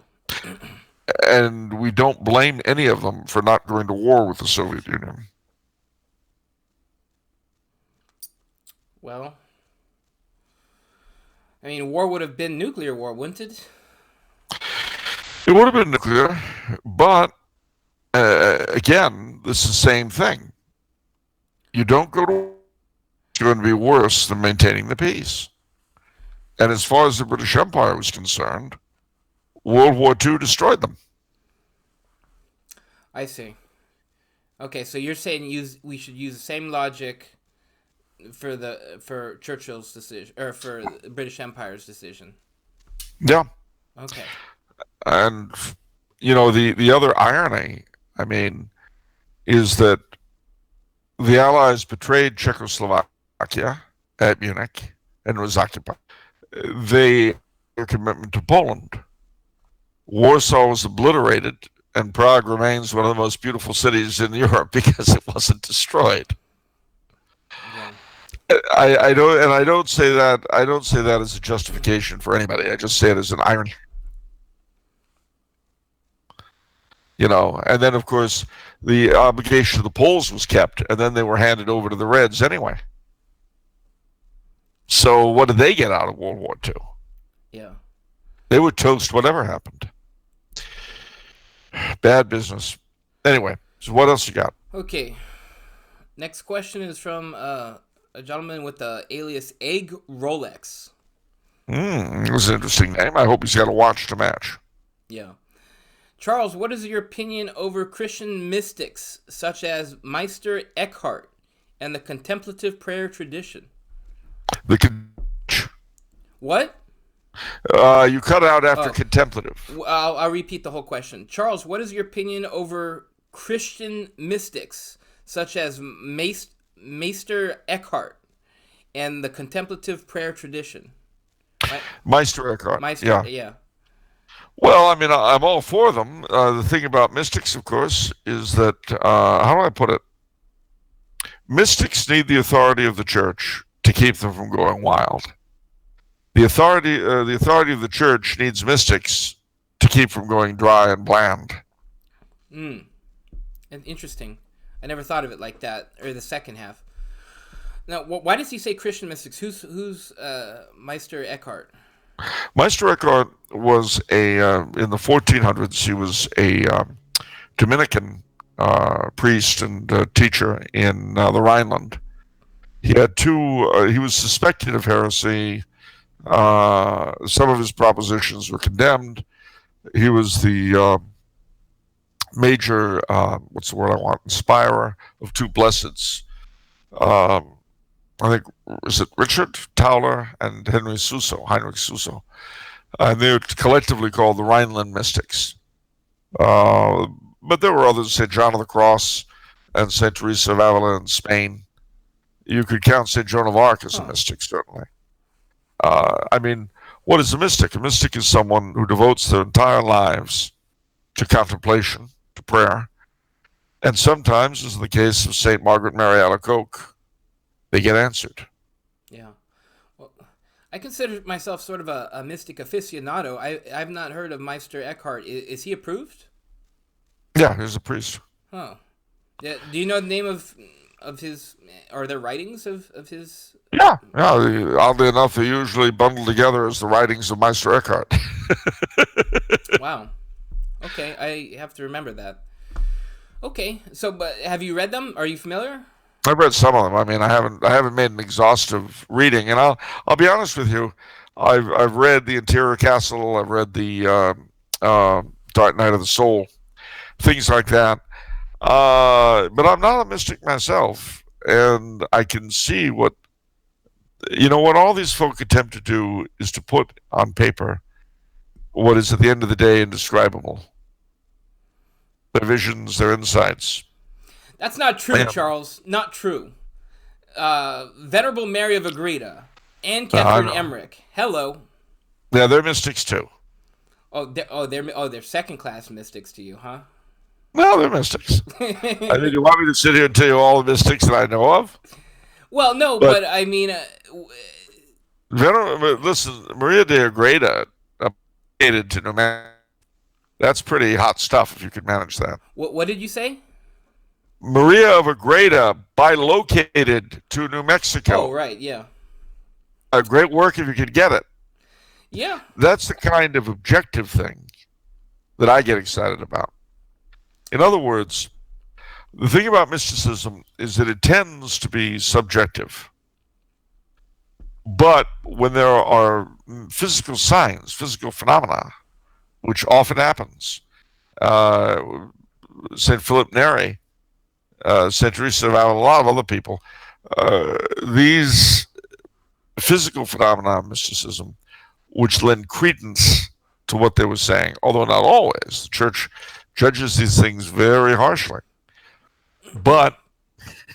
And we don't blame any of them for not going to war with the Soviet Union. Well, I mean, war would have been nuclear war, wouldn't it? It would have been nuclear, but again, this is the same thing. You don't go to war, it's going to be worse than maintaining the peace. And as far as the British Empire was concerned, World War II destroyed them. I see. Okay, so you're saying we should use the same logic for Churchill's decision, or for the British Empire's decision. Yeah. Okay. And you know, the other irony, I mean, is that the Allies betrayed Czechoslovakia at Munich and was occupied. Their commitment to Poland. Warsaw was obliterated, and Prague remains one of the most beautiful cities in Europe because it wasn't destroyed. Yeah. I don't say that as a justification for anybody. I just say it as an irony. You know, and then of course the obligation to the Poles was kept, and then they were handed over to the Reds anyway. So what did they get out of World War II? Yeah. They would toast whatever happened. Bad business. Anyway, so what else you got? Okay. Next question is from a gentleman with the alias Egg Rolex. This is an interesting name. I hope he's got a watch to match. Yeah. Charles, what is your opinion over Christian mystics such as Meister Eckhart and the contemplative prayer tradition? The What? You cut out after Oh, contemplative. I'll repeat the whole question. Charles, what is your opinion over Christian mystics such as Meister Eckhart and the contemplative prayer tradition? Right? Meister Eckhart. Meister, Yeah. yeah. Well, I mean, I'm all for them. The thing about mystics, of course, is that, how do I put it? Mystics need the authority of the church to keep them from going wild. The authority of the church needs mystics to keep from going dry and bland. Hmm. Interesting. I never thought of it like that, or the second half. Now, why does he say Christian mystics? Who's Meister Eckhart? Meister Eckhart was in the 1400s. He was a Dominican priest and teacher in the Rhineland. He had two. He was suspected of heresy. Some of his propositions were condemned. He was the major, what's the word I want, inspirer of two blesseds. I think, is it Richard Tauler and Heinrich Suso. And they were collectively called the Rhineland Mystics. But there were others, St. John of the Cross and St. Teresa of Avila in Spain. You could count St. Joan of Arc as a mystic, certainly. I mean, what is a mystic? A mystic is someone who devotes their entire lives to contemplation, to prayer. And sometimes, as in the case of St. Margaret Mary Alacoque, they get answered. Yeah. Well, I consider myself sort of a mystic aficionado. I've not heard of Meister Eckhart. Is he approved? Yeah, he's a priest. Oh. Yeah. Do you know the name of his, or the writings of his? Yeah. Oddly enough, they usually bundle together as the writings of Meister Eckhart. Wow. Okay, I have to remember that. Okay, so but have you read them? Are you familiar? I've read some of them. I mean, I haven't made an exhaustive reading, and I'll be honest with you. I've read the Interior Castle. I've read the Dark Night of the Soul, things like that. But I'm not a mystic myself, and I can see what all these folk attempt to do is to put on paper what is at the end of the day indescribable. Their visions, their insights. That's not true, Charles. Not true. Venerable Mary of Agreda and Catherine Emmerich. Hello. Yeah, they're mystics too. They're second class mystics to you, huh? No, they're mystics. I mean, you want me to sit here and tell you all the mystics that I know of? Well, no, but I mean, listen, Maria de Agreda, updated to New Mexico. That's pretty hot stuff if you could manage that. What did you say? Maria of Agreda, bilocated to New Mexico. Oh, right, yeah. A great work if you could get it. Yeah. That's the kind of objective thing that I get excited about. In other words, the thing about mysticism is that it tends to be subjective. But when there are physical signs, physical phenomena, which often happens, St. Philip Neri, St. Teresa of Avila, a lot of other people, these physical phenomena of mysticism, which lend credence to what they were saying, although not always. The church judges these things very harshly. But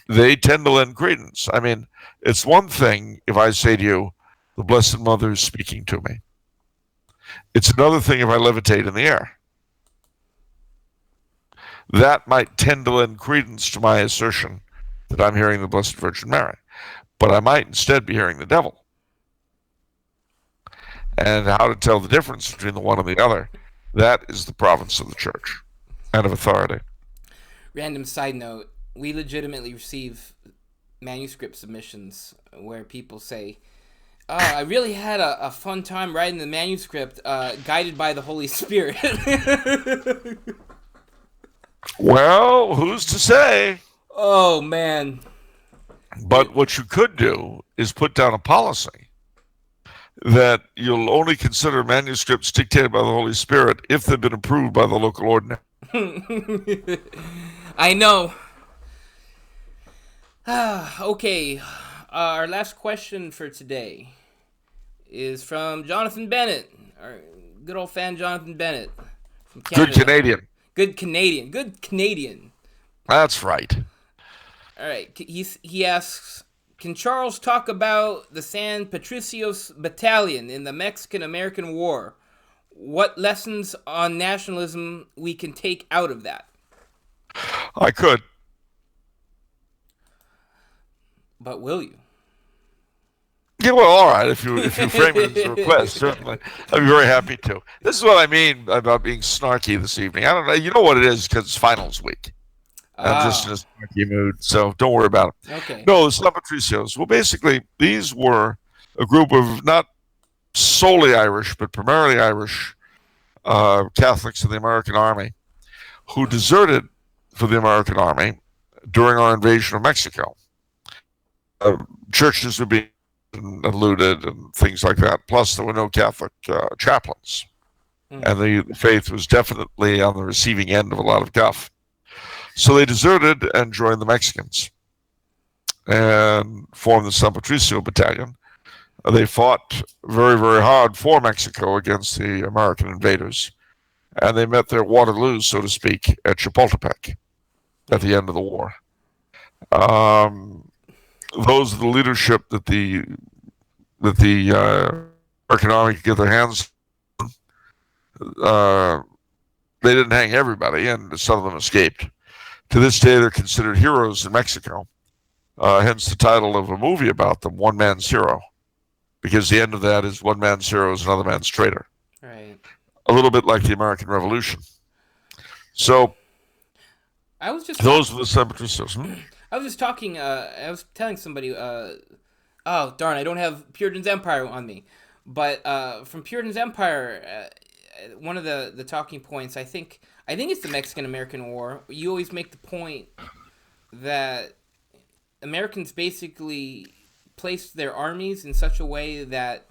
they tend to lend credence. I mean, it's one thing if I say to you, the Blessed Mother is speaking to me. It's another thing if I levitate in the air. That might tend to lend credence to my assertion that I'm hearing the Blessed Virgin Mary. But I might instead be hearing the devil. And how to tell the difference between the one and the other, that is the province of the church and of authority. Random side note, we legitimately receive manuscript submissions where people say, "Oh, I really had a fun time writing the manuscript, guided by the Holy Spirit." Well, who's to say? Oh, man. But what you could do is put down a policy that you'll only consider manuscripts dictated by the Holy Spirit if they've been approved by the local ordinary. I know. Okay, our last question for today. is from Jonathan Bennett, our good old fan Jonathan Bennett from Good Canada. Canadian. Good Canadian. Good Canadian. That's right. All right. He asks, can Charles talk about the San Patricios Battalion in the Mexican-American War? What lessons on nationalism we can take out of that? I could. But will you? Yeah, well, all right. If you frame it as a request, certainly, I'd be very happy to. This is what I mean about being snarky this evening. I don't know. You know what it is because it's finals week. I'm just in a snarky mood, so don't worry about it. Okay. No, the San Patricios. Well, basically, these were a group of not solely Irish, but primarily Irish Catholics in the American Army who deserted for the American Army during our invasion of Mexico. Churches were being looted and things like that. Plus, there were no Catholic chaplains. And the faith was definitely on the receiving end of a lot of guff. So they deserted and joined the Mexicans and formed the San Patricio Battalion. They fought very, very hard for Mexico against the American invaders. And they met their Waterloo, so to speak, at Chapultepec at the end of the war. Those are the leadership that the American Army could get their hands on. They didn't hang everybody, and some of them escaped. To this day, they're considered heroes in Mexico, hence the title of a movie about them, One Man's Hero, because the end of that is one man's hero is another man's traitor. Right. A little bit like the American Revolution. So, those were the San Patricios. I was just talking, I was telling somebody, oh, darn, I don't have Puritan's Empire on me. But from Puritan's Empire, one of the talking points, I think it's the Mexican-American War. You always make the point that Americans basically placed their armies in such a way that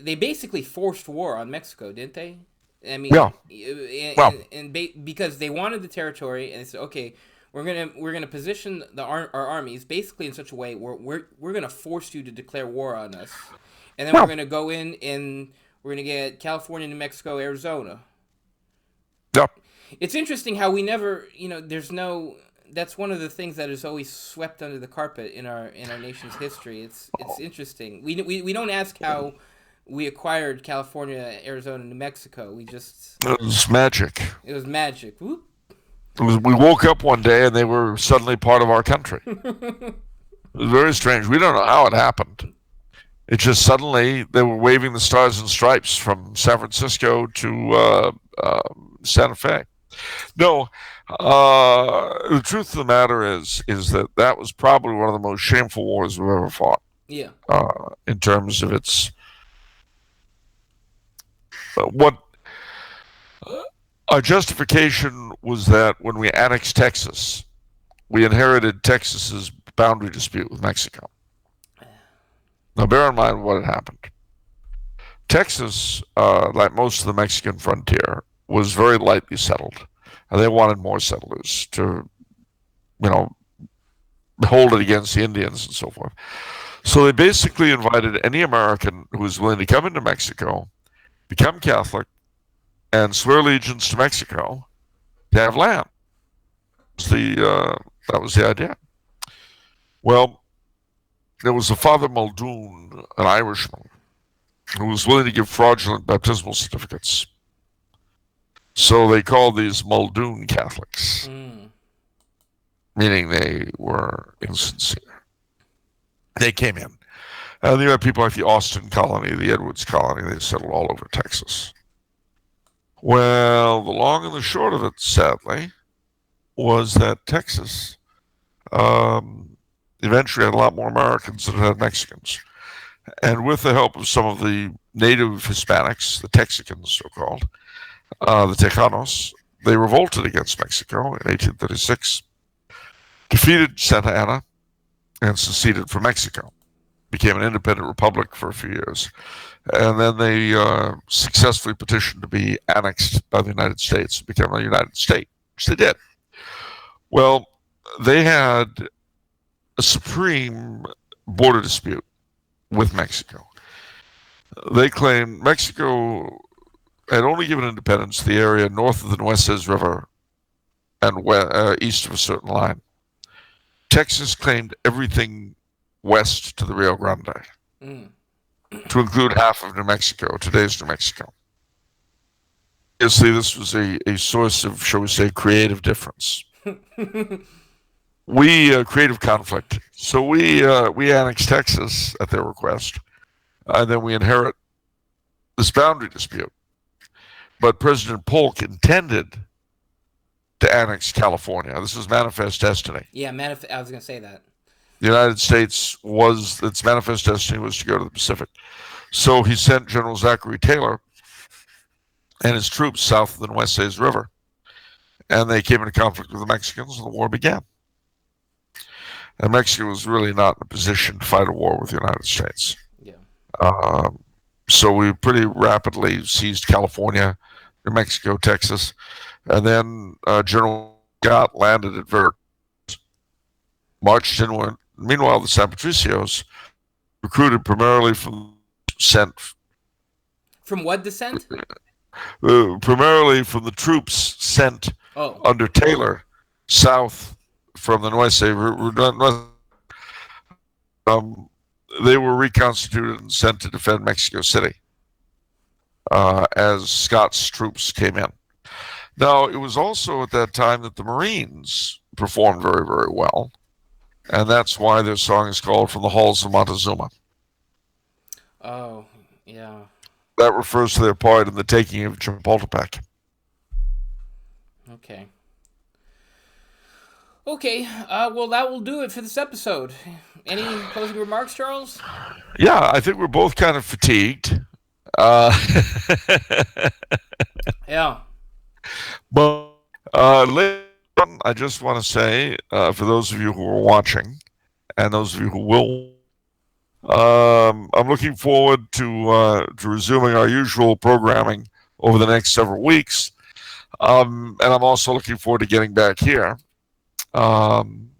they basically forced war on Mexico, didn't they? I mean, yeah. Because they wanted the territory, and they said, okay, we're gonna position our armies basically in such a way where we're gonna force you to declare war on us, and then we're gonna go in and we're gonna get California, New Mexico, Arizona. Yep. It's interesting how we never, that's one of the things that is always swept under the carpet in our nation's history. It's interesting. We don't ask how we acquired California, Arizona, New Mexico. It was magic. It was magic. Whoop. We woke up one day and they were suddenly part of our country. It was very strange. We don't know how it happened. It just suddenly they were waving the stars and stripes from San Francisco to Santa Fe. No, the truth of the matter is that was probably one of the most shameful wars we've ever fought. Yeah. In terms of its what our justification was that when we annexed Texas, we inherited Texas's boundary dispute with Mexico. Now, bear in mind what had happened. Texas, like most of the Mexican frontier, was very lightly settled, and they wanted more settlers to, hold it against the Indians and so forth. So they basically invited any American who was willing to come into Mexico, become Catholic, and swear allegiance to Mexico to have land. That was the idea. Well, there was a Father Muldoon, an Irishman, who was willing to give fraudulent baptismal certificates. So they called these Muldoon Catholics, meaning they were insincere. They came in. And you had people like the Austin colony, the Edwards colony, they settled all over Texas. Well, the long and the short of it, sadly, was that Texas eventually had a lot more Americans than it had Mexicans. And with the help of some of the native Hispanics, the Texicans, so-called, the Tejanos, they revolted against Mexico in 1836, defeated Santa Anna, and seceded from Mexico. Became an independent republic for a few years. And then they successfully petitioned to be annexed by the United States and become a United State, which they did. Well, they had a supreme border dispute with Mexico. They claimed Mexico had only given independence to the area north of the Nueces River and east of a certain line. Texas claimed everything west to the Rio Grande, to include half of New Mexico, today's New Mexico. Obviously, this was a source of, shall we say, creative difference. Creative conflict. So we annexed Texas at their request, and then we inherit this boundary dispute. But President Polk intended to annex California. This is manifest destiny. Yeah, I was going to say that. The United States its manifest destiny was to go to the Pacific. So he sent General Zachary Taylor and his troops south of the Nueces River. And they came into conflict with the Mexicans, and the war began. And Mexico was really not in a position to fight a war with the United States. Yeah. So we pretty rapidly seized California, New Mexico, Texas, and then General Scott landed at Veracruz, marched inward. Meanwhile, the San Patricios, recruited primarily from what descent? Primarily from the troops sent under Taylor south from the Nueces. They were reconstituted and sent to defend Mexico City as Scott's troops came in. Now, it was also at that time that the Marines performed very, very well, and that's why their song is called From the Halls of Montezuma. Oh, yeah. That refers to their part in the taking of Chapultepec. Okay. Okay, well, that will do it for this episode. Any closing remarks, Charles? Yeah, I think we're both kind of fatigued. Yeah. But later on, I just want to say, for those of you who are watching, and those of you who will, I'm looking forward to resuming our usual programming over the next several weeks. And I'm also looking forward to getting back here. I mean,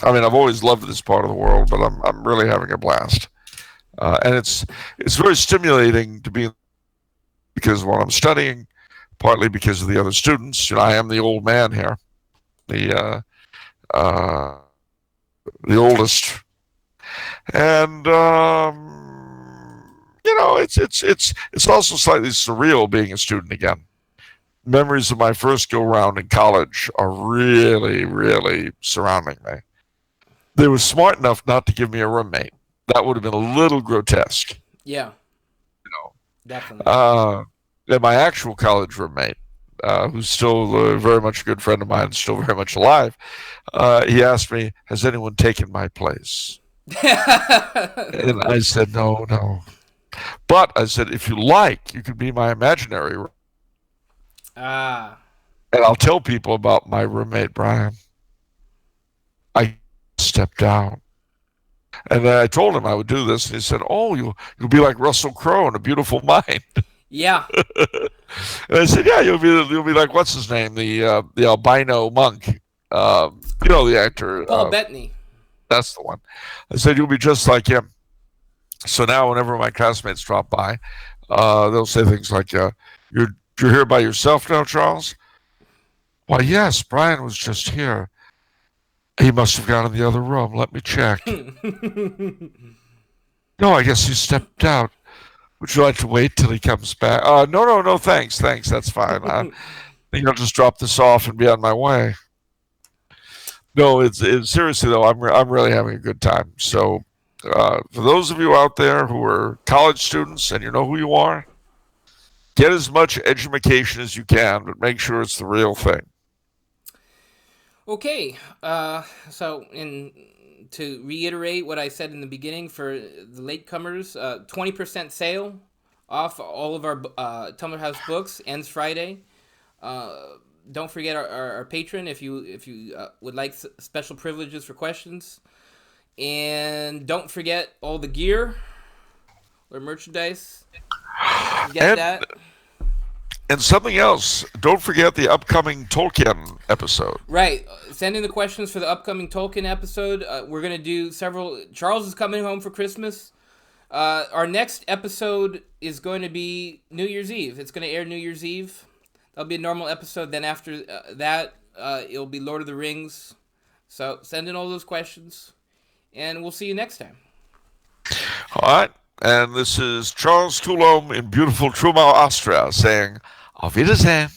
I've always loved this part of the world, but I'm really having a blast. And it's very stimulating to be, because of what I'm studying, partly because of the other students. I am the old man here, the oldest, and it's also slightly surreal being a student again. Memories of my first go round in college are really, really surrounding me. They were smart enough not to give me a roommate. That would have been a little grotesque. Yeah. Definitely. And my actual college roommate, who's still very much a good friend of mine, still very much alive, he asked me, "Has anyone taken my place?" And I said, no. But I said, if you like, you could be my imaginary roommate. And I'll tell people about my roommate, Brian. I stepped down. And then I told him I would do this, and he said, "Oh, you'll be like Russell Crowe in A Beautiful Mind." Yeah. And I said, "Yeah, you'll be like, what's his name, the albino monk, the actor, Paul Bettany." That's the one. I said, "You'll be just like him." So now, whenever my classmates drop by, they'll say things like, "You're here by yourself now, Charles?" "Why, yes, Brian was just here. He must have gone in the other room. Let me check." "No, I guess he stepped out. Would you like to wait till he comes back?" No, thanks, that's fine. I think I'll just drop this off and be on my way." No, it's seriously though, I'm really having a good time. So, for those of you out there who are college students and you know who you are, get as much education as you can, but make sure it's the real thing. Okay, so to reiterate what I said in the beginning, for the latecomers, 20% sale off all of our Tumblr House books, ends Friday. Don't forget our patron if you would like special privileges for questions, and don't forget all the gear or merchandise. Get that. And something else, don't forget the upcoming Tolkien episode. Right. Send in the questions for the upcoming Tolkien episode. We're going to do several. Charles is coming home for Christmas. Our next episode is going to be New Year's Eve. It's going to air New Year's Eve. That'll be a normal episode. Then after that, it'll be Lord of the Rings. So send in all those questions, and we'll see you next time. All right. And this is Charles Coulombe in beautiful Trumau, Austria, saying, Auf Wiedersehen.